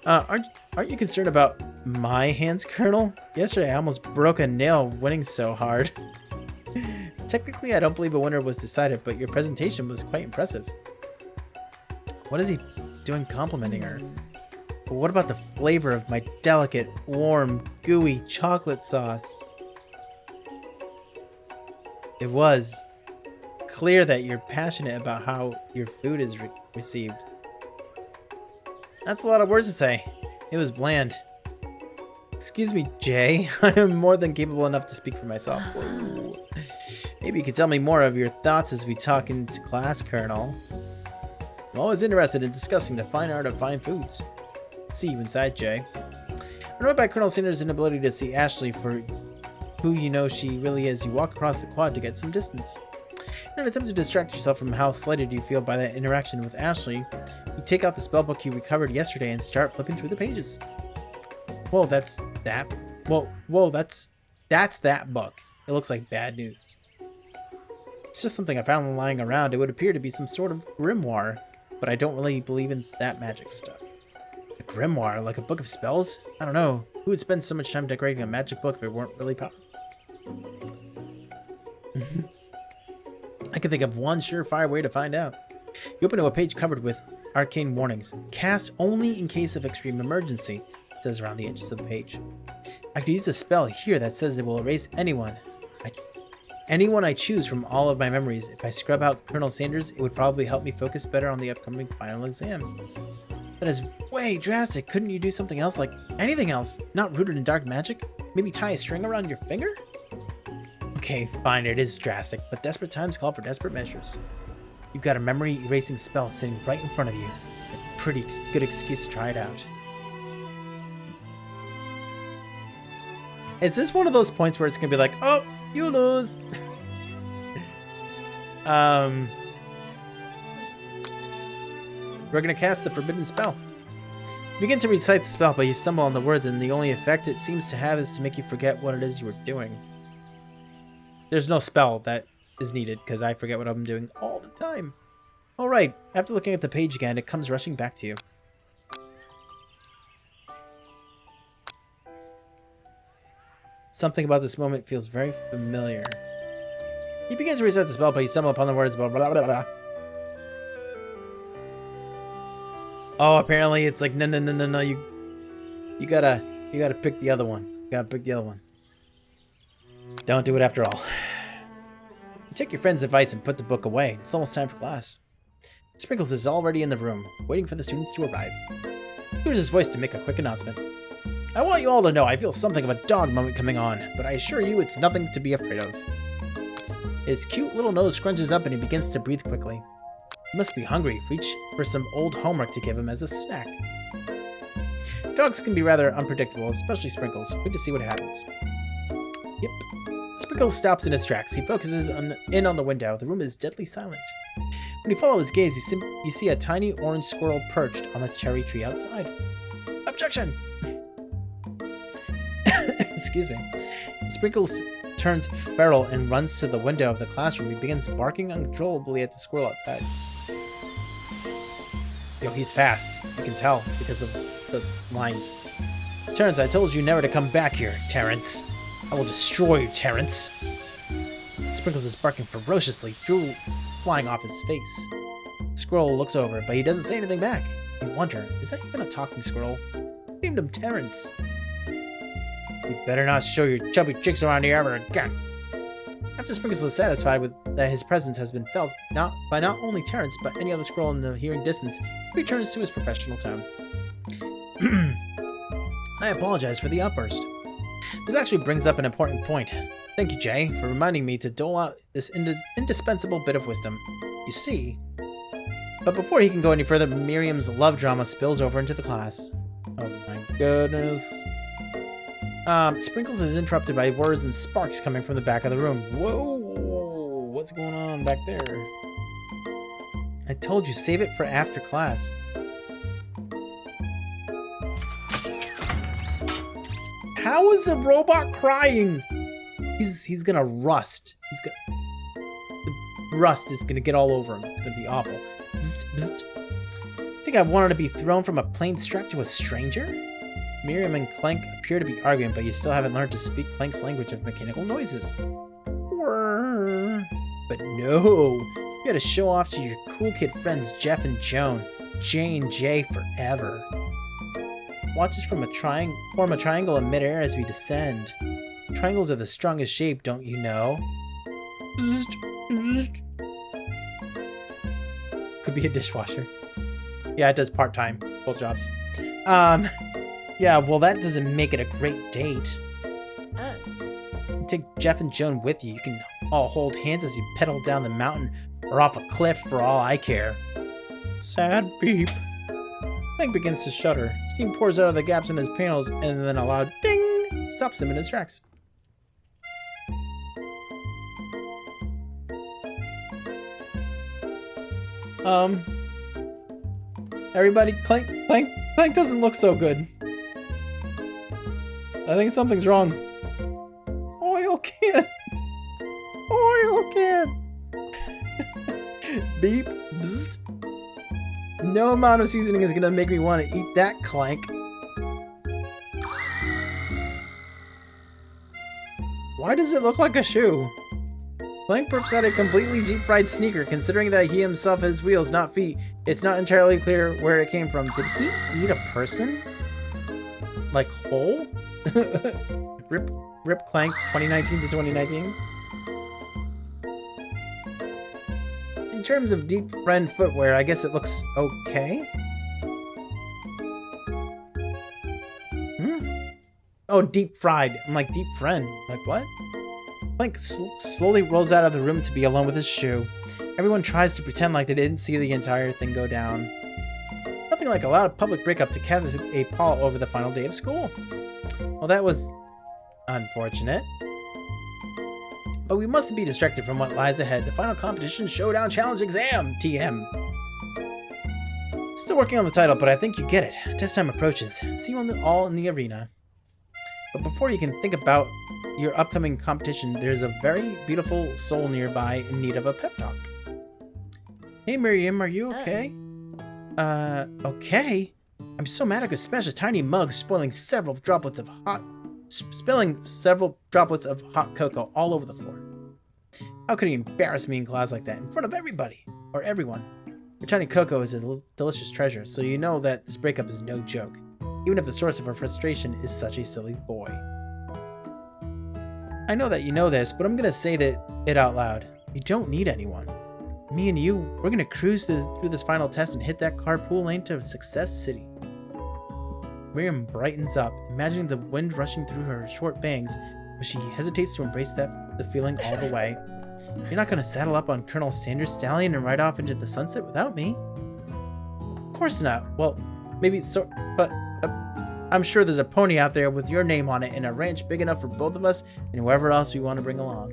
Aren't you concerned about my hands, Colonel? Yesterday, I almost broke a nail winning so hard. Technically, I don't believe a winner was decided, but your presentation was quite impressive. What is he doing complimenting her? But what about the flavor of my delicate, warm, gooey chocolate sauce? It was clear that you're passionate about how your food is received. That's a lot of words to say. It was bland. Excuse me, Jay. I am more than capable enough to speak for myself. Whoa. Maybe you could tell me more of your thoughts as we talk into class, Colonel. I'm always interested in discussing the fine art of fine foods. See you inside, Jay. Annoyed by Colonel Sanders' inability to see Ashley for who you know she really is, you walk across the quad to get some distance. In an attempt to distract yourself from how slighted you feel by that interaction with Ashley, you take out the spellbook you recovered yesterday and start flipping through the pages. Whoa, that's that. Whoa, that's that book. It looks like bad news. It's just something I found lying around. It would appear to be some sort of grimoire, but I don't really believe in that magic stuff. A grimoire, like a book of spells? I don't know. Who would spend so much time decorating a magic book if it weren't really powerful? I can think of one surefire way to find out. You open to a page covered with arcane warnings. Cast only in case of extreme emergency, it says around the edges of the page. I could use a spell here that says it will erase anyone I choose from all of my memories. If I scrub out Colonel Sanders, it would probably help me focus better on the upcoming final exam. That is way drastic. Couldn't you do something else, like anything else? Not rooted in dark magic? Maybe tie a string around your finger? Okay, fine, it is drastic, but desperate times call for desperate measures. You've got a memory erasing spell sitting right in front of you. A pretty good excuse to try it out. Is this one of those points where it's gonna be like, oh, you lose? We're gonna cast the forbidden spell. begin to recite the spell, but you stumble on the words, and the only effect it seems to have is to make you forget what it is you were doing. There's no spell that is needed, because I forget what I'm doing all the time. Alright, after looking at the page again, it comes rushing back to you. Something about this moment feels very familiar. You begin to recite the spell, but you stumble upon the words blah blah blah blah. Oh, apparently it's like no, you gotta pick the other one. You gotta pick the other one. Don't do it after all. Take your friend's advice and put the book away. It's almost time for class. Sprinkles is already in the room, waiting for the students to arrive. He uses his voice to make a quick announcement. I want you all to know I feel something of a dog moment coming on, but I assure you it's nothing to be afraid of. His cute little nose scrunches up and he begins to breathe quickly. He must be hungry. Reach for some old homework to give him as a snack. Dogs can be rather unpredictable, especially Sprinkles. Wait to see what happens. Yep. Sprinkles stops in his tracks. He focuses in on the window. The room is deadly silent. When you follow his gaze, you see a tiny orange squirrel perched on the cherry tree outside. Objection! Excuse me. Sprinkles turns feral and runs to the window of the classroom. He begins barking uncontrollably at the squirrel outside. Yo, he's fast. You can tell because of the lines. Terrence, I told you never to come back here, Terrence. I will destroy you, Terrence. Sprinkles is barking ferociously, drool flying off his face. Squirrel looks over, but he doesn't say anything back. You wonder, is that even a talking squirrel? I named him Terrence. You better not show your chubby cheeks around here ever again. After Sprinkles is satisfied with that his presence has been felt by not only Terrence, but any other squirrel in the hearing distance, he returns to his professional tone. I apologize for the outburst. This actually brings up an important point. Thank you, Jay, for reminding me to dole out this indispensable bit of wisdom. You see... But before he can go any further, Miriam's love drama spills over into the class. Oh my goodness. Sprinkles is interrupted by words and sparks coming from the back of the room. Whoa! What's going on back there? I told you, save it for after class. How is a robot crying? He's gonna rust. The rust is gonna get all over him. It's gonna be awful. Bzzt, bzzt. Think I wanted to be thrown from a plane strapped to a stranger? Miriam and Clank appear to be arguing, but you still haven't learned to speak Clank's language of mechanical noises. But no, you gotta show off to your cool kid friends Jeff and Joan. J and J forever. Watch us form a triangle in midair as we descend. Triangles are the strongest shape, don't you know? Could be a dishwasher. Yeah, it does part-time. Both jobs. Yeah, well, that doesn't make it a great date. You can take Jeff and Joan with you. You can all hold hands as you pedal down the mountain or off a cliff for all I care. Sad beep. Hank begins to shudder. Steam pours out of the gaps in his panels, and then a loud ding stops him in his tracks. Everybody, Clank doesn't look so good. I think something's wrong. Oil can. Oil can. Beep. Bzzt. No amount of seasoning is gonna make me want to eat that, Clank. Why does it look like a shoe? Clank burps out a completely deep-fried sneaker. Considering that he himself has wheels, not feet, it's not entirely clear where it came from. Did he eat a person? Like whole? Rip Clank 2019 to 2019. In terms of deep friend footwear, I guess it looks okay. Oh, deep fried. I'm like, deep friend. Like, what? Clank slowly rolls out of the room to be alone with his shoe. Everyone tries to pretend like they didn't see the entire thing go down. Nothing like a loud public breakup to cast a pall over the final day of school. Well, that was unfortunate. But we mustn't be distracted from what lies ahead. The final competition showdown challenge exam, TM. Still working on the title, but I think you get it. Test time approaches. See you all in the arena. But before you can think about your upcoming competition, there's a very beautiful soul nearby in need of a pep talk. Hey Miriam, are you okay? Okay? I'm so mad I could smash a tiny mug, spilling several droplets of hot cocoa all over the floor. How could he embarrass me in class like that, in front of everybody, or everyone? Your tiny cocoa is a delicious treasure, so you know that this breakup is no joke, even if the source of her frustration is such a silly boy. I know that you know this, but I'm gonna say it out loud. You don't need anyone. Me and you, we're gonna cruise through this final test and hit that carpool lane to Success City. Miriam brightens up, imagining the wind rushing through her short bangs, but she hesitates to embrace the feeling all the way. You're not gonna saddle up on Colonel Sanders' stallion and ride off into the sunset without me? Of course not. Well, maybe so, but I'm sure there's a pony out there with your name on it and a ranch big enough for both of us and whoever else we want to bring along.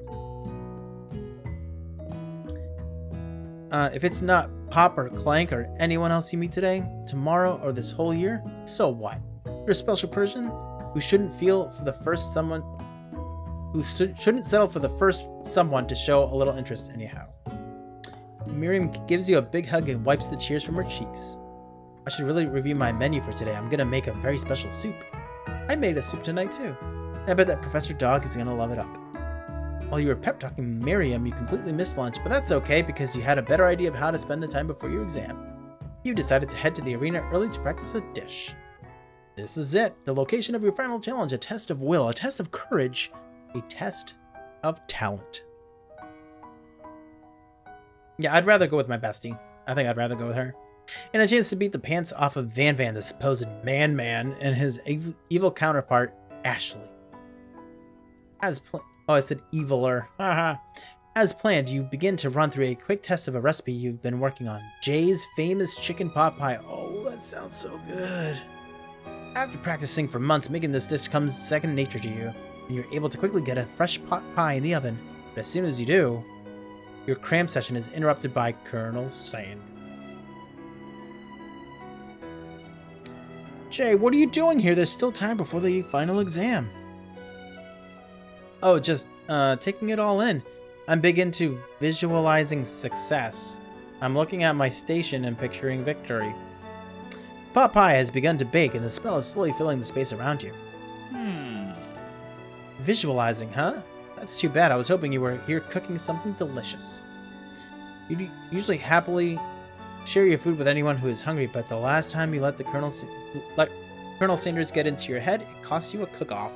If it's not Pop or Clank or anyone else you meet today, tomorrow, or this whole year, so what? You're a special person who shouldn't settle for the first someone to show a little interest anyhow. Miriam gives you a big hug and wipes the tears from her cheeks. I should really review my menu for today. I'm gonna make a very special soup. I made a soup tonight too. And I bet that Professor Dog is gonna love it up. While you were pep talking Miriam, you completely missed lunch, but that's okay because you had a better idea of how to spend the time before your exam. You decided to head to the arena early to practice a dish. This is it, the location of your final challenge, a test of will, a test of courage, a test of talent. Yeah, I'd rather go with my bestie. I think I'd rather go with her. And a chance to beat the pants off of Van, the supposed man, and his evil counterpart, Ashley. I said eviler. As planned, you begin to run through a quick test of a recipe you've been working on. Jay's famous chicken pot pie. Oh, that sounds so good. After practicing for months, making this dish comes second nature to you, and you're able to quickly get a fresh pot pie in the oven. But as soon as you do, your cram session is interrupted by Colonel Sanders. Jay, what are you doing here? There's still time before the final exam. Oh, just taking it all in. I'm big into visualizing success. I'm looking at my station and picturing victory. Pot pie has begun to bake and the smell is slowly filling the space around you. Visualizing, huh? That's too bad. I was hoping you were here cooking something delicious. You usually happily share your food with anyone who is hungry, but the last time you let Colonel Sanders get into your head, it cost you a cook-off.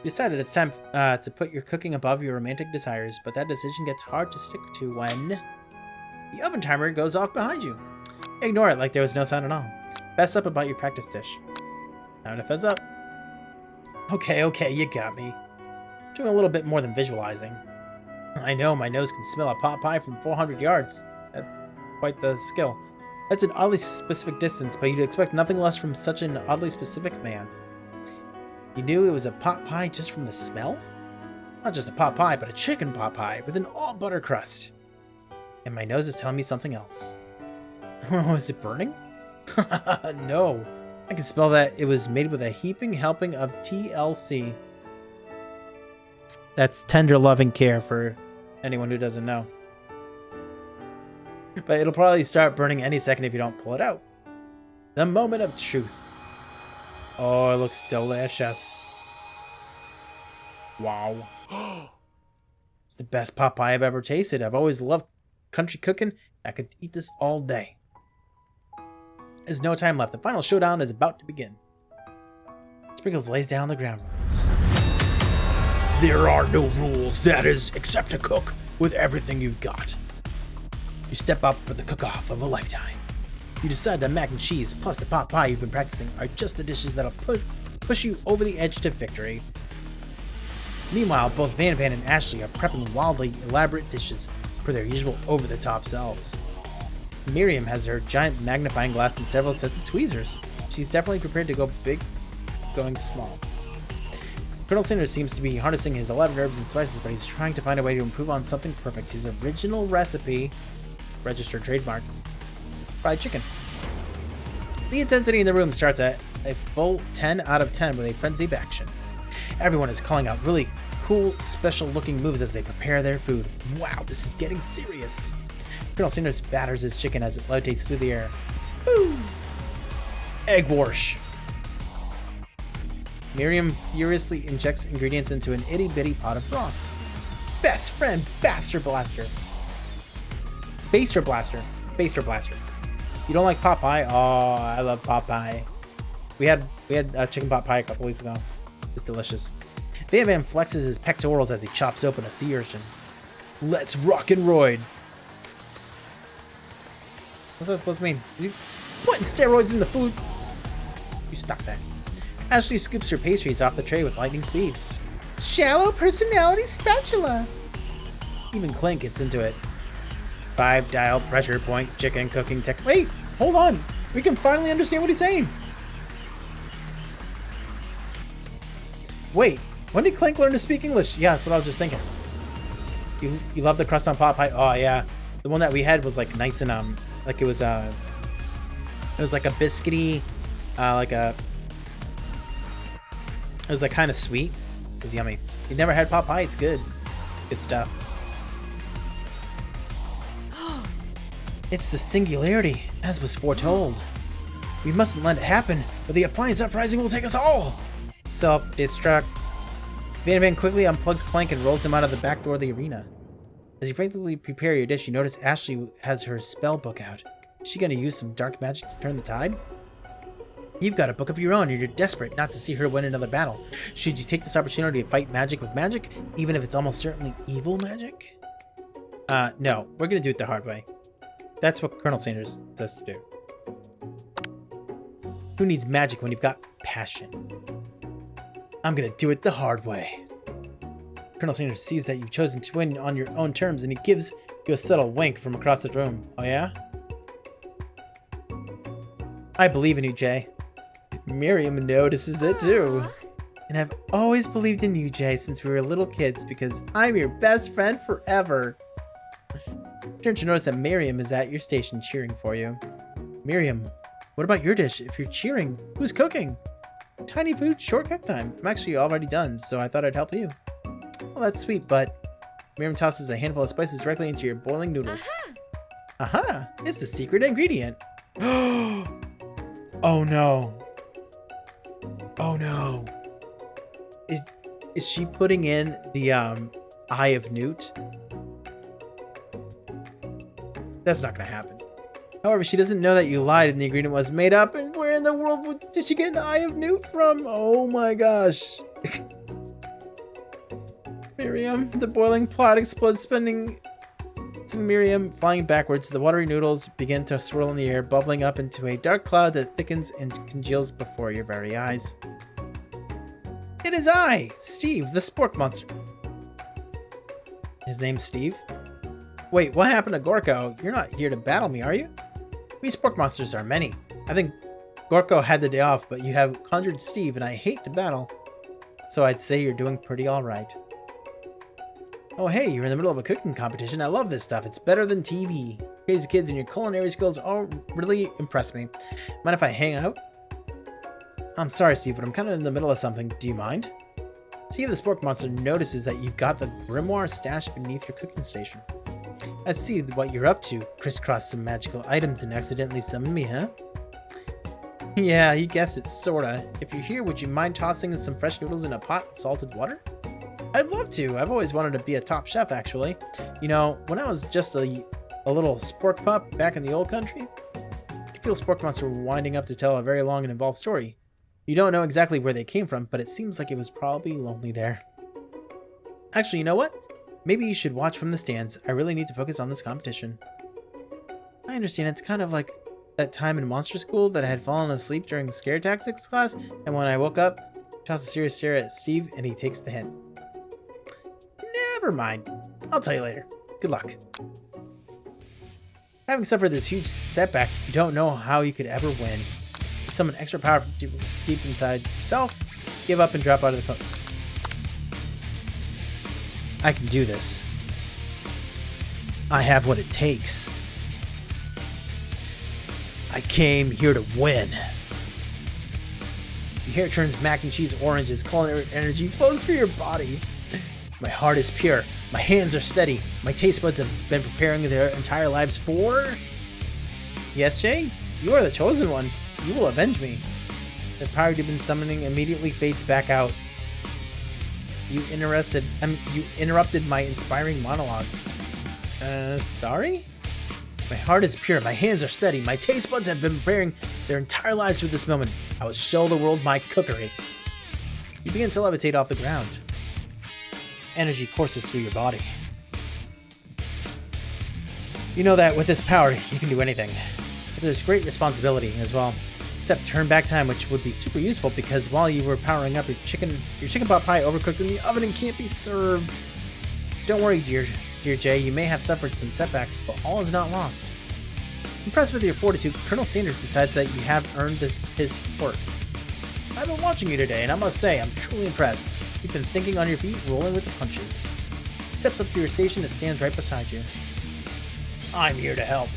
You decided it's time to put your cooking above your romantic desires, but that decision gets hard to stick to when the oven timer goes off behind you. Ignore it like there was no sound at all. Fess up about your practice dish. Time to fess up. Okay, you got me. Doing a little bit more than visualizing. I know, my nose can smell a pot pie from 400 yards. That's quite the skill. That's an oddly specific distance, but you'd expect nothing less from such an oddly specific man. You knew it was a pot pie just from the smell? Not just a pot pie, but a chicken pot pie with an all-butter crust. And my nose is telling me something else. Oh, is it burning? No. I can smell that it was made with a heaping helping of TLC. That's tender loving care for anyone who doesn't know. But it'll probably start burning any second if you don't pull it out. The moment of truth. Oh, it looks delicious. Wow. It's the best pot pie I've ever tasted. I've always loved country cooking. I could eat this all day. There's no time left. The final showdown is about to begin. Sprinkles lays down the ground rules. There are no rules, that is, except to cook with everything you've got. You step up for the cook-off of a lifetime. You decide that mac and cheese plus the pot pie you've been practicing are just the dishes that'll push you over the edge to victory. Meanwhile, both Van and Ashley are prepping wildly elaborate dishes for their usual over-the-top selves. Miriam has her giant magnifying glass and several sets of tweezers. She's definitely prepared to go big, going small. Colonel Sanders seems to be harnessing his 11 herbs and spices, but he's trying to find a way to improve on something perfect. His original recipe, registered trademark, fried chicken. The intensity in the room starts at a full 10 out of 10 with a frenzy of action. Everyone is calling out really cool, special-looking moves as they prepare their food. Wow, this is getting serious. Colonel Sanders batters his chicken as it levitates through the air. Woo! Egg wash. Miriam furiously injects ingredients into an itty-bitty pot of broth. Best friend, Baster Blaster. Baster Blaster. Baster Blaster. You don't like pot pie? Oh, I love pot pie. We had chicken pot pie a couple weeks ago. It's delicious. Van flexes his pectorals as he chops open a sea urchin. Let's rock and roid. What's that supposed to mean? Is he putting steroids in the food? You stop that. Ashley scoops her pastries off the tray with lightning speed. Shallow personality spatula. Even Clank gets into it. 5-dial pressure point chicken cooking tech. Wait, hold on. We can finally understand what he's saying. Wait, when did Clank learn to speak English? Yeah, that's what I was just thinking. You love the crust on pot pie? Oh yeah, the one that we had was like nice and like it was like a biscuity, it was like kind of sweet. It was yummy. You never had pot pie? It's good. Good stuff. It's the singularity, as was foretold. We mustn't let it happen, or the appliance uprising will take us all. Self-destruct. Van quickly unplugs Clank and rolls him out of the back door of the arena. As you frantically prepare your dish, you notice Ashley has her spell book out. Is she going to use some dark magic to turn the tide? You've got a book of your own, and you're desperate not to see her win another battle. Should you take this opportunity to fight magic with magic, even if it's almost certainly evil magic? No. We're going to do it the hard way. That's what Colonel Sanders says to do. Who needs magic when you've got passion? I'm gonna do it the hard way. Colonel Sanders sees that you've chosen to win on your own terms, and he gives you a subtle wink from across the room. Oh yeah? I believe in you, Jay. Miriam notices it too. And I've always believed in you, Jay, since we were little kids, because I'm your best friend forever. Turn to notice that Miriam is at your station cheering for you. Miriam, what about your dish? If you're cheering, who's cooking? Tiny food, short cook time. I'm actually already done, so I thought I'd help you. Well, that's sweet, but Miriam tosses a handful of spices directly into your boiling noodles. Aha! It's the secret ingredient. Oh no. Oh no. Is she putting in the Eye of Newt? That's not gonna happen. However, she doesn't know that you lied and the ingredient was made up, and where in the world did she get an Eye of Newt from? Oh my gosh. Miriam, the boiling plot explodes, sending Miriam flying backwards. The watery noodles begin to swirl in the air, bubbling up into a dark cloud that thickens and congeals before your very eyes. It is I, Steve, the spork monster. His name's Steve? Wait, what happened to Gorko? You're not here to battle me, are you? We spork monsters are many. I think Gorko had the day off, but you have conjured Steve, and I hate to battle. So I'd say you're doing pretty alright. Oh hey, you're in the middle of a cooking competition. I love this stuff. It's better than TV. Crazy kids and your culinary skills all really impress me. Mind if I hang out? I'm sorry, Steve, but I'm kind of in the middle of something. Do you mind? Steve the Spork Monster notices that you've got the grimoire stashed beneath your cooking station. I see what you're up to. Crisscross some magical items and accidentally summon me, huh? Yeah, you guessed it, sorta. If you're here, would you mind tossing some fresh noodles in a pot of salted water? I'd love to. I've always wanted to be a top chef, actually. You know, when I was just a little spork pup back in the old country, I could feel Spork Monster winding up to tell a very long and involved story. You don't know exactly where they came from, but it seems like it was probably lonely there. Actually, you know what? Maybe you should watch from the stands. I really need to focus on this competition. I understand. It's kind of like that time in monster school that I had fallen asleep during the scare tactics class, and when I woke up, tossed a serious stare at Steve, and he takes the hint. Never mind. I'll tell you later. Good luck. Having suffered this huge setback, you don't know how you could ever win. You summon extra power from deep inside yourself, give up and drop out of the cook. I can do this. I have what it takes. I came here to win. Your hair turns mac and cheese orange as culinary energy flows through your body. My heart is pure. My hands are steady. My taste buds have been preparing their entire lives for... Yes, Jay? You are the chosen one. You will avenge me. The power you've been summoning immediately fades back out. You interrupted my inspiring monologue. Sorry? My heart is pure. My hands are steady. My taste buds have been preparing their entire lives for this moment. I will show the world my cookery. You begin to levitate off the ground. Energy courses through your body. You know that with this power, you can do anything. But there's great responsibility as well. Except turn back time, which would be super useful because while you were powering up, your chicken pot pie overcooked in the oven and can't be served. Don't worry, dear Jay, you may have suffered some setbacks, but all is not lost. Impressed with your fortitude, Colonel Sanders decides that you have earned his support. I've been watching you today, and I must say, I'm truly impressed. You've been thinking on your feet, rolling with the punches. He steps up to your station that stands right beside you. I'm here to help.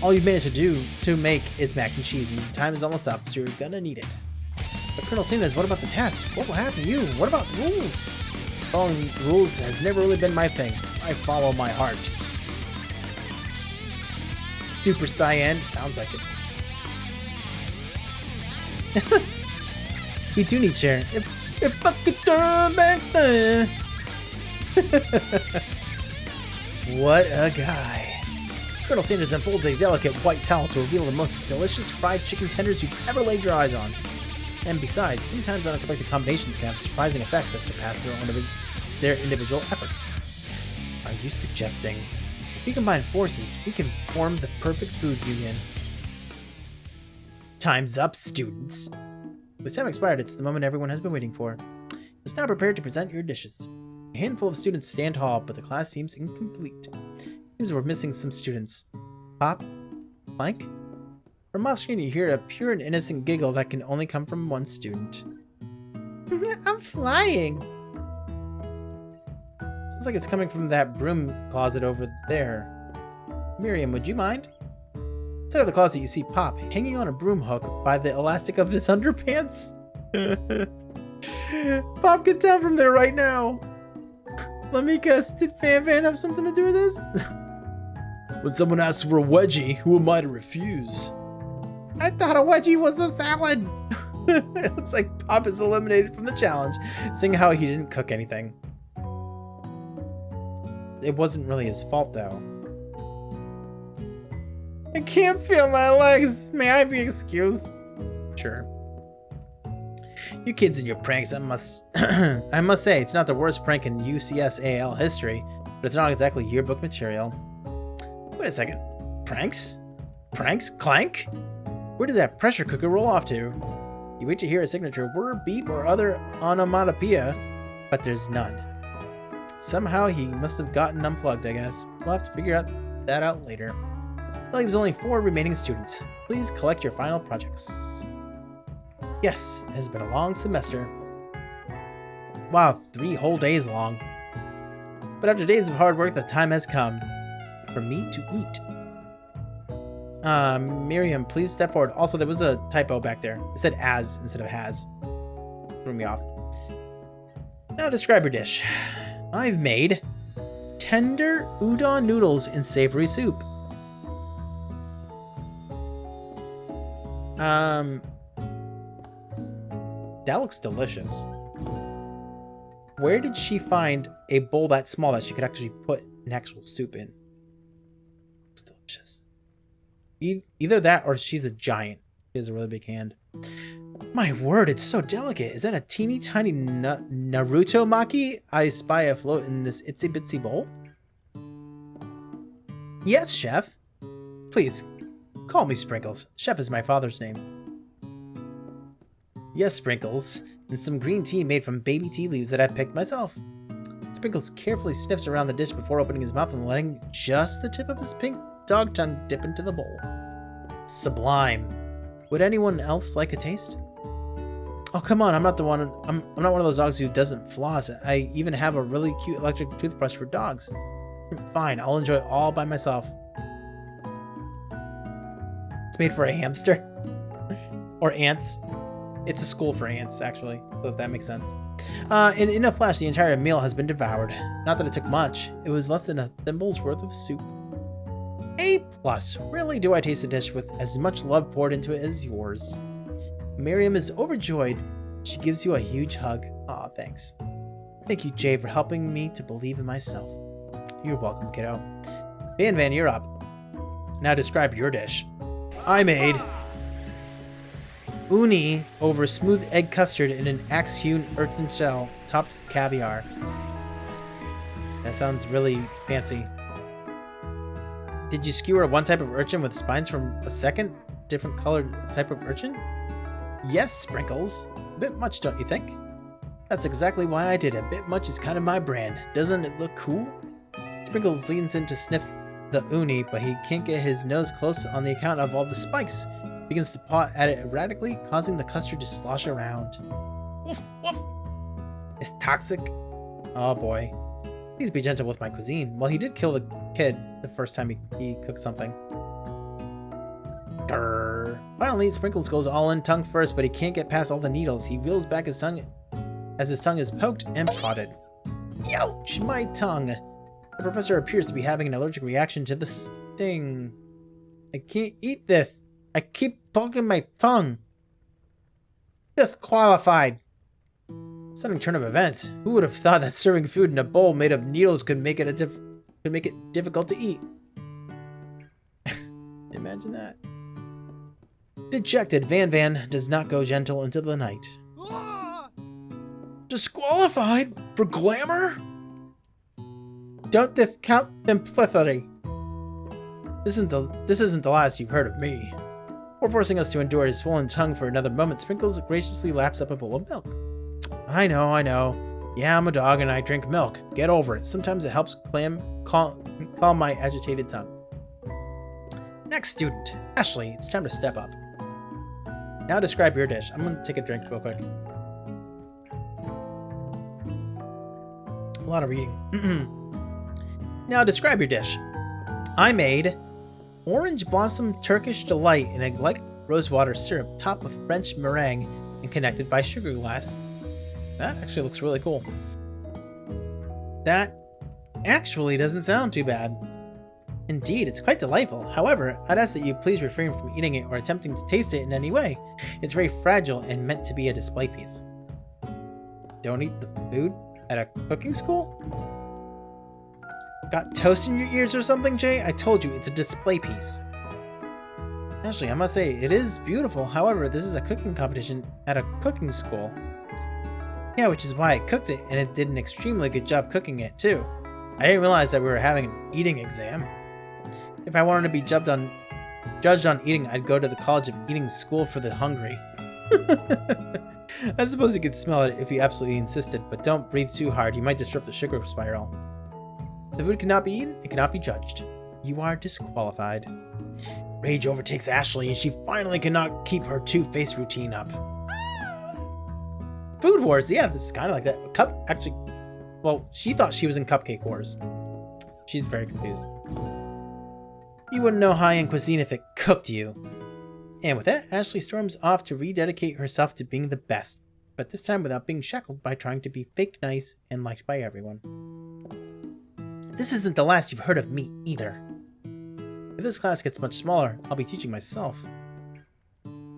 All you've managed to make is mac and cheese, and time is almost up, so you're gonna need it. But Colonel Sanders, what about the test? What will happen to you? What about the rules? Following rules has never really been my thing. I follow my heart. Super Saiyan. Sounds like it. We do need Sharon. If I could turn back then. What a guy. Colonel Sanders unfolds a delicate white towel to reveal the most delicious fried chicken tenders you've ever laid your eyes on. And besides, sometimes unexpected combinations can have surprising effects that surpass their individual efforts. Are you suggesting if we combine forces, we can form the perfect food union? Time's up, students. With time expired, it's the moment everyone has been waiting for. It's now prepared to present your dishes. A handful of students stand tall, but the class seems incomplete. It seems we're missing some students. Pop? Mike? From off screen, you hear a pure and innocent giggle that can only come from one student. I'm flying! Sounds like it's coming from that broom closet over there. Miriam, would you mind? Inside of the closet, you see Pop hanging on a broom hook by the elastic of his underpants. Pop can tell from there right now. Let me guess, did Fan have something to do with this? When someone asks for a wedgie, who am I to refuse? I thought a wedgie was a salad. It looks like Pop is eliminated from the challenge, seeing how he didn't cook anything. It wasn't really his fault, though. I can't feel my legs. May I be excused? Sure. You kids and your pranks, I must say, it's not the worst prank in UCSAL history, but it's not exactly yearbook material. Wait a second. Pranks? Pranks? Clank? Where did that pressure cooker roll off to? You wait to hear a signature word, beep, or other onomatopoeia, but there's none. Somehow he must have gotten unplugged, I guess. We'll have to figure that out later. That leaves only 4 remaining students. Please collect your final projects. Yes, it has been a long semester. Wow, 3 whole days long. But after days of hard work, the time has come for me to eat. Miriam, please step forward. Also, there was a typo back there. It said as instead of has. Threw me off. Now describe your dish. I've made tender udon noodles in savory soup. That looks delicious. Where did she find a bowl that small that she could actually put an actual soup in? It's delicious. Either that or she's a giant. She has a really big hand. My word, it's so delicate. Is that a teeny tiny Naruto maki I spy afloat in this itsy bitsy bowl? Yes, chef. Please, call me Sprinkles. Chef is my father's name. Yes, Sprinkles. And some green tea made from baby tea leaves that I picked myself. Sprinkles carefully sniffs around the dish before opening his mouth and letting just the tip of his pink dog tongue dip into the bowl. Sublime. Would anyone else like a taste? Oh, come on, I'm not one of those dogs who doesn't floss. I even have a really cute electric toothbrush for dogs. Fine, I'll enjoy it all by myself. It's made for a hamster. Or ants. It's a school for ants, actually. So that makes sense. And in a flash, the entire meal has been devoured. Not that it took much. It was less than a thimble's worth of soup. A+. Rarely do I taste a dish with as much love poured into it as yours. Miriam is overjoyed. She gives you a huge hug. Aw, thanks. Thank you, Jay, for helping me to believe in myself. You're welcome, kiddo. Van, you're up. Now describe your dish. I made uni over smooth egg custard in an axe-hewn earthen shell topped with caviar. That sounds really fancy. Did you skewer one type of urchin with spines from a second, different colored type of urchin? Yes, Sprinkles. A bit much, don't you think? That's exactly why I did it. A bit much is kind of my brand. Doesn't it look cool? Sprinkles leans in to sniff the uni, but he can't get his nose close on the account of all the spikes. He begins to paw at it erratically, causing the custard to slosh around. Woof, woof. It's toxic. Oh boy. Please be gentle with my cuisine. Well, he did kill the kid the first time he cooked something. Grrr. Finally, Sprinkles goes all in tongue first, but he can't get past all the needles. He reels back his tongue as his tongue is poked and prodded. Ouch, my tongue. The professor appears to be having an allergic reaction to the sting. I can't eat this. I keep poking my tongue. Disqualified. Sudden turn of events. Who would have thought that serving food in a bowl made of needles could make it difficult to eat? Imagine that. Dejected, Van does not go gentle into the night. Disqualified for glamour? Don't discount simplicity. This isn't the last you've heard of me. Before forcing us to endure his swollen tongue for another moment, Sprinkles graciously laps up a bowl of milk. I know. Yeah, I'm a dog and I drink milk. Get over it. Sometimes it helps calm my agitated tongue. Next student. Ashley, it's time to step up. Now describe your dish. I'm going to take a drink real quick. A lot of reading. Now describe your dish. I made orange blossom Turkish delight in a light rosewater syrup topped with French meringue and connected by sugar glass. That actually looks really cool. That actually doesn't sound too bad. Indeed, it's quite delightful. However, I'd ask that you please refrain from eating it or attempting to taste it in any way. It's very fragile and meant to be a display piece. Don't eat the food at a cooking school? Got toast in your ears or something, Jay? I told you, it's a display piece. Actually, I must say, it is beautiful. However, this is a cooking competition at a cooking school. Yeah, which is why I cooked it, and it did an extremely good job cooking it, too. I didn't realize that we were having an eating exam. If I wanted to be judged on eating, I'd go to the College of Eating School for the Hungry. I suppose you could smell it if you absolutely insisted, but don't breathe too hard. You might disrupt the sugar spiral. The food cannot be eaten, it cannot be judged. You are disqualified. Rage overtakes Ashley, and she finally cannot keep her two-face routine up. Food Wars, yeah, this is kind of like that. Well, she thought she was in Cupcake Wars. She's very confused. You wouldn't know high-end cuisine if it cooked you. And with that, Ashley storms off to rededicate herself to being the best, but this time without being shackled by trying to be fake nice and liked by everyone. This isn't the last you've heard of me, either. If this class gets much smaller, I'll be teaching myself.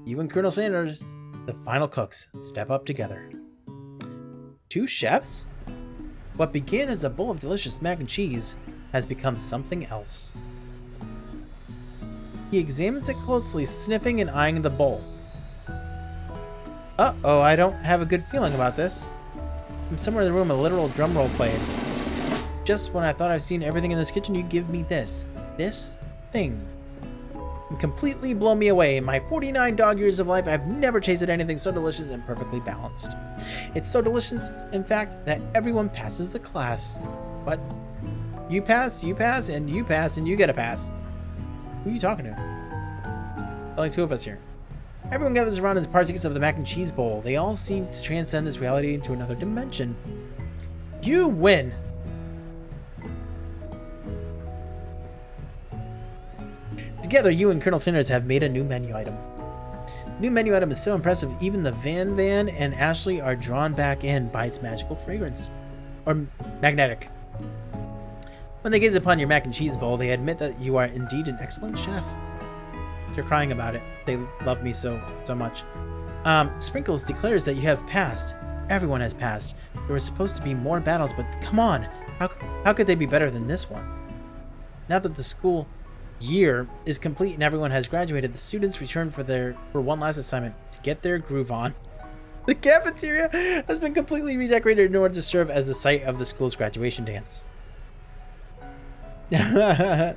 You and Colonel Sanders, the final cooks, step up together. Two chefs? What began as a bowl of delicious mac and cheese has become something else. He examines it closely, sniffing and eyeing the bowl. Uh-oh, I don't have a good feeling about this. From somewhere in the room, a literal drumroll plays. Just when I thought I've seen everything in this kitchen, you give me this thing. And completely blow me away. In my 49 dog years of life, I've never tasted anything so delicious and perfectly balanced. It's so delicious, in fact, that everyone passes the class. What? You pass, and you pass, and you get a pass. Who are you talking to? Only two of us here. Everyone gathers around and partakes of the mac and cheese bowl. They all seem to transcend this reality into another dimension. You win! Together, you and Colonel Sanders have made a new menu item. New menu item is so impressive, even the Van and Ashley are drawn back in by its magical fragrance. Or magnetic. When they gaze upon your mac and cheese bowl, they admit that you are indeed an excellent chef. They're crying about it. They love me so much. Sprinkles declares that you have passed. Everyone has passed. There were supposed to be more battles, but come on. How could they be better than this one? Now that the school year is complete and everyone has graduated, the students return for one last assignment to get their groove on. The cafeteria has been completely redecorated in order to serve as the site of the school's graduation dance. Thank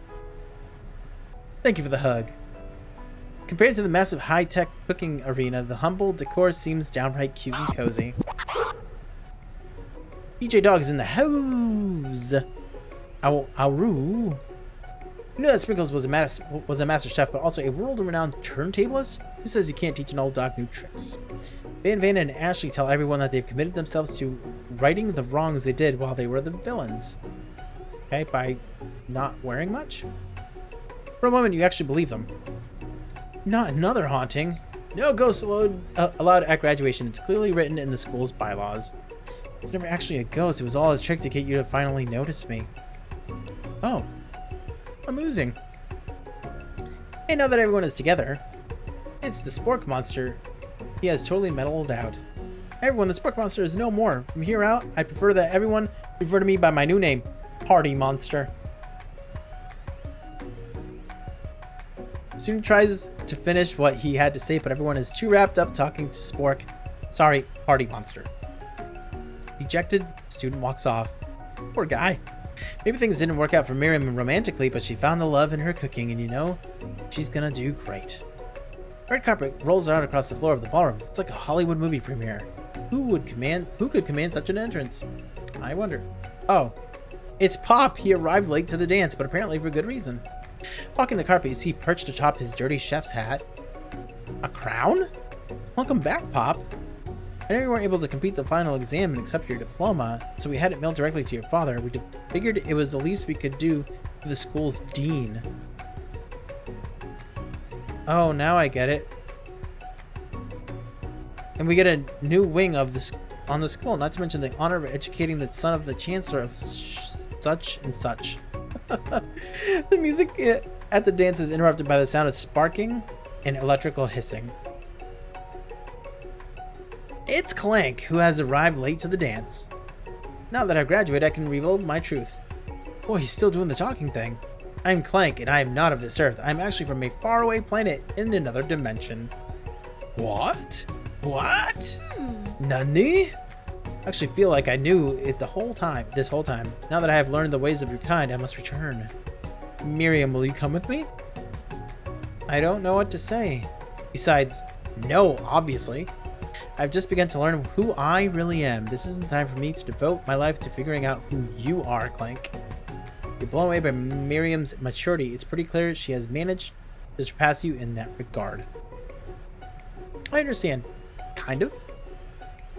you for the hug. Compared to the massive high-tech cooking arena, the humble decor seems downright cute and cozy. DJ Dog is in the house. Auru. You know that Sprinkles was a master chef, but also a world-renowned turntablist? Who says you can't teach an old dog new tricks? Van and Ashley tell everyone that they've committed themselves to righting the wrongs they did while they were the villains. Okay, by not wearing much? For a moment, you actually believe them. Not another haunting. No ghosts allowed at graduation. It's clearly written in the school's bylaws. It's never actually a ghost. It was all a trick to get you to finally notice me. Oh. Amusing. Hey, now that everyone is together, it's the Spork Monster. He has totally mellowed out. Everyone, the Spork Monster is no more. From here out, I prefer that everyone refer to me by my new name, Party Monster. Student tries to finish what he had to say, but everyone is too wrapped up talking to Spork. Sorry, Party Monster. Dejected, student walks off. Poor guy. Maybe things didn't work out for Miriam romantically, but she found the love in her cooking, and you know, she's gonna do great. Red carpet rolls out across the floor of the ballroom. It's like a Hollywood movie premiere. Who could command such an entrance? I wonder. Oh, it's Pop. He arrived late to the dance, but apparently for good reason. Walking the carpet, you see perched atop his dirty chef's hat. A crown? Welcome back, Pop. I know you weren't able to complete the final exam and accept your diploma, so we had it mailed directly to your father. We figured it was the least we could do for the school's dean. Oh, now I get it. And we get a new wing of this on the school, not to mention the honor of educating the son of the chancellor of such and such. The music at the dance is interrupted by the sound of sparking and electrical hissing. It's Clank, who has arrived late to the dance. Now that I've graduated, I can reveal my truth. Boy, he's still doing the talking thing. I'm Clank, and I am not of this earth. I'm actually from a faraway planet in another dimension. What? What? Nani? I actually feel like I knew it this whole time. Now that I have learned the ways of your kind, I must return. Miriam, will you come with me? I don't know what to say. Besides, no, obviously. I've just begun to learn who I really am. This isn't the time for me to devote my life to figuring out who you are, Clank. You're blown away by Miriam's maturity. It's pretty clear she has managed to surpass you in that regard. I understand. Kind of.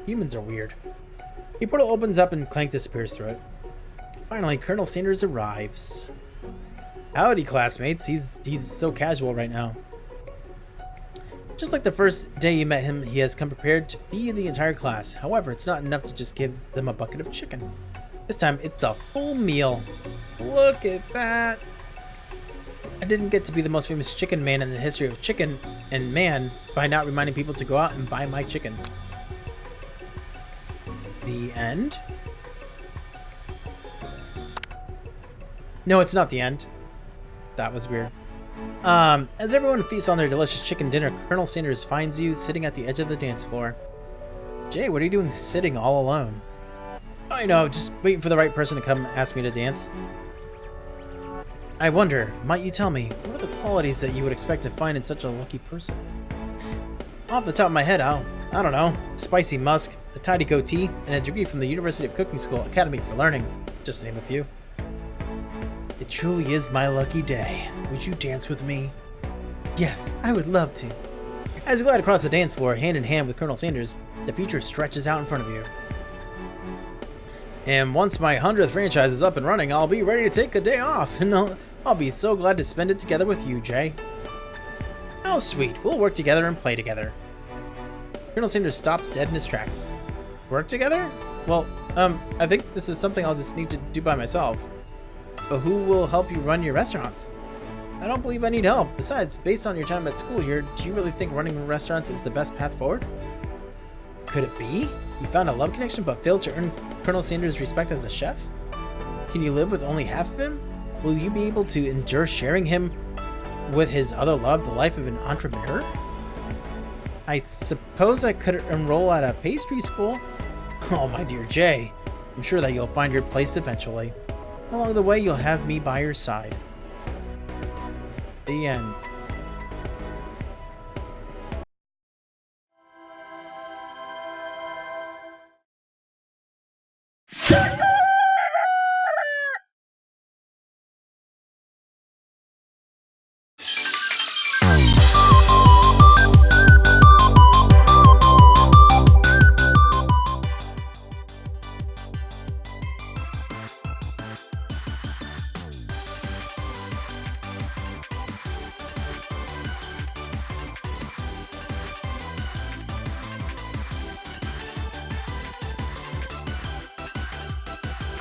Humans are weird. The portal opens up and Clank disappears through it. Finally, Colonel Sanders arrives. Howdy, classmates. He's so casual right now. Just like the first day you met him, he has come prepared to feed the entire class. However, it's not enough to just give them a bucket of chicken. This time, it's a full meal. Look at that. I didn't get to be the most famous chicken man in the history of chicken and man by not reminding people to go out and buy my chicken. The end? No, it's not the end. That was weird. As everyone feasts on their delicious chicken dinner, Colonel Sanders finds you sitting at the edge of the dance floor. Jay, what are you doing sitting all alone? I know, just waiting for the right person to come ask me to dance. I wonder, might you tell me, what are the qualities that you would expect to find in such a lucky person? Off the top of my head, I don't know. Spicy musk, a tidy goatee, and a degree from the University of Cooking School Academy for Learning, just to name a few. It truly is my lucky day. Would you dance with me? Yes, I would love to. As you glide across the dance floor, hand in hand with Colonel Sanders, the future stretches out in front of you. And once my 100th franchise is up and running, I'll be ready to take a day off. I'll be so glad to spend it together with you, Jay. How sweet. We'll work together and play together. Colonel Sanders stops dead in his tracks. Work together? Well, I think this is something I'll just need to do by myself. But who will help you run your restaurants? I don't believe I need help. Besides, based on your time at school here, do you really think running restaurants is the best path forward? Could it be? You found a love connection but failed to earn Colonel Sanders' respect as a chef? Can you live with only half of him? Will you be able to endure sharing him with his other love, the life of an entrepreneur? I suppose I could enroll at a pastry school. Oh, my dear Jay, I'm sure that you'll find your place eventually. Along the way, you'll have me by your side. The end.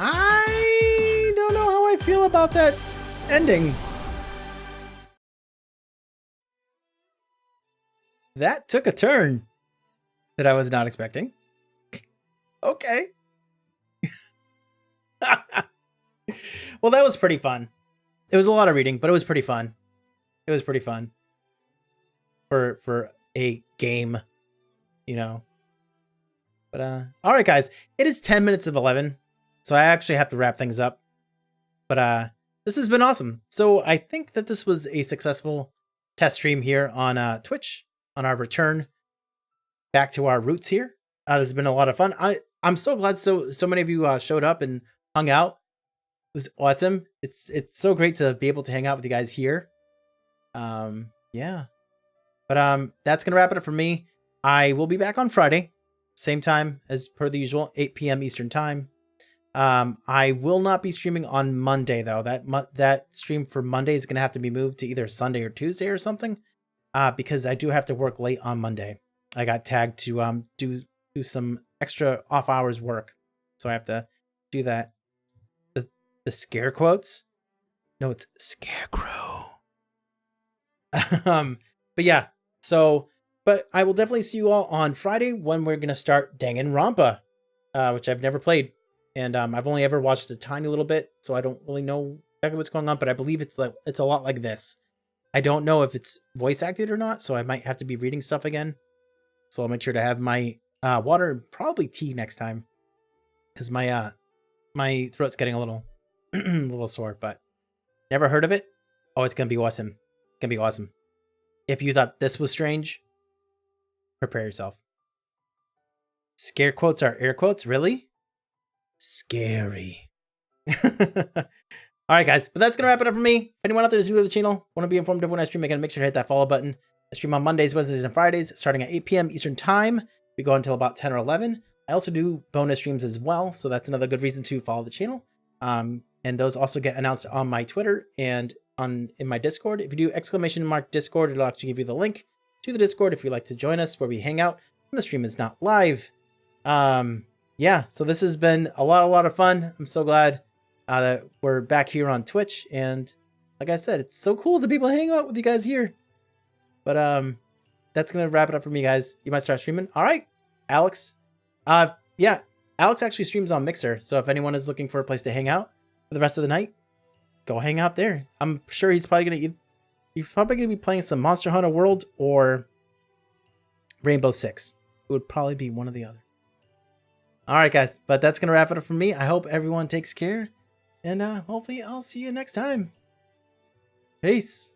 I don't know how I feel about that ending. That took a turn that I was not expecting. Okay. Well, that was pretty fun. It was a lot of reading, but it was pretty fun. It was pretty fun for a game, you know. But all right, guys, it is 10 minutes of 11. So I actually have to wrap things up. But this has been awesome. So I think that this was a successful test stream here on Twitch on our return back to our roots here. This has been a lot of fun. I'm so glad so many of you showed up and hung out. It was awesome. It's so great to be able to hang out with you guys here. Yeah. But that's gonna wrap it up for me. I will be back on Friday, same time as per the usual, 8 p.m. Eastern time. I will not be streaming on Monday though. That stream for Monday is gonna have to be moved to either Sunday or Tuesday or something. Because I do have to work late on Monday. I got tagged to do some extra off hours work, so I have to do that. The scare quotes? No, it's scarecrow. But yeah. So, but I will definitely see you all on Friday when we're gonna start Danganronpa, which I've never played. And I've only ever watched a tiny little bit, so I don't really know exactly what's going on, but I believe it's a lot like this. I don't know if it's voice acted or not, so I might have to be reading stuff again. So I'll make sure to have my water and probably tea next time, because my throat's getting a little little sore. But never heard of it? Oh, it's gonna be awesome. It's gonna be awesome. If you thought this was strange, prepare yourself. Scare quotes are air quotes, really? Scary. All right, guys, but that's gonna wrap it up for me. If anyone out there is new to the channel, want to be informed of when I stream, again, make sure to hit that follow button. I stream on Mondays, Wednesdays, and Fridays, starting at 8 p.m. Eastern time. We go until about 10 or 11. I also do bonus streams as well, so that's another good reason to follow the channel. And those also get announced on my Twitter and in my Discord. If you do exclamation mark Discord, it'll actually give you the link to the Discord if you'd like to join us, where we hang out when the stream is not live. Yeah, so this has been a lot of fun. I'm so glad that we're back here on Twitch, and like I said, it's so cool to be able to hang out with you guys here. But that's gonna wrap it up for me, guys. You might start streaming. All right, Alex. Yeah, Alex actually streams on Mixer, so if anyone is looking for a place to hang out for the rest of the night, go hang out there. I'm sure he's probably gonna be playing some Monster Hunter World or Rainbow Six. It would probably be one or the other. All right, guys, but that's gonna wrap it up for me. I hope everyone takes care, and hopefully I'll see you next time. Peace.